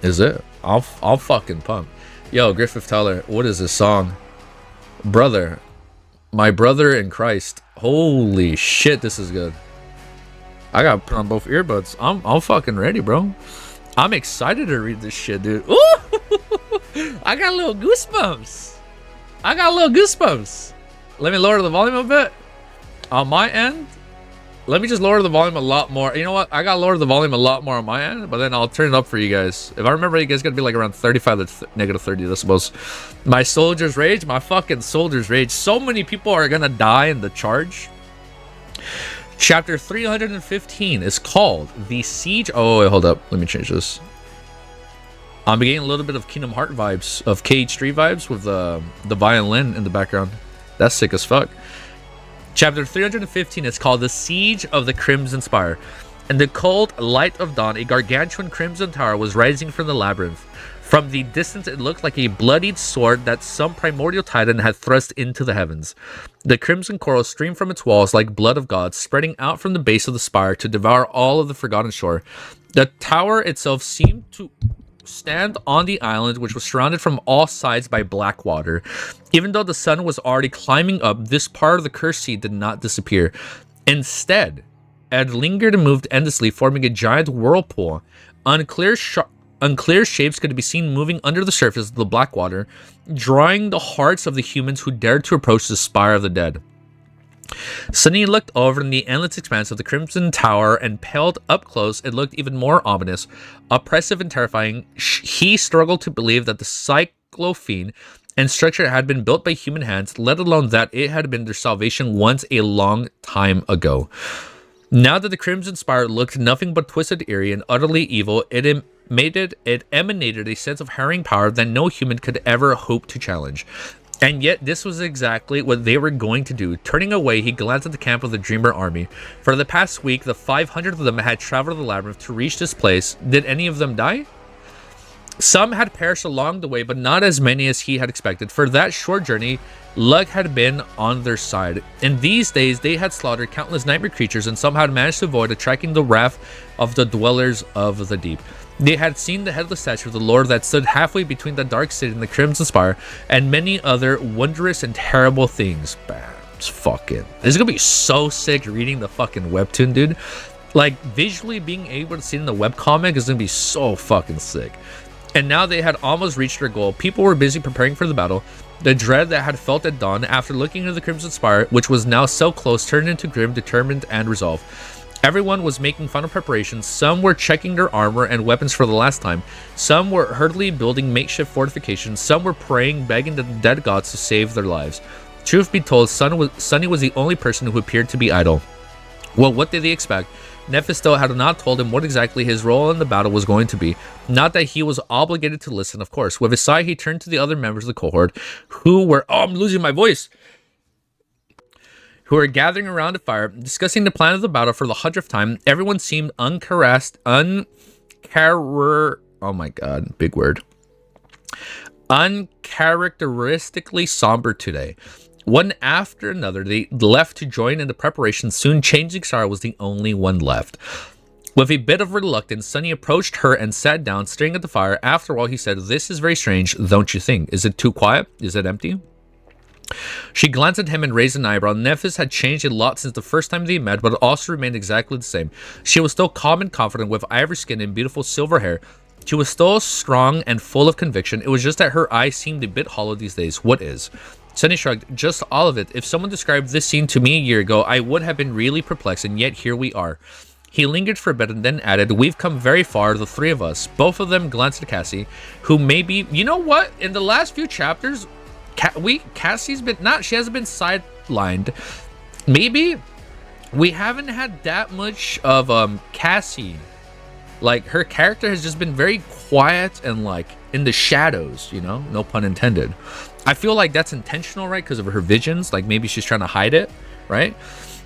Is it? I'll fucking pump. Yo, Griffith Tyler, what is this song? Brother. My brother in Christ. Holy shit, this is good. I gotta put on both earbuds. I'm fucking ready, bro. I'm excited to read this shit, dude. Ooh! I got a little goosebumps. Let me lower the volume a bit. On my end, let me just lower the volume a lot more. You know what? I gotta lower the volume a lot more on my end, but then I'll turn it up for you guys. If I remember, you guys gotta be like around 35 to negative 30 decibels. My soldier's rage, my fucking soldier's rage. So many people are gonna die in the charge. Chapter 315 is called The Siege. Oh, wait, hold up. Let me change this. I'm getting a little bit of Kingdom Hearts vibes, of KH3 vibes with the violin in the background. That's sick as fuck. Chapter 315 is called The Siege of the Crimson Spire. In the cold light of dawn, a gargantuan crimson tower was rising from the labyrinth. From the distance, it looked like a bloodied sword that some primordial titan had thrust into the heavens. The crimson coral streamed from its walls like blood of gods, spreading out from the base of the spire to devour all of the forgotten shore. The tower itself seemed to stand on the island, which was surrounded from all sides by black water. Even though the sun was already climbing up, this part of the cursed sea did not disappear. Instead, it lingered and moved endlessly, forming a giant whirlpool. Unclear shapes could be seen moving under the surface of the black water, drawing the hearts of the humans who dared to approach the Spire of the Dead. Sunny looked over in the endless expanse of the Crimson Tower and paled up close. It looked even more ominous, oppressive, and terrifying. He struggled to believe that the cyclophene and structure had been built by human hands, let alone that it had been their salvation once a long time ago. Now that the Crimson Spire looked nothing but twisted, eerie, and utterly evil, it emanated a sense of harrowing power that no human could ever hope to challenge. And yet, this was exactly what they were going to do. Turning away, he glanced at the camp of the Dreamer army. For the past week, the 500 of them had traveled the labyrinth to reach this place. Did any of them die? Some had perished along the way, but not as many as he had expected. For that short journey, luck had been on their side. In these days, they had slaughtered countless nightmare creatures and somehow had managed to avoid attracting the wrath of the dwellers of the deep. They had seen the headless statue of the Lord that stood halfway between the dark city and the Crimson Spire, and many other wondrous and terrible things. Bam. It's fucking... It's gonna be so sick reading the fucking webtoon, dude. Like, visually being able to see in the webcomic is gonna be so fucking sick. And now they had almost reached their goal. People were busy preparing for the battle. The dread that had felt at dawn after looking into the Crimson Spire, which was now so close, turned into grim, determined, and resolve. Everyone was making final preparations. Some were checking their armor and weapons for the last time. Some were hurriedly building makeshift fortifications. Some were praying, begging the dead gods to save their lives. Truth be told, Sunny was the only person who appeared to be idle. Well, what did they expect? Nephis still had not told him what exactly his role in the battle was going to be. Not that he was obligated to listen, of course. With a sigh, he turned to the other members of the cohort, who were... Oh, I'm losing my voice! Who were gathering around a fire, discussing the plan of the battle for the 100th time. Everyone seemed oh my god, big word. Uncharacteristically somber today. One after another, they left to join in the preparations. Soon, Changing Star was the only one left. With a bit of reluctance, Sunny approached her and sat down, staring at the fire. After all, he said, "This is very strange, don't you think? Is it too quiet? Is it empty?" She glanced at him and raised an eyebrow. Nephis had changed a lot since the first time they met, but also remained exactly the same. She was still calm and confident, with ivory skin and beautiful silver hair. She was still strong and full of conviction. It was just that her eyes seemed a bit hollow these days. What is? Sunny shrugged. Just all of it. If someone described this scene to me a year ago, I would have been really perplexed, and yet here we are. He lingered for a bit and then added, "We've come very far, the three of us." Both of them glanced at Cassie, who maybe... You know what? In the last few chapters, Cassie's been... She hasn't been sidelined. Maybe we haven't had that much of Cassie. Like, her character has just been very quiet and, like, in the shadows, you know? No pun intended. I feel like that's intentional, right? Because of her visions. Like, maybe she's trying to hide it, right?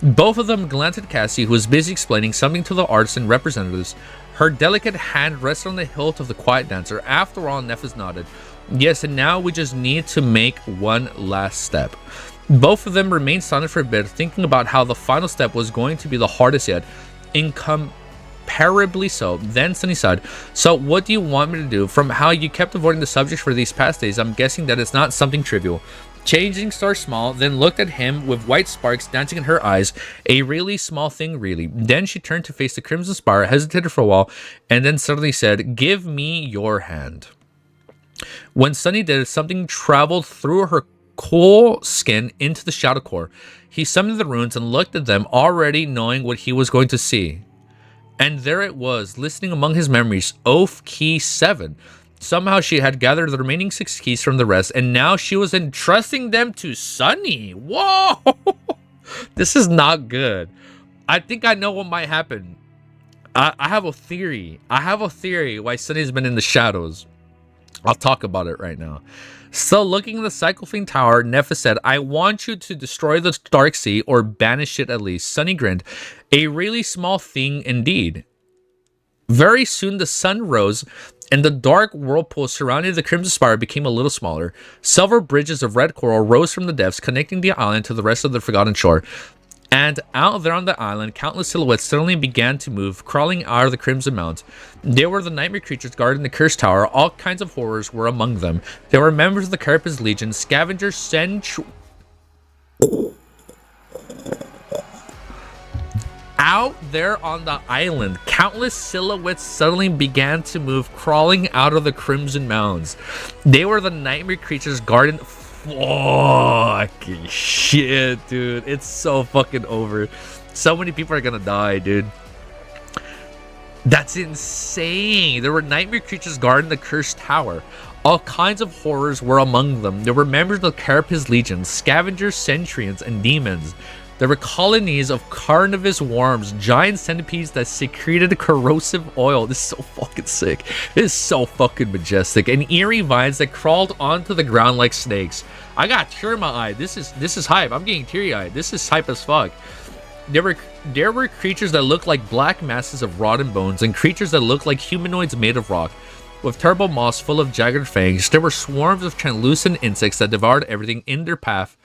Both of them glanced at Cassie, who was busy explaining something to the artists and representatives. Her delicate hand rested on the hilt of the quiet dancer. After all, Nephis nodded. Yes, and now we just need to make one last step. Both of them remained silent for a bit, thinking about how the final step was going to be the hardest yet. Incomparably so. Then Sunny sighed. "So what do you want me to do? From how you kept avoiding the subject for these past days, I'm guessing that it's not something trivial." Changing Star smiled, then looked at him with white sparks dancing in her eyes. A really small thing, really. Then she turned to face the Crimson Spire, hesitated for a while, and then suddenly said, "Give me your hand." When Sunny did, something traveled through her cool skin into the shadow core. He summoned the runes and looked at them, already knowing what he was going to see. And there it was, listening among his memories, Oath Key 7. Somehow she had gathered the remaining 6 keys from the rest, and now she was entrusting them to Sunny. Whoa! This is not good. I think I know what might happen. I have a theory. I have a theory why Sunny's been in the shadows. I'll talk about it right now. Still looking at the Cyclophane Tower, Nephis said, "I want you to destroy the Dark Sea, or banish it at least." Sunny grinned. A really small thing indeed. Very soon the sun rose, and the dark whirlpool surrounding the Crimson Spire became a little smaller. Silver bridges of red coral rose from the depths, connecting the island to the rest of the forgotten shore. And out there on the island, countless silhouettes suddenly began to move, crawling out of the Crimson Mount. They were the nightmare creatures guarding the Cursed Tower. All kinds of horrors were among them. There were members of the Carapace Legion, scavengers, Out there on the island, countless silhouettes suddenly began to move, crawling out of the Crimson Mounds. They were the nightmare creatures guarding... Fucking shit, dude. It's so fucking over. So many people are gonna die, dude. That's insane. There were nightmare creatures guarding the Cursed Tower. All kinds of horrors were among them. There were members of the Carapace Legion, scavengers, centurions, and demons. There were colonies of carnivorous worms, giant centipedes that secreted corrosive oil. This is so fucking sick. This is so fucking majestic. And eerie vines that crawled onto the ground like snakes. I got a tear in my eye. This is hype. I'm getting teary-eyed. This is hype as fuck. There were creatures that looked like black masses of rotten bones, and creatures that looked like humanoids made of rock. with terrible moss full of jagged fangs. There were swarms of translucent insects that devoured everything in their path,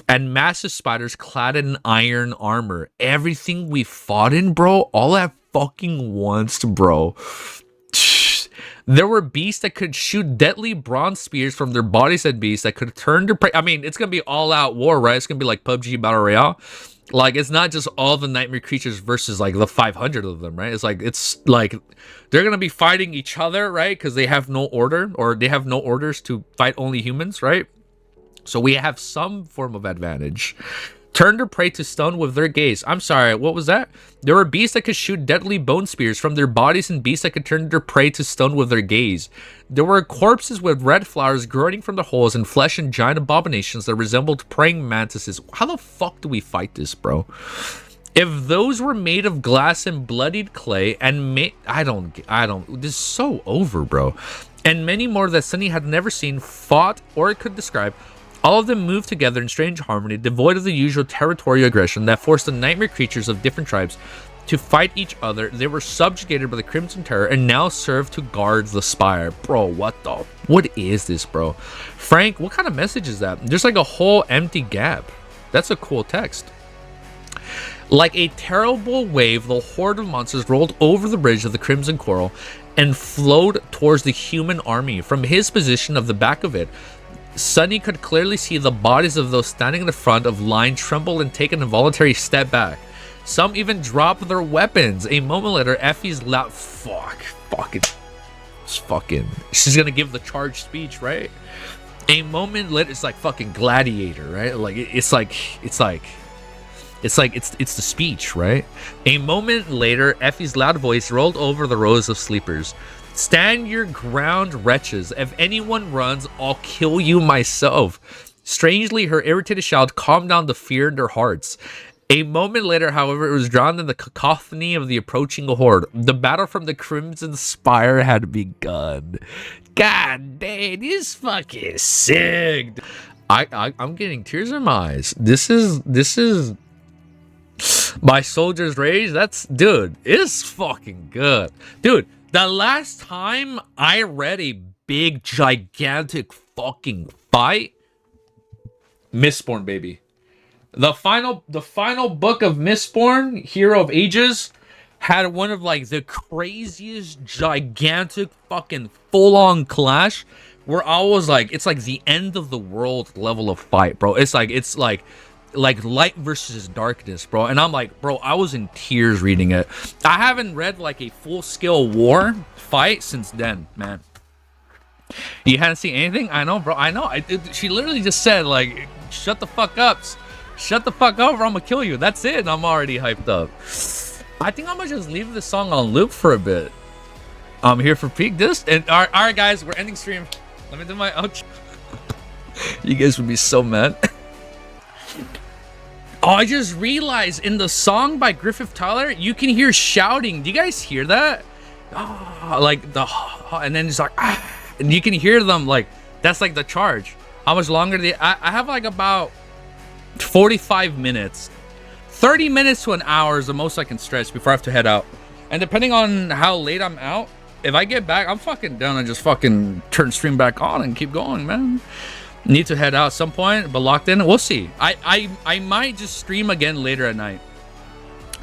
and massive spiders clad in iron armor. Everything we fought in, bro, all at fucking once, bro. There were beasts that could shoot deadly bronze spears from their bodies at beasts that could turn to prey. I mean, it's gonna be all out war, right? It's gonna be like PUBG Battle Royale. Like, it's not just all the nightmare creatures versus like the 500 of them, right? It's like they're gonna be fighting each other, right? Because they have no order, or they have no orders to fight only humans, right? So we have some form of advantage. Turn their prey to stun with their gaze. I'm sorry, what was that? There were beasts that could shoot deadly bone spears from their bodies, and beasts that could turn their prey to stun with their gaze. There were corpses with red flowers growing from the holes, and flesh and giant abominations that resembled praying mantises. How the fuck do we fight this, bro? If those were made of glass and bloodied clay, and I don't, this is so over, bro. And many more that Sunny had never seen, fought, or could describe. All of them moved together in strange harmony, devoid of the usual territorial aggression that forced the nightmare creatures of different tribes to fight each other. They were subjugated by the Crimson Terror and now serve to guard the Spire. Bro, what is this, bro? Frank, what kind of message is that? There's like a whole empty gap. That's a cool text. Like a terrible wave, the horde of monsters rolled over the bridge of the Crimson Coral and flowed towards the human army. From his position of the back of it, Sunny could clearly see the bodies of those standing in the front of line tremble and take an involuntary step back. Some even dropped their weapons. A moment later, Effie's loud she's gonna give the charge speech, right? A moment later, it's like fucking Gladiator, right? Like it's the speech, right? A moment later, Effie's loud voice rolled over the rows of sleepers. Stand your ground, wretches. If anyone runs, I'll kill you myself. Strangely, her irritated shout calmed down the fear in their hearts. A moment later, however, it was drowned in the cacophony of the approaching horde. The battle from the Crimson Spire had begun. God damn, this fucking sick. I'm getting tears in my eyes. This is my Soldier's Rage. Dude, it's fucking good. Dude, the last time I read a big, gigantic fucking fight, Mistborn, baby. The final book of Mistborn, Hero of Ages, had one of like the craziest, gigantic, fucking full-on clash where I was like, it's like the end of the world level of fight, bro. It's like light versus darkness, bro. And I'm like, bro, I was in tears reading it. I haven't read like a full-scale war fight since then, man. You hadn't seen anything? I know, bro. I know. She literally just said, like, shut the fuck up. Shut the fuck up or I'm gonna kill you. That's it. And I'm already hyped up. I think I'm gonna just leave this song on loop for a bit. I'm here for peak this. And all right, guys, we're ending stream. Let me do my outro. You guys would be so mad. Oh, I just realized in the song by Griffith Tyler, you can hear shouting. Do you guys hear that? Oh, like and then it's like, and you can hear them like, that's like the charge. How much longer do I have like about 45 minutes. 30 minutes to an hour is the most I can stretch before I have to head out. And depending on how late I'm out, if I get back, I'm fucking done and just fucking turn stream back on and keep going, man. Need to head out at some point, but locked in. We'll see. I might just stream again later at night,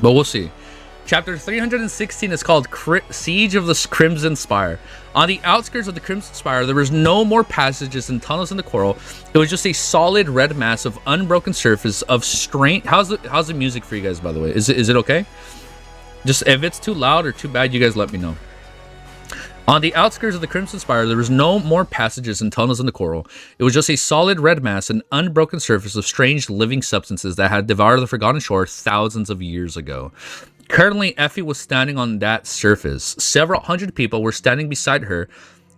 but we'll see. Chapter 316 is called Siege of the Crimson Spire. On the outskirts of the Crimson Spire, there was no more passages and tunnels in the coral. It was just a solid red mass of unbroken surface of strange. How's the music for you guys, by the way? Is it okay? Just if it's too loud or too bad, you guys let me know. On the outskirts of the Crimson Spire, there was no more passages and tunnels in the coral. It was just a solid red mass, an unbroken surface of strange living substances that had devoured the Forgotten Shore thousands of years ago. Currently, Effie was standing on that surface. Several hundred people were standing beside her,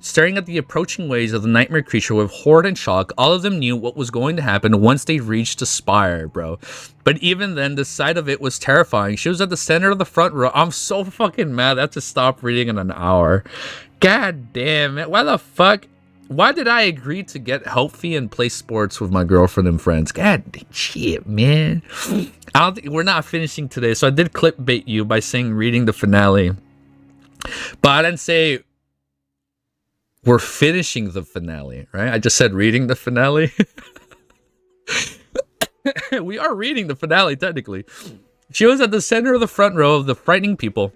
staring at the approaching waves of the nightmare creature with horror and shock. All of them knew what was going to happen once they reached the Spire, bro. But even then, the sight of it was terrifying. She was at the center of the front row. I'm so fucking mad. I have to stop reading in an hour. God damn it. Why the fuck? Why did I agree to get healthy and play sports with my girlfriend and friends? God shit, man. I don't think we're not finishing today. So I did clickbait you by saying reading the finale. But I didn't say We're finishing the finale, right? I just said reading the finale. We are reading the finale, technically. She was at the center of the front row of the frightening people.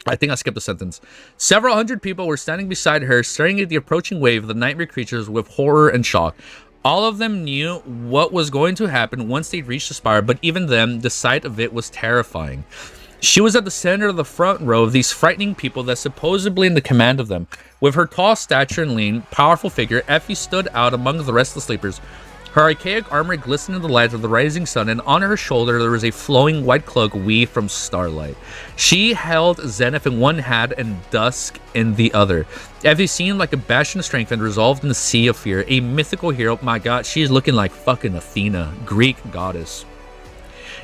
I think I skipped a sentence. Several hundred people were standing beside her, staring at the approaching wave of the nightmare creatures with horror and shock. All of them knew what was going to happen once they reached the spire, but even then, the sight of it was terrifying. She was at the center of the front row of these frightening people that supposedly in the command of them. With her tall stature and lean, powerful figure, Effie stood out among the rest of the sleepers. Her archaic armor glistened in the light of the rising sun, and on her shoulder there was a flowing white cloak weaved from starlight. She held Zenith in one hand and Dusk in the other. Effie seemed like a bastion of strength and resolved in the sea of fear. A mythical hero. My god, she's looking like fucking Athena, Greek goddess.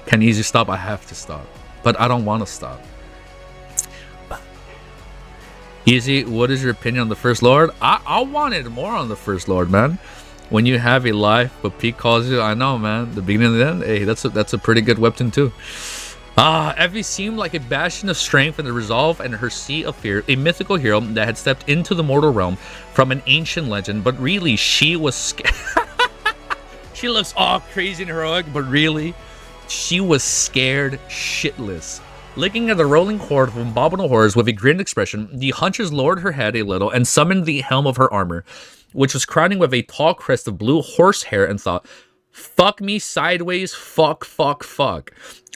Can easy stop? I have to stop. But I don't want to stop. Easy, what is your opinion on the First Lord? I wanted more on the First Lord, man. When you have a life, but Pete calls you, I know, man. The beginning and the end, hey, that's a pretty good weapon too. Effie seemed like a bastion of strength and the resolve and her sea of fear, a mythical hero that had stepped into the mortal realm from an ancient legend, but really she was scared. She looks all crazy and heroic, but really, she was scared shitless. Looking at the rolling horde of abominable horrors with a grim expression, the huntress lowered her head a little and summoned the helm of her armor, which was crowning with a tall crest of blue horsehair, and thought, fuck me sideways, fuck, fuck, fuck.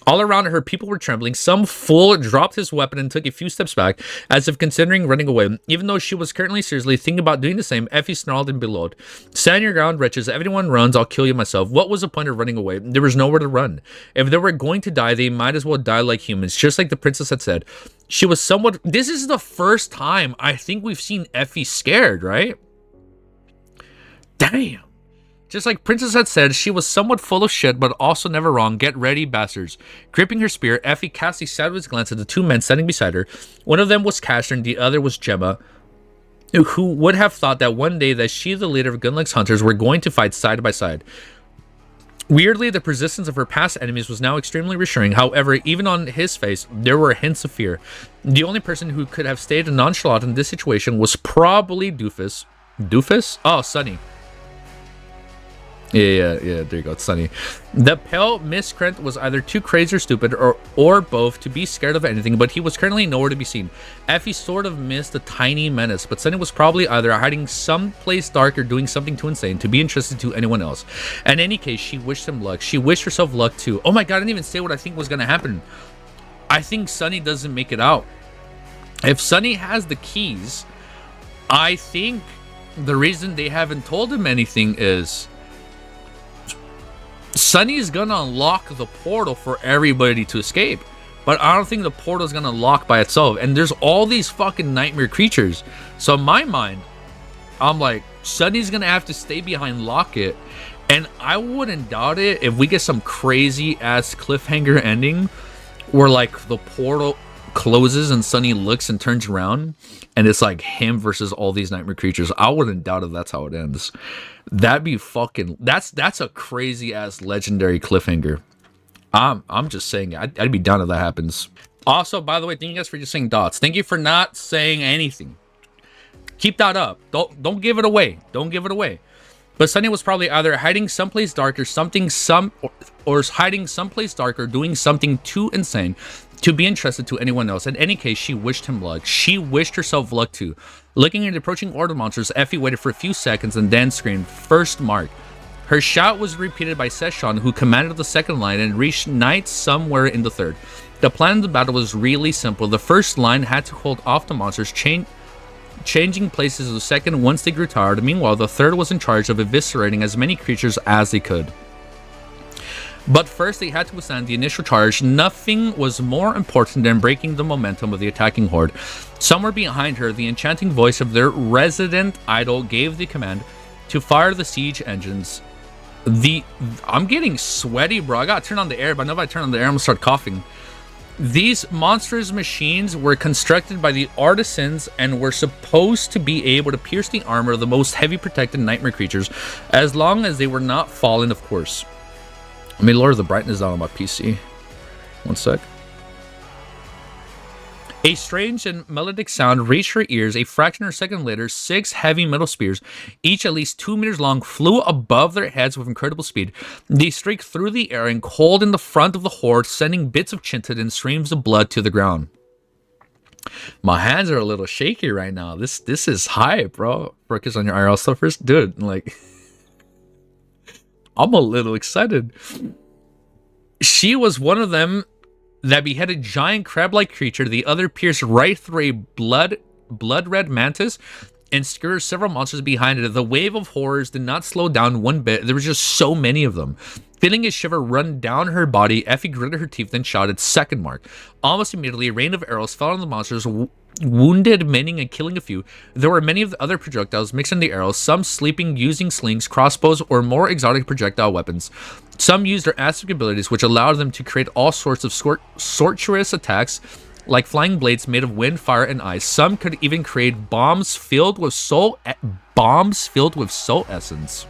All around her, people were trembling. Some fool dropped his weapon and took a few steps back, as if considering running away. Even though she was currently seriously thinking about doing the same, Effie snarled and bellowed, stand your ground, wretches. If anyone runs, I'll kill you myself. What was the point of running away? There was nowhere to run. If they were going to die, they might as well die like humans, just like the princess had said. She was somewhat... This is the first time I think we've seen Effie scared, right? Damn. Just like Princess had said, she was somewhat full of shit, but also never wrong. Get ready, bastards. Gripping her spear, Effie cast a sideways glance at the two men standing beside her. One of them was Castor and the other was Gemma, who would have thought that one day that she, the leader of Gunlug's hunters, were going to fight side by side. Weirdly, the persistence of her past enemies was now extremely reassuring. However, even on his face, there were hints of fear. The only person who could have stayed nonchalant in this situation was probably Doofus. Doofus? Oh, Sunny. Yeah, there you go, it's Sunny. The pale miscreant was either too crazy or stupid, or both, to be scared of anything, but he was currently nowhere to be seen. Effie sort of missed the tiny menace, but Sunny was probably either hiding someplace dark or doing something too insane to be interested to anyone else. In any case, she wished him luck. She wished herself luck too. Oh my god, I didn't even say what I think was going to happen. I think Sunny doesn't make it out. If Sunny has the keys, I think the reason they haven't told him anything is... Sunny's gonna unlock the portal for everybody to escape, but I don't think the portal's gonna lock by itself, and there's all these fucking nightmare creatures. So in my mind, I'm like, Sunny's gonna have to stay behind Locket, and I wouldn't doubt it if we get some crazy ass cliffhanger ending where like the portal closes and Sunny looks and turns around and it's like him versus all these nightmare creatures. I wouldn't doubt if that's how it ends. That'd be fucking... That's a crazy ass legendary cliffhanger. I'm just saying, I'd be down if that happens. Also, by the way, thank you guys for just saying dots. Thank you for not saying anything. Keep that up. Don't give it away. Don't give it away. But Sunny was probably either hiding someplace dark or or hiding someplace dark or doing something too insane to be interested to anyone else. In any case, she wished him luck. She wished herself luck too. Looking at the approaching order monsters, Effie waited for a few seconds and then screamed, "First mark." Her shout was repeated by Session, who commanded the second line and reached knights somewhere in the third. The plan of the battle was really simple. The first line had to hold off the monsters, changing places with the second once they grew tired. Meanwhile, the third was in charge of eviscerating as many creatures as they could. But first, they had to withstand the initial charge. Nothing was more important than breaking the momentum of the attacking horde. Somewhere behind her, the enchanting voice of their resident idol gave the command to fire the siege engines. I'm getting sweaty, bro. I gotta turn on the air, but I know if I turn on the air, I'm gonna start coughing. These monstrous machines were constructed by the artisans and were supposed to be able to pierce the armor of the most heavy protected nightmare creatures, as long as they were not fallen, of course. Let me lower the brightness down on my PC. One sec. A strange and melodic sound reached her ears. A fraction of a second later, 6 heavy metal spears, each at least 2 meters long, flew above their heads with incredible speed. They streaked through the air and coiled in the front of the horde, sending bits of chinted and streams of blood to the ground. My hands are a little shaky right now. This is hype, bro. Focus on your IRL stuff first. Dude, like, I'm a little excited. She was one of them that beheaded giant crab-like creature. The other pierced right through a blood-red mantis and skirted several monsters behind it. The wave of horrors did not slow down one bit. There was just so many of them. Feeling a shiver run down her body, Effie gritted her teeth and shouted, "Second mark." Almost immediately, a rain of arrows fell on the monsters, wounded many and killing a few. There were many of the other projectiles mixed in the arrows, some sleeping using slings, crossbows, or more exotic projectile weapons. Some used their astic abilities, which allowed them to create all sorts of sorcerous attacks, like flying blades made of wind, fire, and ice. Some could even create bombs filled with soul essence,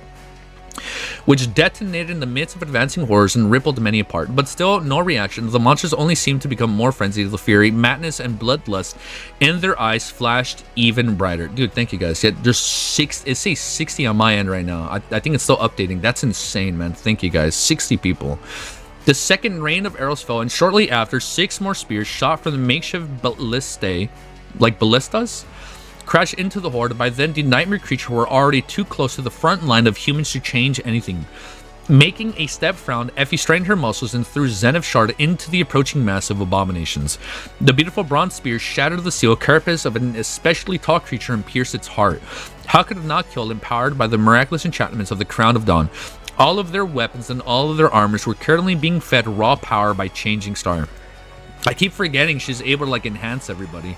which detonated in the midst of advancing horrors and rippled many apart. But still, no reaction. The monsters only seemed to become more frenzied. The fury, madness, and bloodlust in their eyes flashed even brighter. Dude, thank you guys. Yeah, there's 6. It says 60 on my end right now. I think it's still updating. That's insane, man. Thank you guys. 60 people. The second rain of arrows fell, and shortly after, 6 more spears shot from the makeshift ballistae, like ballistas, crashed into the horde. By then, the nightmare creature were already too close to the front line of humans to change anything. Making a step frown, Effie strained her muscles and threw Zenith Shard into the approaching mass of abominations. The beautiful bronze spear shattered the steel carapace of an especially tall creature and pierced its heart. How could it not kill, empowered by the miraculous enchantments of the Crown of Dawn? All of their weapons and all of their armors were currently being fed raw power by Changing Star. I keep forgetting she's able to, like, enhance everybody.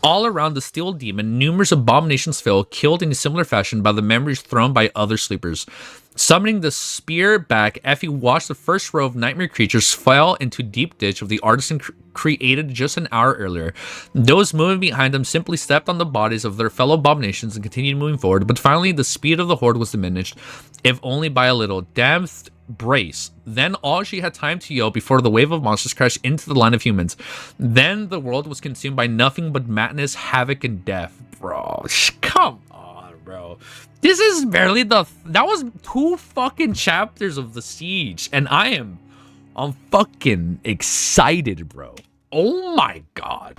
All around the steel demon, numerous abominations fell, killed in a similar fashion by the memories thrown by other sleepers. Summoning the spear back, Effie watched the first row of nightmare creatures fall into deep ditch of the artisan created just an hour earlier. Those moving behind them simply stepped on the bodies of their fellow abominations and continued moving forward, but finally the speed of the horde was diminished, if only by a little. Damn brace. Then all she had time to yell before the wave of monsters crashed into the line of humans. Then the world was consumed by nothing but madness, havoc, and death. Bro, come on, bro. This is barely that was 2 fucking chapters of the siege, and I'm fucking excited, bro. Oh my god.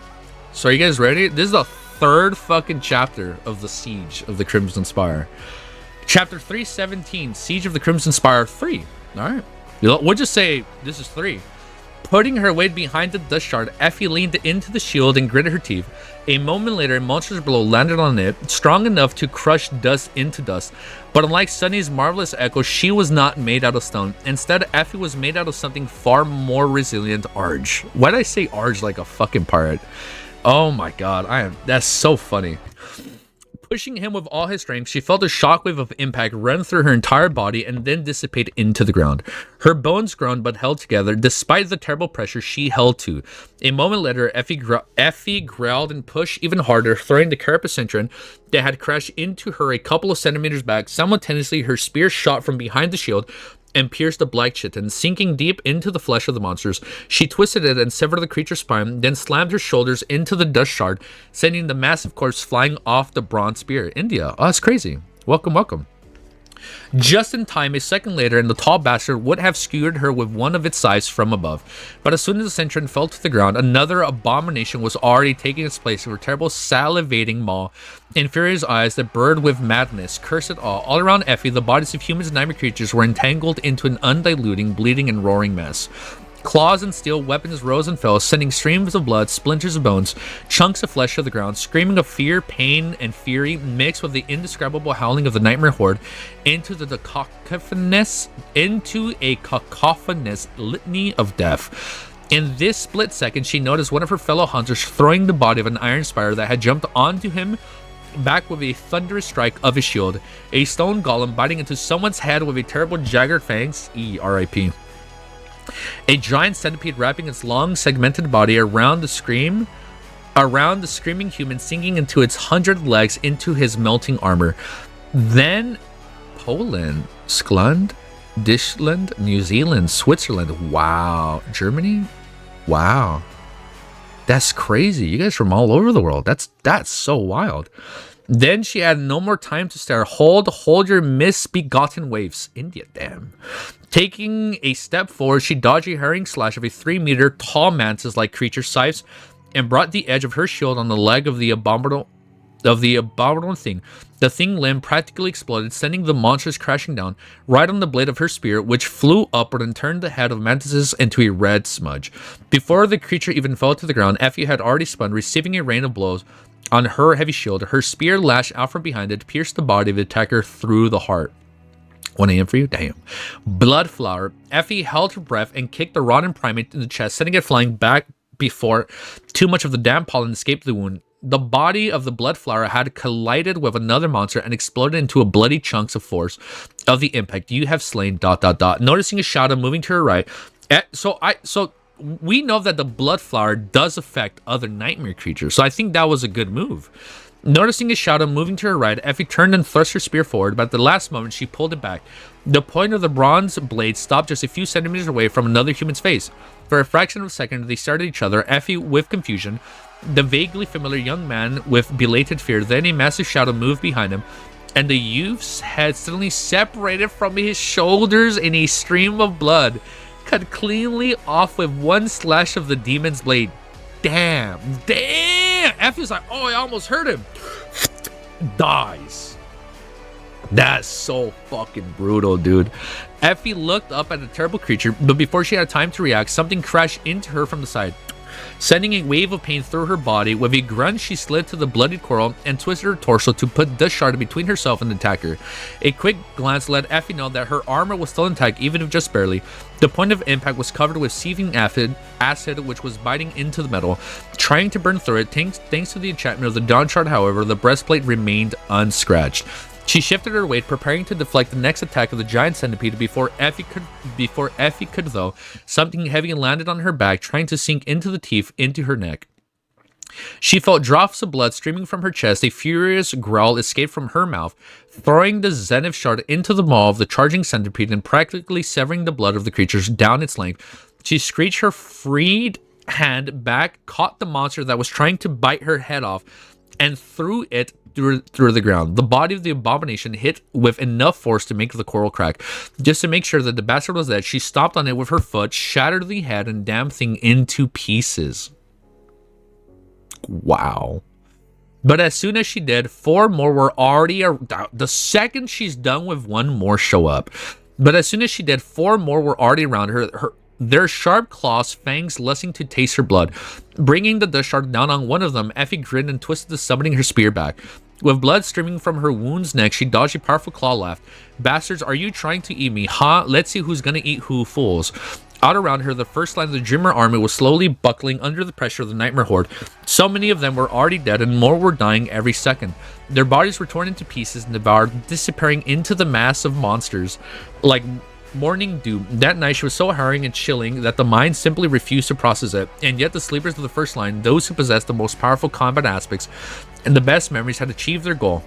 So are you guys ready? This is the 3rd fucking chapter of the siege of the Crimson Spire. Chapter 317, Siege of the Crimson Spire 3. Alright. We'll just say this is 3. Putting her weight behind the dust shard, Effie leaned into the shield and gritted her teeth. A moment later, monsters below landed on it, strong enough to crush dust into dust. But unlike Sunny's marvelous echo, she was not made out of stone. Instead, Effie was made out of something far more resilient. Arge. Why did I say Arge like a fucking pirate? Oh my god, that's so funny. Pushing him with all his strength, she felt a shockwave of impact run through her entire body and then dissipate into the ground. Her bones groaned but held together, despite the terrible pressure she held to. A moment later, Effie growled and pushed even harder, throwing the carapacentron that had crashed into her a couple of centimeters back. Simultaneously, her spear shot from behind the shield and pierced the black chitin, sinking deep into the flesh of the monsters. She twisted it and severed the creature's spine, then slammed her shoulders into the dust shard, sending the massive corpse flying off the bronze spear. India. Oh, that's crazy. Welcome, welcome. Just in time, a second later, and the tall bastard would have skewered her with one of its sides from above. But as soon as the centron fell to the ground, another abomination was already taking its place with a terrible salivating maw. In Fury's eyes that burned with madness, cursed it all. All around Effie, the bodies of humans and nightmare creatures were entangled into an undiluting, bleeding, and roaring mess. Claws and steel weapons rose and fell, sending streams of blood, splinters of bones, chunks of flesh to the ground, screaming of fear, pain, and fury, mixed with the indescribable howling of the nightmare horde, into a cacophonous litany of death. In this split second, she noticed one of her fellow hunters throwing the body of an iron spire that had jumped onto him back with a thunderous strike of his shield, a stone golem biting into someone's head with a terrible jagged fangs. R.I.P. A giant centipede wrapping its long, segmented body around the screaming human, sinking into its 100 legs into his melting armor. Then Poland, Sklund, Dishland, New Zealand, Switzerland. Wow. Germany? Wow. That's crazy. You guys from all over the world. That's so wild. Then she had no more time to stare. Hold your misbegotten waves. India, damn. Taking a step forward, she dodged a herring slash of a 3-meter tall mantis-like creature scythes and brought the edge of her shield on the leg of the abominable thing. The thing limb practically exploded, sending the monsters crashing down right on the blade of her spear, which flew upward and turned the head of Mantis into a red smudge. Before the creature even fell to the ground, Effie had already spun, receiving a rain of blows on her heavy shield. Her spear lashed out from behind it, pierced the body of the attacker through the heart. 1 a.m. for you? Damn. Blood flower. Effie held her breath and kicked the rotten primate in the chest, sending it flying back before too much of the damn pollen escaped the wound. The body of the blood flower had collided with another monster and exploded into a bloody chunks of force of the impact. You have slain ... Noticing a shadow moving to her right. So we know that the blood flower does affect other nightmare creatures. So I think that was a good move. Noticing a shadow moving to her right, Effie turned and thrust her spear forward, but at the last moment she pulled it back. The point of the bronze blade stopped just a few centimeters away from another human's face. For a fraction of a second, they stared at each other, Effie with confusion, the vaguely familiar young man with belated fear. Then a massive shadow moved behind him, and the youth's head suddenly separated from his shoulders in a stream of blood, cut cleanly off with one slash of the demon's blade. Damn. Effie's like, oh, I almost hurt him. Dies. That's so fucking brutal, dude. Effie looked up at the terrible creature, but before she had time to react, something crashed into her from the side, sending a wave of pain through her body. With a grunt, she slid to the bloodied coral and twisted her torso to put the shard between herself and the attacker. A quick glance let Effie know that her armor was still intact, even if just barely. The point of impact was covered with seething acid which was biting into the metal, trying to burn through it. Thanks to the enchantment of the Dawn Shard, however, the breastplate remained unscratched. She shifted her weight, preparing to deflect the next attack of the giant centipede. Before Effie could, though, something heavy landed on her back, trying to sink into the teeth into her neck. She felt drops of blood streaming from her chest. A furious growl escaped from her mouth, throwing the zenith shard into the maw of the charging centipede and practically severing the blood of the creatures down its length. She screeched, her freed hand back, caught the monster that was trying to bite her head off, and threw it through the ground. The body of the abomination hit with enough force to make the coral crack. Just to make sure that the bastard was dead, she stomped on it with her foot, shattered the head and damn thing into pieces. Wow. But as soon as she did, 4 more were already the second she's done with one more show up. But as soon as she did, 4 more were already around her. Their sharp claws, fangs lusting to taste her blood. Bringing the dust shard down on one of them, Effie grinned and twisted the summoning her spear back. With blood streaming from her wound's neck, she dodged a powerful claw laugh. Bastards, are you trying to eat me? Huh? Let's see who's gonna eat who, fools. Out around her, the first line of the Dreamer army was slowly buckling under the pressure of the Nightmare Horde. So many of them were already dead, and more were dying every second. Their bodies were torn into pieces and devoured, disappearing into the mass of monsters like morning dew. That night she was so harrowing and chilling that the mind simply refused to process it. And yet the sleepers of the first line, those who possessed the most powerful combat aspects and the best memories, had achieved their goal.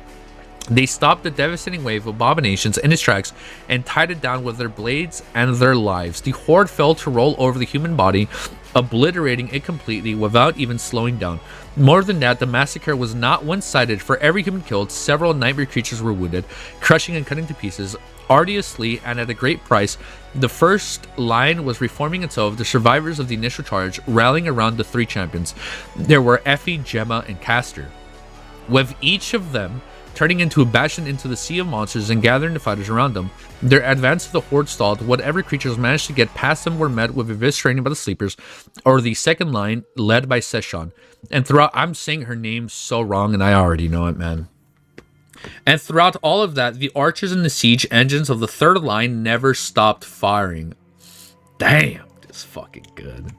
They stopped the devastating wave of abominations in its tracks and tied it down with their blades and their lives. The horde fell to roll over the human body, obliterating it completely without even slowing down. More than that, the massacre was not one-sided. For every human killed, several nightmare creatures were wounded, crushing and cutting to pieces. Arduously and at a great price, the first line was reforming itself, the survivors of the initial charge rallying around the 3 champions. There were Effie, Gemma, and Castor, with each of them turning into a bastion into the sea of monsters and gathering the fighters around them. Their advance to the horde stalled. Whatever creatures managed to get past them were met with eviscerating by the sleepers, or the second line led by Session. And throughout, I'm saying her name so wrong and I already know it, man. And throughout all of that, the archers and the siege engines of the third line never stopped firing. Damn, this is fucking good.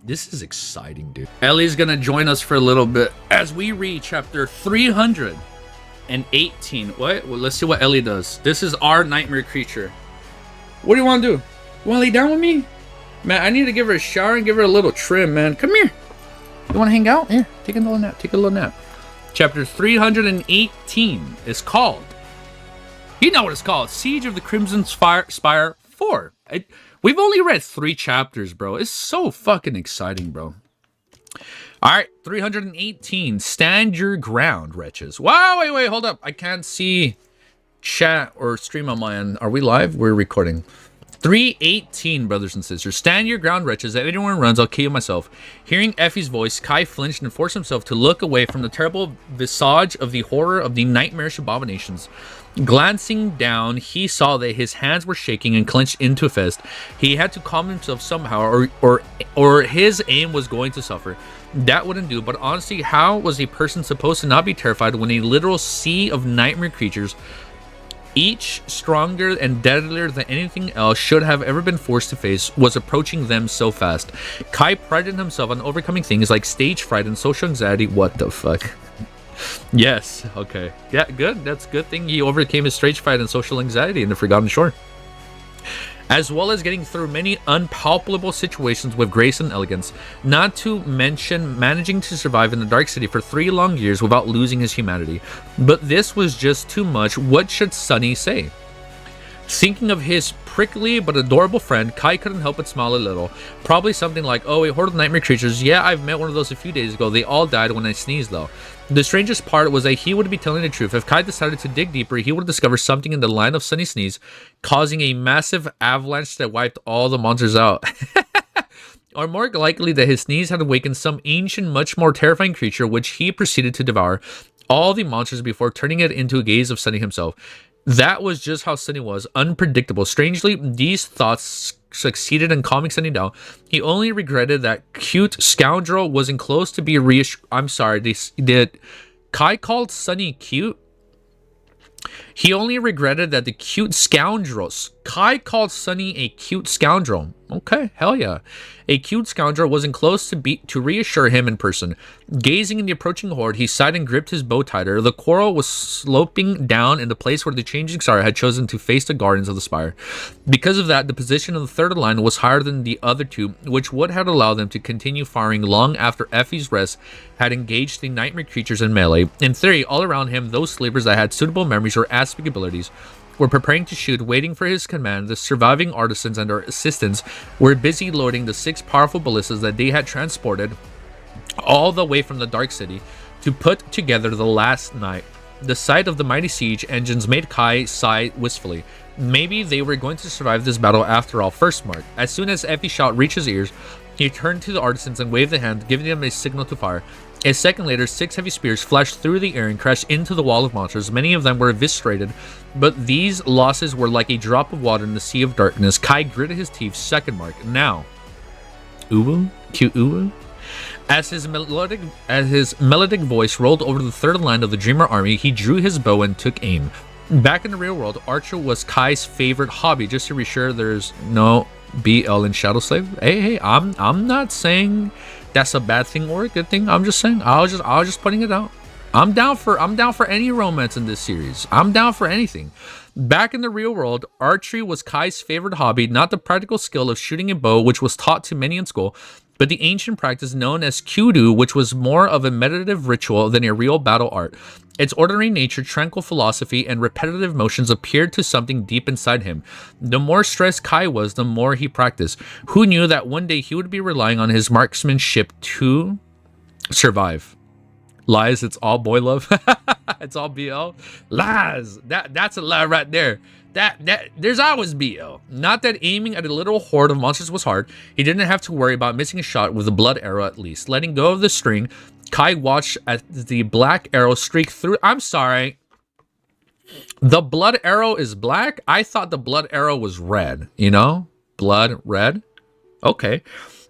This is exciting, dude. Ellie's gonna join us for a little bit as we read chapter 318. What? Well, let's see what Ellie does. This is our nightmare creature. What do you want to do? You want to lay down with me? Man, I need to give her a shower and give her a little trim, man. Come here. You want to hang out? Here, take a little nap. Take a little nap. Chapter 318 is called, you know what it's called, Siege of the Crimson Spire 4. We've only read 3 chapters, bro. It's so fucking exciting, bro. All right, 318. Stand your ground, wretches. Wow, wait, hold up. I can't see chat or stream on my end. Are we live? We're recording. 318, brothers and sisters. Stand your ground, wretches. If anyone runs, I'll kill you myself. Hearing Effie's voice, Kai flinched and forced himself to look away from the terrible visage of the horror of the nightmarish abominations. Glancing down, he saw that his hands were shaking and clenched into a fist. He had to calm himself somehow, or his aim was going to suffer. That wouldn't do, but honestly, how was a person supposed to not be terrified when a literal sea of nightmare creatures, each stronger and deadlier than anything else should have ever been forced to face, was approaching them so fast? Kai prided himself on overcoming things like stage fright and social anxiety. What the fuck? Yes, okay. Yeah, good. That's a good thing he overcame his stage fright and social anxiety in the Forgotten Shore. As well as getting through many unpalpable situations with grace and elegance, not to mention managing to survive in the Dark City for 3 long years without losing his humanity. But this was just too much. What should Sunny say? Thinking of his prickly but adorable friend, Kai couldn't help but smile a little. Probably something like, oh, a horde of nightmare creatures. Yeah, I've met one of those a few days ago. They all died when I sneezed, though. The strangest part was that he would be telling the truth. If Kai decided to dig deeper, he would discover something in the line of Sunny's sneeze, causing a massive avalanche that wiped all the monsters out. Or more likely that his sneeze had awakened some ancient, much more terrifying creature, which he proceeded to devour all the monsters before turning it into a gaze of Sunny himself. That was just how Sunny was, unpredictable. Strangely, these thoughts succeeded in calming Sunny down. He only regretted that cute scoundrel wasn't close to be reassured. I'm sorry, did Kai called Sunny cute? He only regretted that the cute scoundrels. Kai called Sunny a cute scoundrel. Okay, hell yeah. A cute scoundrel wasn't close to reassure him in person. Gazing in the approaching horde, he sighed and gripped his bow tighter. The quarrel was sloping down in the place where the changing star had chosen to face the guardians of the Spire. Because of that, the position of the third line was higher than the other two, which would have allowed them to continue firing long after Effie's rest had engaged the nightmare creatures in melee. In theory, all around him, those sleepers that had suitable memories or aspect abilities were preparing to shoot, waiting for his command. The surviving artisans and their assistants were busy loading the 6 powerful ballistas that they had transported all the way from the Dark City to put together the last night. The sight of the mighty siege engines made Kai sigh wistfully. Maybe they were going to survive this battle after all. First mark. As soon as Effie's shout reached his ears, he turned to the artisans and waved a hand, giving them a signal to fire. A second later, 6 heavy spears flashed through the air and crashed into the wall of monsters. Many of them were eviscerated, but these losses were like a drop of water in the sea of darkness. Kai gritted his teeth. Second mark. Now. Uwu? Cute uwu? As his melodic voice rolled over the third line of the Dreamer army, he drew his bow and took aim. Back in the real world, Archer was Kai's favorite hobby. Just to be sure, there's no BL in Shadow Slave. Hey, I'm not saying that's a bad thing or a good thing. I'm just saying, I was just putting it out. I'm down for any romance in this series. I'm down for anything. Back in the real world, archery was Kai's favorite hobby, not the practical skill of shooting a bow, which was taught to many in school, but the ancient practice known as Kyudo, which was more of a meditative ritual than a real battle art. Its ordinary nature, tranquil philosophy, and repetitive motions appeared to something deep inside him. The more stressed Kai was, the more he practiced. Who knew that one day he would be relying on his marksmanship to survive? Lies, it's all boy love. It's all BL. Lies. That's a lie right there. That there's always BL. Not that aiming at a literal horde of monsters was hard. He didn't have to worry about missing a shot with a blood arrow at least. Letting go of the string, Kai watched as the black arrow streak through. I'm sorry. The blood arrow is black? I thought the blood arrow was red. You know? Blood red? Okay.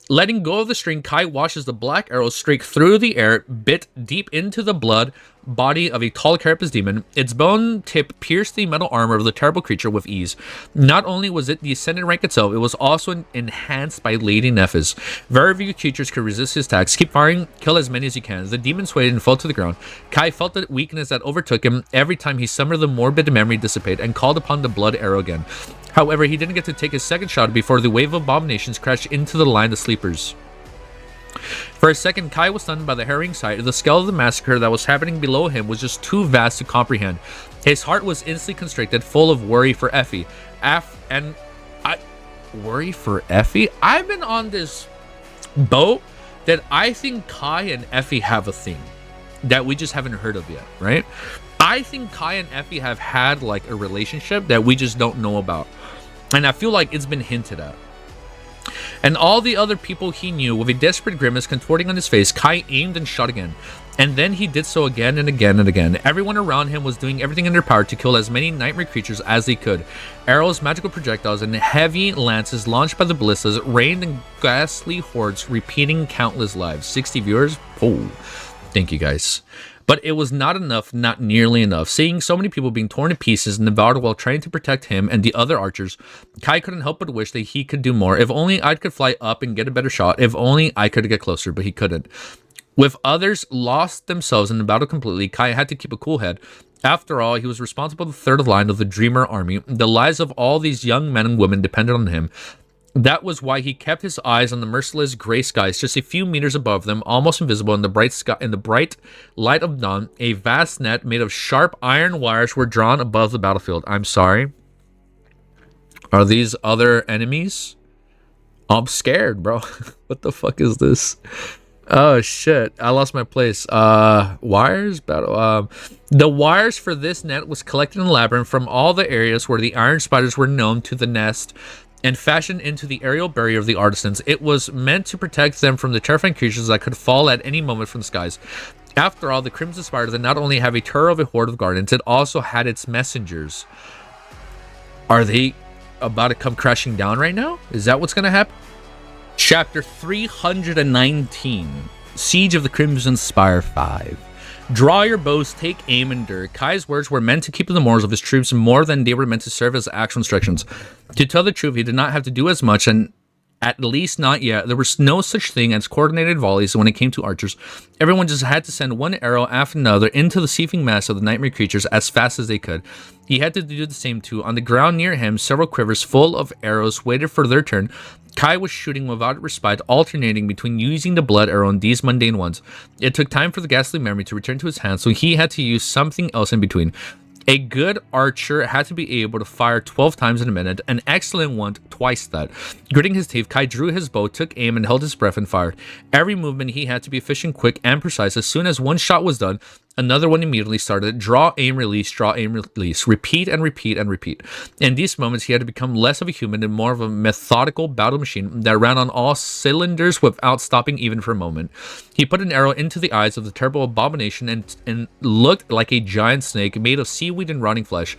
Letting go of the string, Kai watches the black arrow streak through the air, bit deep into the blood body of a tall carapace demon. Its bone tip pierced the metal armor of the terrible creature with ease. Not only was it the ascendant rank itself, it was also enhanced by Lady Nephis. Very few creatures could resist his attacks. Keep firing, kill as many as you can. The demon swayed and fell to the ground. Kai felt the weakness that overtook him every time he summoned the morbid memory dissipate and called upon the blood arrow again. However, he didn't get to take his second shot before the wave of abominations crashed into the line of sleepers. For a second, Kai was stunned by the harrowing sight. The scale of the massacre that was happening below him was just too vast to comprehend. His heart was instantly constricted, full of worry for Effie. Worry for Effie? I've been on this boat that I think Kai and Effie have a thing that we just haven't heard of yet, right? I think Kai and Effie have had like a relationship that we just don't know about. And I feel like it's been hinted at. And all the other people he knew, with a desperate grimace contorting on his face, Kai aimed and shot again. And then he did so again and again and again. Everyone around him was doing everything in their power to kill as many nightmare creatures as they could. Arrows, magical projectiles, and heavy lances launched by the ballistas rained in ghastly hordes, repeating countless lives. 60 viewers? Oh, thank you guys. But it was not enough, not nearly enough. Seeing so many people being torn to pieces and devoured while trying to protect him and the other archers, Kai couldn't help but wish that he could do more. If only I could fly up and get a better shot. If only I could get closer, but he couldn't. With others lost themselves in the battle completely, Kai had to keep a cool head. After all, he was responsible for the third line of the Dreamer army. The lives of all these young men and women depended on him. That was why he kept his eyes on the merciless gray skies just a few meters above them, almost invisible in the bright sky. In the bright light of dawn, a vast net made of sharp iron wires were drawn above the battlefield. I'm sorry. Are these other enemies? I'm scared, bro. What the fuck is this? Oh shit, I lost my place. Wires battle. The wires for this net was collected in the labyrinth from all the areas where the iron spiders were known to the nest and fashioned into the aerial barrier of the artisans. It was meant to protect them from the terrifying creatures that could fall at any moment from the skies. After all, the Crimson Spire did not only have a terror of a horde of guardians, it also had its messengers. Are they about to come crashing down right now? Is that what's gonna happen? Chapter 319, Siege of the Crimson Spire 5. Draw your bows, take aim, endure. Kai's words were meant to keep the morals of his troops more than they were meant to serve as actual instructions. To tell the truth, he did not have to do as much, and at least not yet. There was no such thing as coordinated volleys when it came to archers. Everyone just had to send one arrow after another into the seething mass of the nightmare creatures as fast as they could. He had to do the same too. On the ground near him, several quivers full of arrows waited for their turn. Kai was shooting without respite, alternating between using the blood arrow and these mundane ones. It took time for the ghastly memory to return to his hand, so he had to use something else in between. A good archer had to be able to fire 12 times in a minute, an excellent one twice that. Gritting his teeth, Kai drew his bow, took aim, and held his breath and fired. Every movement he had to be efficient, quick, and precise. As soon as one shot was done, another one immediately started. Draw, aim, release, draw, aim, release. Repeat and repeat and repeat. In these moments, he had to become less of a human and more of a methodical battle machine that ran on all cylinders without stopping even for a moment. He put an arrow into the eyes of the terrible abomination and looked like a giant snake made of seaweed and rotting flesh.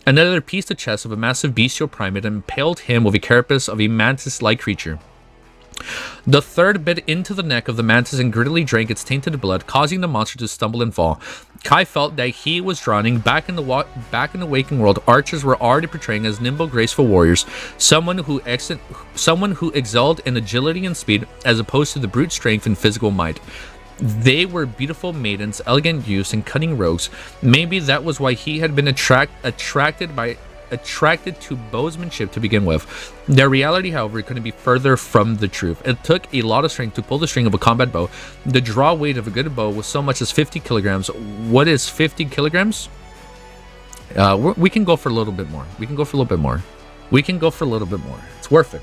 Another pieced the chest of a massive bestial primate and impaled him with a carapace of a mantis-like creature. The third bit into the neck of the mantis and greedily drank its tainted blood, causing the monster to stumble and fall. Kai felt that he was drowning. Back in the waking world, archers were already portraying as nimble, graceful warriors, someone who excelled in agility and speed, as opposed to the brute strength and physical might. They were beautiful maidens, elegant youths, and cunning rogues. Maybe that was why he had been attracted to bowsmanship to begin with. Their reality, however, couldn't be further from the truth. It took a lot of strength to pull the string of a combat bow. The draw weight of a good bow was so much as 50 kilograms. What is 50 kilograms? We can go for a little bit more. It's worth it.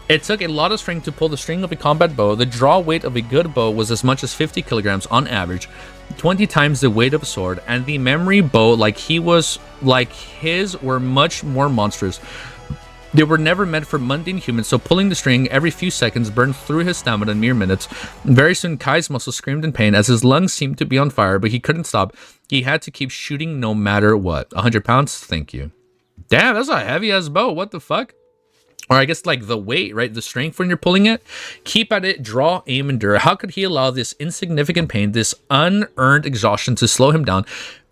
It took a lot of strength to pull the string of a combat bow. The draw weight of a good bow was as much as 50 kilograms on average, 20 times the weight of a sword, and the memory bow like his were much more monstrous. They were never meant for mundane humans, so pulling the string every few seconds burned through his stamina in mere minutes. Very soon, Kai's muscles screamed in pain as his lungs seemed to be on fire, but he couldn't stop. He had to keep shooting no matter what. 100 pounds? Thank you. Damn, that's a heavy-ass bow. What the fuck? Or I guess like the weight, right? The strength when you're pulling it. Keep at it, draw, aim, endure. How could he allow this insignificant pain, this unearned exhaustion to slow him down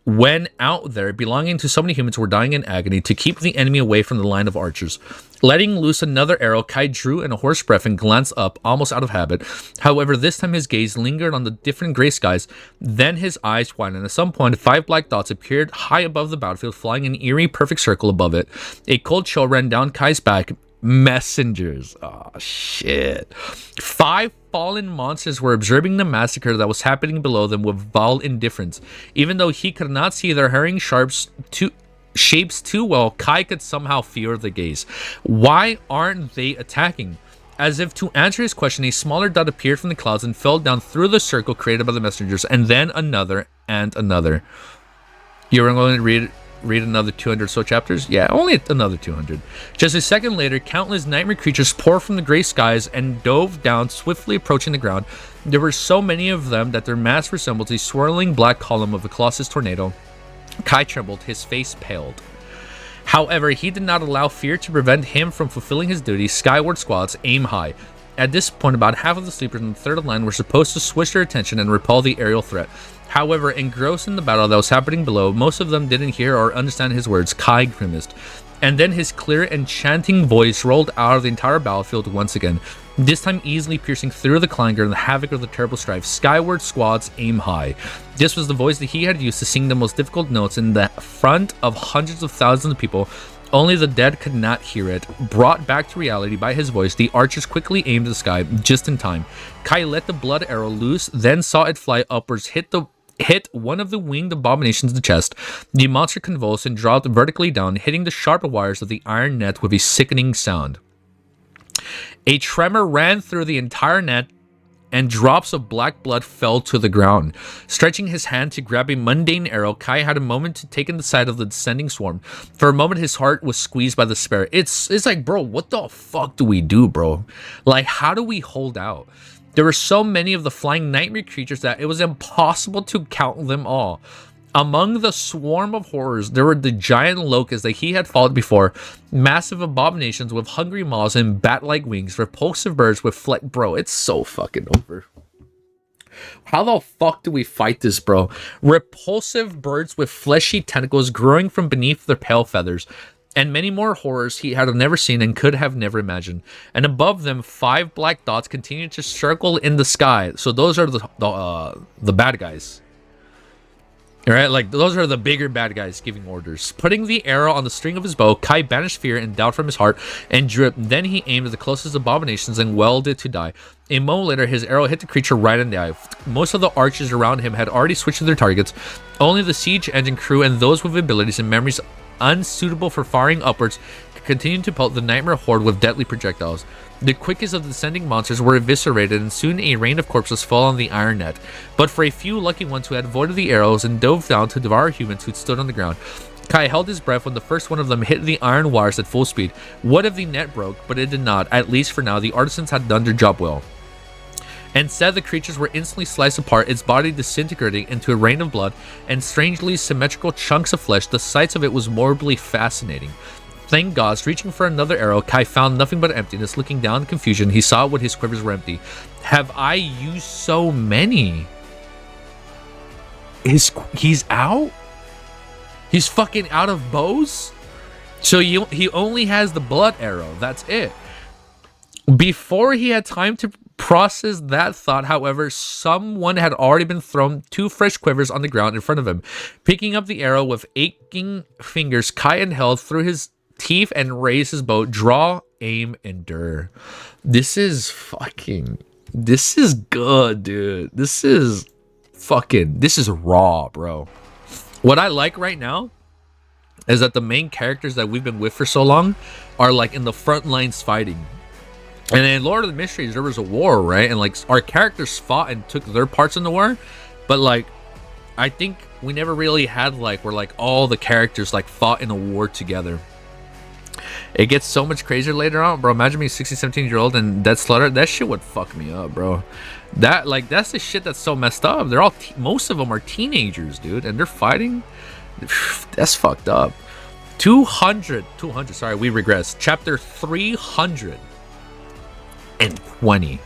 when out there belonging to so many humans who were dying in agony to keep the enemy away from the line of archers? Letting loose another arrow, Kai drew in a hoarse breath and glanced up, almost out of habit. However, this time his gaze lingered on the different gray skies. Then his eyes widened. At some point, 5 black dots appeared high above the battlefield, flying in an eerie, perfect circle above it. A cold chill ran down Kai's back. Messengers. Oh, shit. 5 fallen monsters were observing the massacre that was happening below them with foul indifference. Even though he could not see their hurrying shapes too well, Kai could somehow feel the gaze. Why aren't they attacking? As if to answer his question, a smaller dot appeared from the clouds and fell down through the circle created by the messengers, and then another and another. You're going to read another 200 so chapters? Yeah, only another 200. Just a second later, countless nightmare creatures poured from the gray skies and dove down, swiftly approaching the ground. There were so many of them that their mass resembled a swirling black column of a colossus tornado. Kai trembled, his face paled. However, he did not allow fear to prevent him from fulfilling his duty. Skyward squads, aim high. At this point, about half of the sleepers in the third line were supposed to switch their attention and repel the aerial threat. However, engrossed in the battle that was happening below, most of them didn't hear or understand his words. Kai grimaced. And then his clear, enchanting voice rolled out of the entire battlefield once again, this time easily piercing through the clangor and the havoc of the terrible strife. Skyward squads, aim high. This was the voice that he had used to sing the most difficult notes in the front of hundreds of thousands of people. Only the dead could not hear it. Brought back to reality by his voice, the archers quickly aimed at the sky, just in time. Kai let the blood arrow loose, then saw it fly upwards, hit one of the winged abominations in the chest. The monster convulsed and dropped vertically down, hitting the sharp wires of the iron net with a sickening sound. A tremor ran through the entire net, and drops of black blood fell to the ground. Stretching his hand to grab a mundane arrow, Kai had a moment to take in the sight of the descending swarm. For a moment, his heart was squeezed by despair. It's like, bro, what the fuck do we do, bro? Like, how do we hold out? There were so many of the flying nightmare creatures that it was impossible to count them all. Among the swarm of horrors, there were the giant locusts that he had fought before, massive abominations with hungry maws and bat-like wings, repulsive birds with bro, it's so fucking over. How the fuck do we fight this, bro? Repulsive birds with fleshy tentacles growing from beneath their pale feathers, and many more horrors he had never seen and could have never imagined. And above them, 5 black dots continued to circle in the sky. So those are the bad guys. All right, like those are the bigger bad guys giving orders. Putting the arrow on the string of his bow, Kai banished fear and doubt from his heart and drew it. Then he aimed at the closest abominations and willed it to die. A moment later, his arrow hit the creature right in the eye. Most of the archers around him had already switched to their targets. Only the siege engine crew and those with abilities and memories unsuitable for firing upwards could continue to pelt the nightmare horde with deadly projectiles. The quickest of the descending monsters were eviscerated, and soon a rain of corpses fell on the iron net. But for a few lucky ones who had avoided the arrows and dove down to devour humans who stood on the ground, Kai held his breath when the first one of them hit the iron wires at full speed. What if the net broke? But it did not. At least for now, the artisans had done their job well. Instead, the creatures were instantly sliced apart, its body disintegrating into a rain of blood and strangely symmetrical chunks of flesh. The sight of it was morbidly fascinating. Thank God, reaching for another arrow, Kai found nothing but emptiness. Looking down in confusion, he saw what his quivers were empty. Have I used so many? He's out? He's fucking out of bows? So he only has the blood arrow. That's it. Before he had time to process that thought, however, someone had already been thrown 2 fresh quivers on the ground in front of him. Picking up the arrow with aching fingers, Kai inhaled through his teeth and raised his bow. Draw, aim, endure. This is good, dude. This is raw, bro. What I like right now is that the main characters that we've been with for so long are like in the front lines fighting. And in Lord of the Mysteries, there was a war, right? And like our characters fought and took their parts in the war, but like I think we never really had like where like all the characters like fought in a war together. It gets so much crazier later on, bro. Imagine me 16, 17-year-old and Dead Slaughter. That shit would fuck me up, bro. That's the shit that's so messed up. They're all most of them are teenagers, dude, and they're fighting. That's fucked up. 200, sorry, we regress. Chapter 320.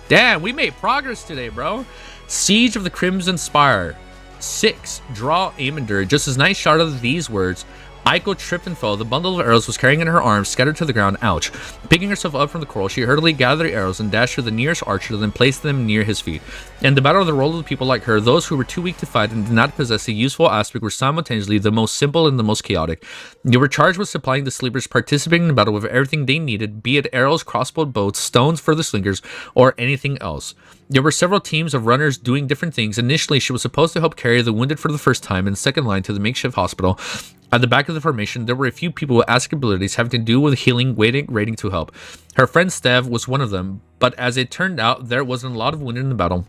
Damn, we made progress today, bro. Siege of the Crimson Spire. 6. Draw, aim, endure. Just as Knight shouted these words, Aiko tripped and fell. The bundle of arrows was carrying in her arms, scattered to the ground. Ouch. Picking herself up from the coral, she hurriedly gathered the arrows and dashed to the nearest archer, then placed them near his feet. In the battle of the role of the people like her, those who were too weak to fight and did not possess a useful aspect were simultaneously the most simple and the most chaotic. They were charged with supplying the sleepers participating in the battle with everything they needed, be it arrows, crossbow, bows, stones for the slingers, or anything else. There were several teams of runners doing different things. Initially, she was supposed to help carry the wounded for the first time in second line to the makeshift hospital. At the back of the formation, there were a few people with ask abilities having to do with healing, waiting to help. Her friend Stev was one of them, but as it turned out, there wasn't a lot of wounded in the battle.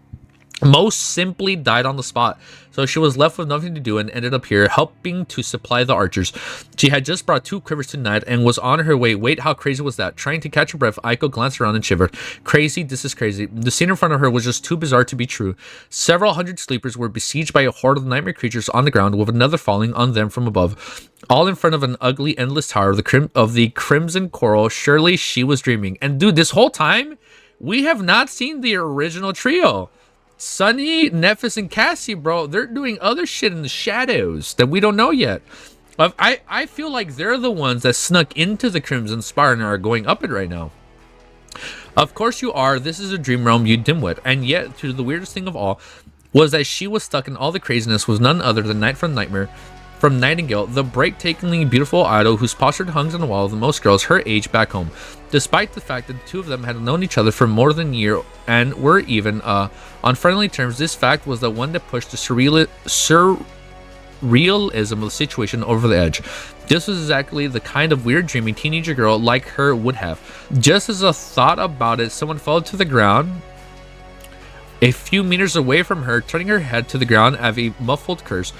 Most simply died on the spot, so she was left with nothing to do and ended up here helping to supply the archers. She had just brought 2 quivers tonight and was on her way. Wait, how crazy was that? Trying to catch her breath, Aiko glanced around and shivered. Crazy, this is crazy. The scene in front of her was just too bizarre to be true. Several hundred sleepers were besieged by a horde of nightmare creatures on the ground, with another falling on them from above. All in front of an ugly, endless tower of the crimson coral. Surely she was dreaming. And dude, this whole time, we have not seen the original trio. Sunny, Nephis, and Cassie, bro, they're doing other shit in the shadows that we don't know yet. I feel like they're the ones that snuck into the Crimson Spire and are going up it right now. Of course you are. This is a dream realm, you dimwit. And yet, to the weirdest thing of all, was that she was stuck in all the craziness was none other than Night from Nightmare. From Nightingale, the breathtakingly beautiful idol whose portrait hangs on the wall of the most girls her age back home. Despite the fact that the two of them had known each other for more than a year and were even on friendly terms, this fact was the one that pushed the surrealism of the situation over the edge. This was exactly the kind of weird dreaming teenager girl like her would have. Just as a thought about it, someone fell to the ground a few meters away from her, turning her head to the ground as a muffled curse.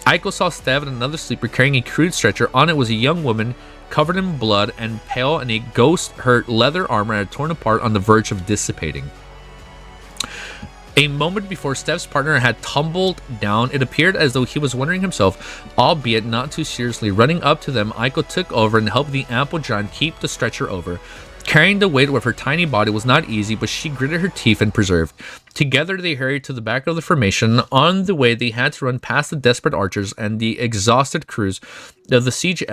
Aiko saw Stev and another sleeper carrying a crude stretcher. On it was a young woman covered in blood and pale, and a ghost. Her leather armor had torn apart on the verge of dissipating. A moment before Stev's partner had tumbled down, it appeared as though he was wondering himself, albeit not too seriously. Running up to them, Aiko took over and helped the ample giant keep the stretcher over. Carrying the weight with her tiny body was not easy, but she gritted her teeth and persevered. Together they hurried to the back of the formation. On the way, they had to run past the desperate archers and the exhausted crews of the siege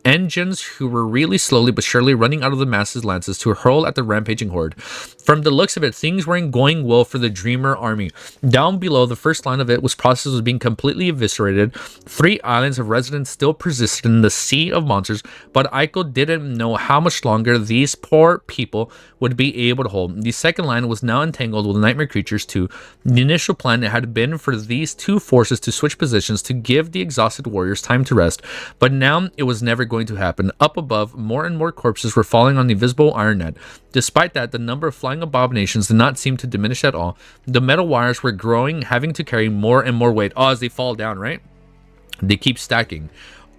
engines who were really slowly but surely running out of the masses' lances to hurl at the rampaging horde. From the looks of it, things weren't going well for the Dreamer army. Down below, the first line of it was process was being completely eviscerated. 3 islands of residents still persisted in the sea of monsters, but Aiko didn't know how much longer these poor people would be able to hold. The second line was now entangled with nightmare creatures too. The initial plan had been for these 2 forces to switch positions to give the exhausted warriors time to rest, but now it was never going to happen. Up above, more and more corpses were falling on the invisible iron net. Despite that, the number of flying abominations did not seem to diminish at all. The metal wires were growing, having to carry more and more weight. Oh, as they fall down, right? They keep stacking.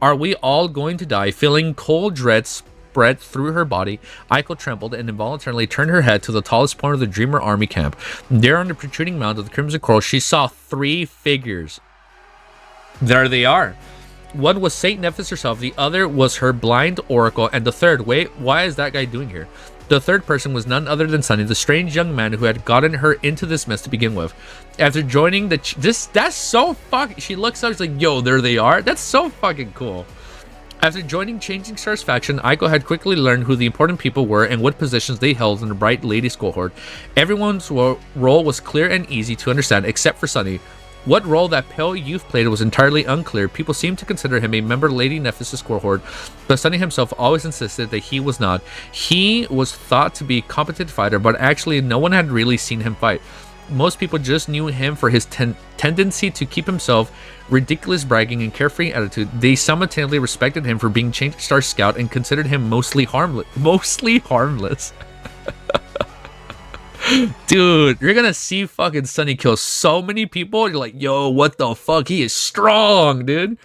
Are we all going to die? Feeling cold dread spread through her body, Aiko trembled and involuntarily turned her head to the tallest point of the Dreamer army camp. There on the protruding mound of the Crimson Coral, she saw 3 figures. There they are. One was Saint Nephis herself, the other was her blind oracle, and the third, wait, why is that guy doing here? The third person was none other than Sunny, the strange young man who had gotten her into this mess to begin with. After joining that's so fucking, she looks up, she's like, yo, there they are. That's so fucking cool. After joining Changing Stars faction, Aiko had quickly learned who the important people were and what positions they held in the Bright Ladies cohort. Everyone's role was clear and easy to understand, except for Sunny. What role that pale youth played was entirely unclear. People seemed to consider him a member of Lady Nephis' cohort, but Sunny himself always insisted that he was not. He was thought to be a competent fighter, but actually no one had really seen him fight. Most people just knew him for his tendency to keep himself, ridiculous bragging, and carefree attitude. They simultaneously respected him for being Changing Star Scout and considered him mostly harmless. Dude, you're gonna see fucking Sunny kill so many people. You're like, yo, what the fuck? He is strong, dude.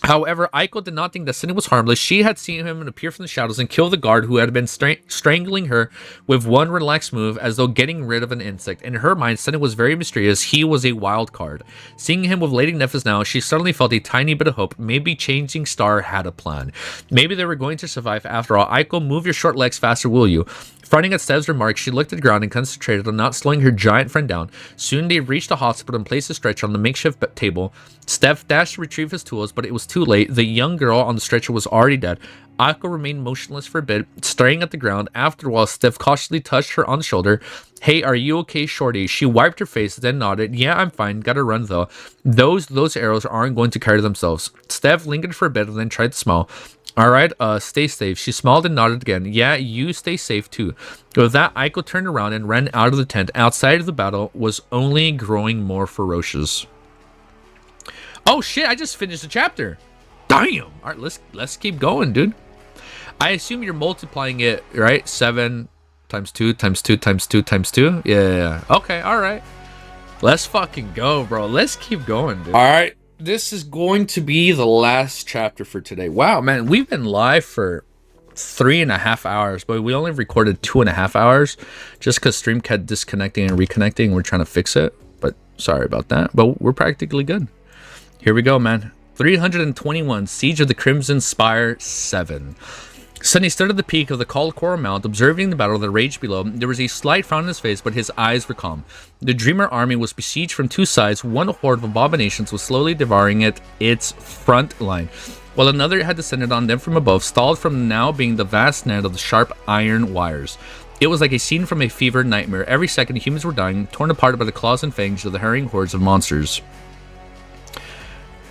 However, Aiko did not think that Sunny was harmless. She had seen him appear from the shadows and kill the guard who had been strangling her with one relaxed move, as though getting rid of an insect. In her mind, Sunny was very mysterious. He was a wild card. Seeing him with Lady Nephis now, she suddenly felt a tiny bit of hope. Maybe Changing Star had a plan. Maybe they were going to survive after all. Aiko, move your short legs faster, will you? Fronting at Stev's remarks, she looked at the ground and concentrated on not slowing her giant friend down. Soon they reached the hospital and placed a stretcher on the makeshift table. Stev dashed to retrieve his tools, but it was too late. The young girl on the stretcher was already dead. Aiko remained motionless for a bit, staring at the ground. After a while, Stev cautiously touched her on the shoulder. Hey, are you okay, shorty? She wiped her face, then nodded. Yeah, I'm fine. Gotta run, though. Those arrows aren't going to carry themselves. Stev lingered for a bit and then tried to smile. All right, stay safe. She smiled and nodded again. Yeah, you stay safe too. With that, Aiko turned around and ran out of the tent. Outside of the battle was only growing more ferocious. Oh shit, I just finished the chapter. Damn. All right, let's keep going, dude. I assume you're multiplying it, right? 7 times 2 times 2 times 2 times 2. Yeah. Okay, all right. Let's fucking go, bro. Let's keep going, dude. All right. This is going to be the last chapter for today. Wow, man. We've been live for 3.5 hours, but we only recorded 2.5 hours just because stream kept disconnecting and reconnecting. We're trying to fix it, but sorry about that. But we're practically good. Here we go, man. 321, Siege of the Crimson Spire 7. Sunny stood at the peak of the Cold Coral Mount, observing the battle that raged below. There was a slight frown on his face, but his eyes were calm. The Dreamer army was besieged from two sides. One horde of abominations was slowly devouring its front line, while another had descended on them from above, stalled from now being the vast net of the sharp iron wires. It was like a scene from a fevered nightmare. Every second, humans were dying, torn apart by the claws and fangs of the harrying hordes of monsters.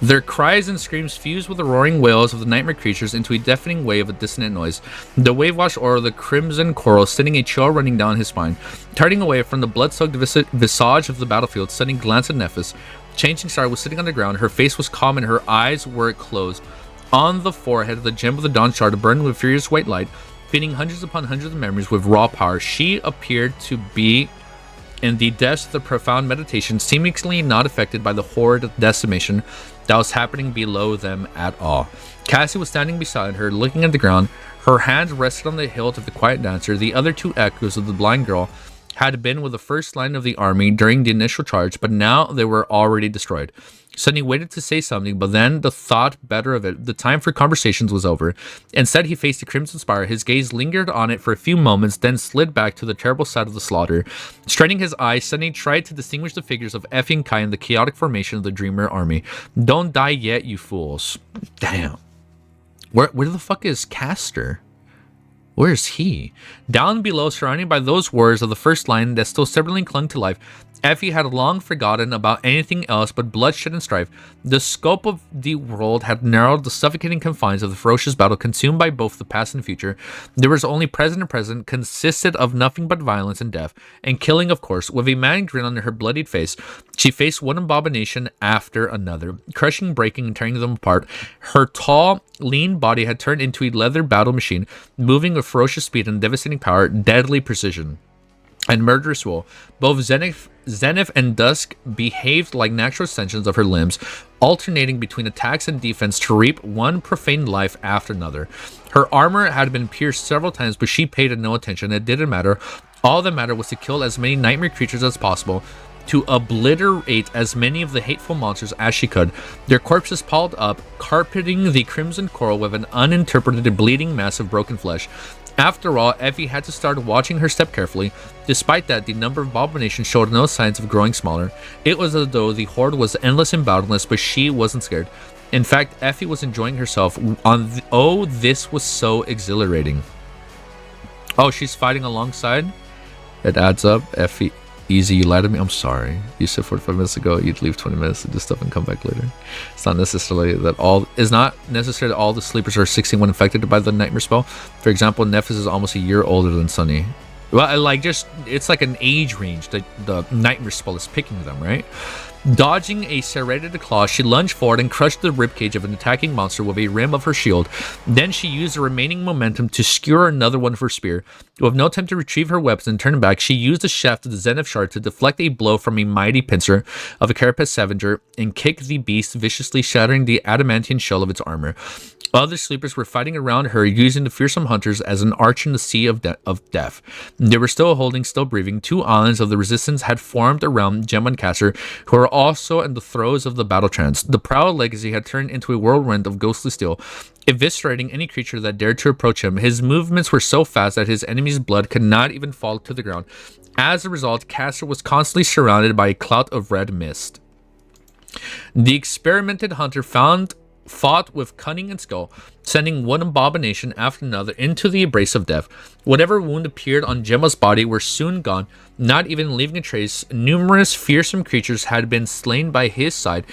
Their cries and screams fused with the roaring wails of the nightmare creatures into a deafening wave of dissonant noise. The wave-washed aura of the crimson coral sending a chill running down his spine. Turning away from the blood-soaked visage of the battlefield, Sunny glanced at Nephis. Changing Star was sitting on the ground. Her face was calm and her eyes were closed. On the forehead of the gem of the dawn shard burned with furious white light, feeding hundreds upon hundreds of memories with raw power. She appeared to be in the depths of the profound meditation, seemingly not affected by the horrid decimation that was happening below them at all. Cassie was standing beside her, looking at the ground. Her hands rested on the hilt of the quiet dancer. The other two echoes of the blind girl had been with the first line of the army during the initial charge, but now they were already destroyed. Sunny waited to say something, but then the thought better of it. The time for conversations was over. Instead, he faced the Crimson Spire. His gaze lingered on it for a few moments, then slid back to the terrible side of the slaughter. Straining his eyes, Sunny tried to distinguish the figures of Effie and Kai in the chaotic formation of the Dreamer army. Don't die yet, you fools. Damn. Where the fuck is Castor? Where is he? Down below, surrounded by those warriors of the first line that still stubbornly clung to life, Effie had long forgotten about anything else but bloodshed and strife. The scope of the world had narrowed the suffocating confines of the ferocious battle consumed by both the past and future. There was only present, and present consisted of nothing but violence and death, and killing, of course. With a mad grin on her bloodied face, she faced one abomination after another, crushing, breaking, and tearing them apart. Her tall, lean body had turned into a leather battle machine, moving with ferocious speed and devastating power, deadly precision, and murderous will. Both Zenith and Dusk behaved like natural extensions of her limbs, alternating between attacks and defense to reap one profane life after another. Her armor had been pierced several times, but she paid it no attention. It didn't matter. All that mattered was to kill as many nightmare creatures as possible, to obliterate as many of the hateful monsters as she could. Their corpses piled up, carpeting the crimson coral with an uninterpreted bleeding mass of broken flesh. After all, Effie had to start watching her step carefully. Despite that, the number of abominations showed no signs of growing smaller. It was as though the horde was endless and boundless, but she wasn't scared. In fact, Effie was enjoying herself. Oh, this was so exhilarating. Oh, she's fighting alongside? It adds up. Effie, easy, you lied to me. I'm sorry. You said 45 minutes ago you'd leave 20 minutes to do stuff and come back later. It's not necessarily that all the sleepers are 61 infected by the nightmare spell. For example, Nephis is almost a year older than Sunny. Well, it's like an age range that the nightmare spell is picking them, right? Dodging a serrated claw, she lunged forward and crushed the ribcage of an attacking monster with a rim of her shield. Then she used the remaining momentum to skewer another one of her spear. With no time to retrieve her weapons and turn back, she used the shaft of the Zenith shard to deflect a blow from a mighty pincer of a carapace scavenger and kick the beast viciously, shattering the adamantine shell of its armor. Other sleepers were fighting around her, using the fearsome hunters as an arch in the sea of death. They were still holding, still breathing. Two islands of the resistance had formed around Gemma and Castor, who were also in the throes of the battle trance. The proud legacy had turned into a whirlwind of ghostly steel, eviscerating any creature that dared to approach him. His movements were so fast that his enemy's blood could not even fall to the ground. As a result, Castor was constantly surrounded by a cloud of red mist. The experimented hunter fought with cunning and skill, sending one abomination after another into the embrace of death. Whatever wound appeared on Gemma's body were soon gone, not even leaving a trace. Numerous fearsome creatures had been slain by his side,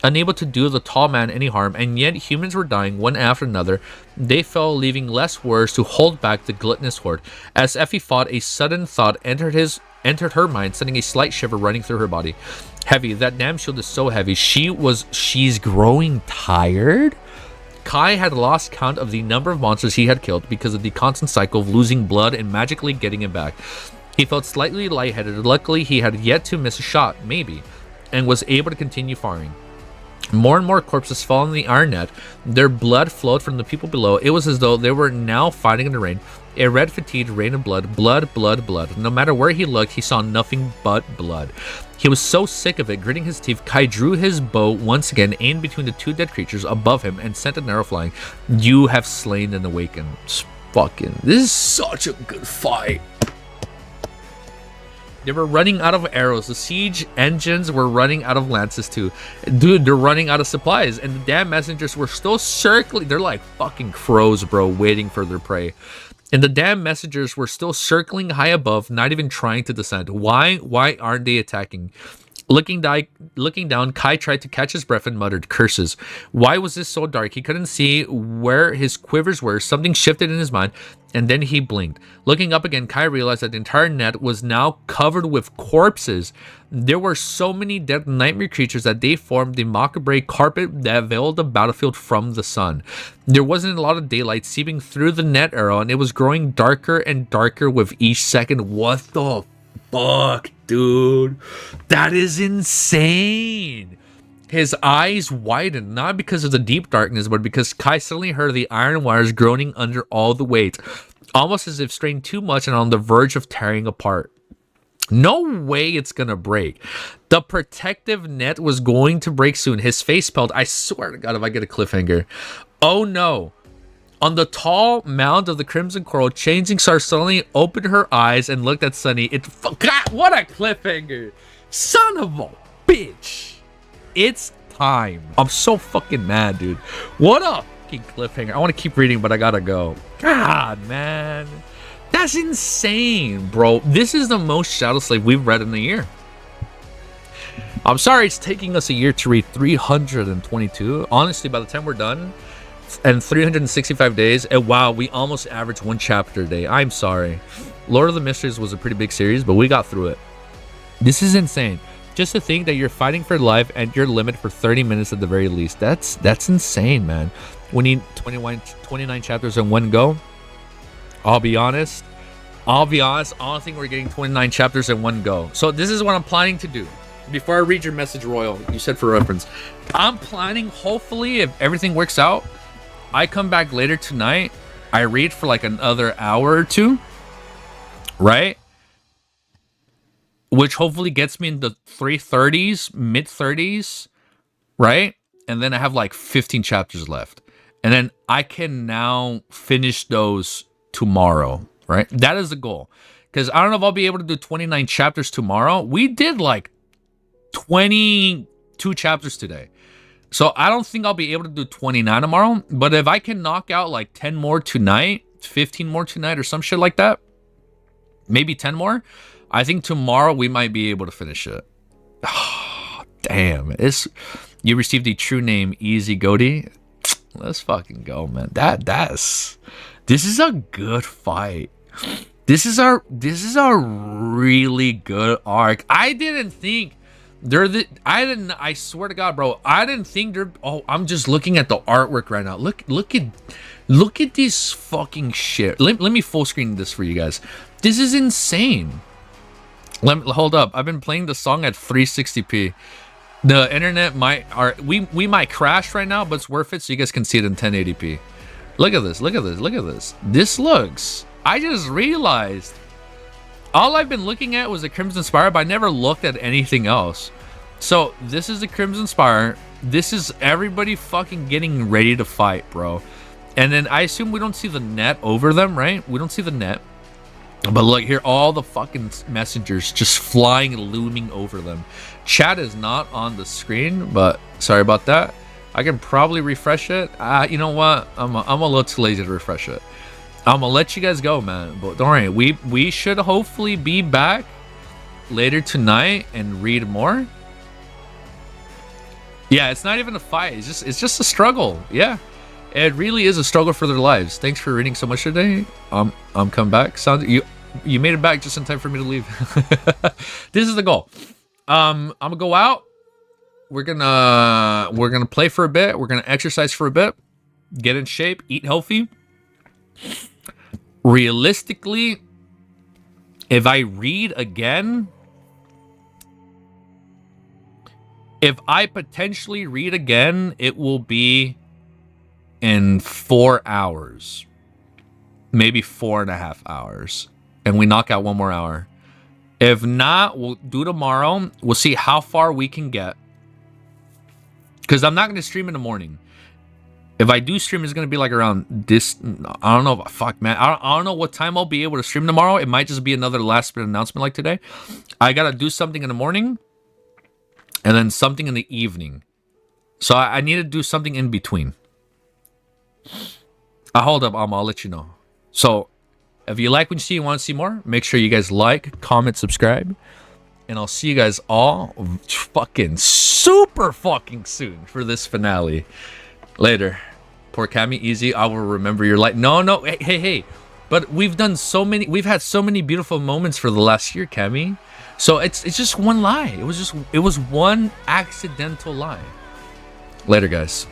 unable to do the tall man any harm, and yet humans were dying one after another. They fell, leaving less words to hold back the gluttonous horde. As Effie fought, a sudden thought entered her mind, sending a slight shiver running through her body. Heavy, that damn shield is so heavy. She's growing tired? Kai had lost count of the number of monsters he had killed because of the constant cycle of losing blood and magically getting it back. He felt slightly lightheaded. Luckily, he had yet to miss a shot, maybe, and was able to continue firing. More and more corpses fell in the iron net. Their blood flowed from the people below. It was as though they were now fighting in the rain. A red fatigued rain of blood. Blood, blood, blood. No matter where he looked, he saw nothing but blood. He was so sick of it. Gritting his teeth, Kai drew his bow once again, aimed between the two dead creatures above him, and sent an arrow flying. You have slain and awakened. This is such a good fight. They were running out of arrows. The siege engines were running out of lances too. Dude, they're running out of supplies. And the damn messengers were still circling. They're like fucking crows, bro, waiting for their prey. And the damn messengers were still circling high above, not even trying to descend. Why aren't they attacking? Looking down, Kai tried to catch his breath and muttered curses. Why was this so dark? He couldn't see where his quivers were. Something shifted in his mind, and then he blinked. Looking up again, Kai realized that the entire net was now covered with corpses. There were so many dead nightmare creatures that they formed the macabre carpet that veiled the battlefield from the sun. There wasn't a lot of daylight seeping through the net arrow, and it was growing darker and darker with each second. What the fuck, dude? That is insane. His eyes widened, not because of the deep darkness, but because Kai suddenly heard the iron wires groaning under all the weight, almost as if strained too much and on the verge of tearing apart. No way it's gonna break. The protective net was going to break soon. His face spelled, I swear to God, if I get a cliffhanger. Oh no. On the tall mound of the Crimson Coral, Changing Star suddenly opened her eyes and looked at Sunny. God, what a cliffhanger. Son of a bitch. It's time. I'm so fucking mad, dude. What a fucking cliffhanger. I want to keep reading, but I gotta go. God, man. That's insane, bro. This is the most Shadow Slave we've read in a year. I'm sorry it's taking us a year to read 322. Honestly, by the time we're done, and 365 days, and wow, we almost averaged one chapter a day. I'm sorry. Lord of the Mysteries was a pretty big series, but we got through it. This is insane. Just to think that you're fighting for life and your limit for 30 minutes at the very least. That's insane, man. We need 29 chapters in one go. I'll be honest. I don't think we're getting 29 chapters in one go. So this is what I'm planning to do. Before I read your message, Royal, you said for reference. I'm planning, hopefully, if everything works out, I come back later tonight. I read for like another hour or two. Right? Which hopefully gets me in the 330s, mid-30s. Right? And then I have like 15 chapters left. And then I can now finish those tomorrow. Right? That is the goal. Because I don't know if I'll be able to do 29 chapters tomorrow. We did like 22 chapters today. So I don't think I'll be able to do 29 tomorrow. But if I can knock out like 10 more tonight, 15 more tonight or some shit like that, maybe 10 more, I think tomorrow we might be able to finish it. Oh, damn. You received the true name, Easy Goaty. Let's fucking go, man. This is a good fight. This is a really good arc. I swear to God, bro, I didn't think they're, I'm just looking at the artwork right now. Look at this fucking shit. Let me full screen this for you guys. This is insane. Hold up. I've been playing the song at 360p. The internet we might crash right now, but it's worth it so you guys can see it in 1080p. Look at this. This looks, I just realized all I've been looking at was the Crimson Spire, but I never looked at anything else. So this is the Crimson Spire. This is everybody fucking getting ready to fight, bro. And then I assume we don't see the net over them, right? We don't see the net. But look here, all the fucking messengers just flying, looming over them. Chat is not on the screen, but sorry about that. I can probably refresh it. You know what? I'm a little too lazy to refresh it. I'm gonna let you guys go, man. But don't worry, we should hopefully be back later tonight and read more. Yeah, it's not even a fight. It's just a struggle. Yeah, it really is a struggle for their lives. Thanks for reading so much today. I'm come back. You made it back just in time for me to leave. This is the goal. I'm gonna go out. We're gonna play for a bit. We're gonna exercise for a bit. Get in shape. Eat healthy. Realistically, if I read again. If I potentially read again, it will be in 4 hours. Maybe 4.5 hours. And we knock out 1 more hour. If not, we'll do tomorrow. We'll see how far we can get. Because I'm not going to stream in the morning. If I do stream, it's going to be like around this. I don't know. Fuck, man. I don't know what time I'll be able to stream tomorrow. It might just be another last minute announcement like today. I got to do something in the morning. And then something in the evening. So I need to do something in between. Hold up, I'll let you know. So if you like what you see and want to see more, make sure you guys like, comment, subscribe. And I'll see you guys all fucking super fucking soon for this finale. Later. Poor Cammy, easy. I will remember your light. No. Hey. But we've had so many beautiful moments for the last year, Cammy. So it's just one lie. It was one accidental lie. Later, guys.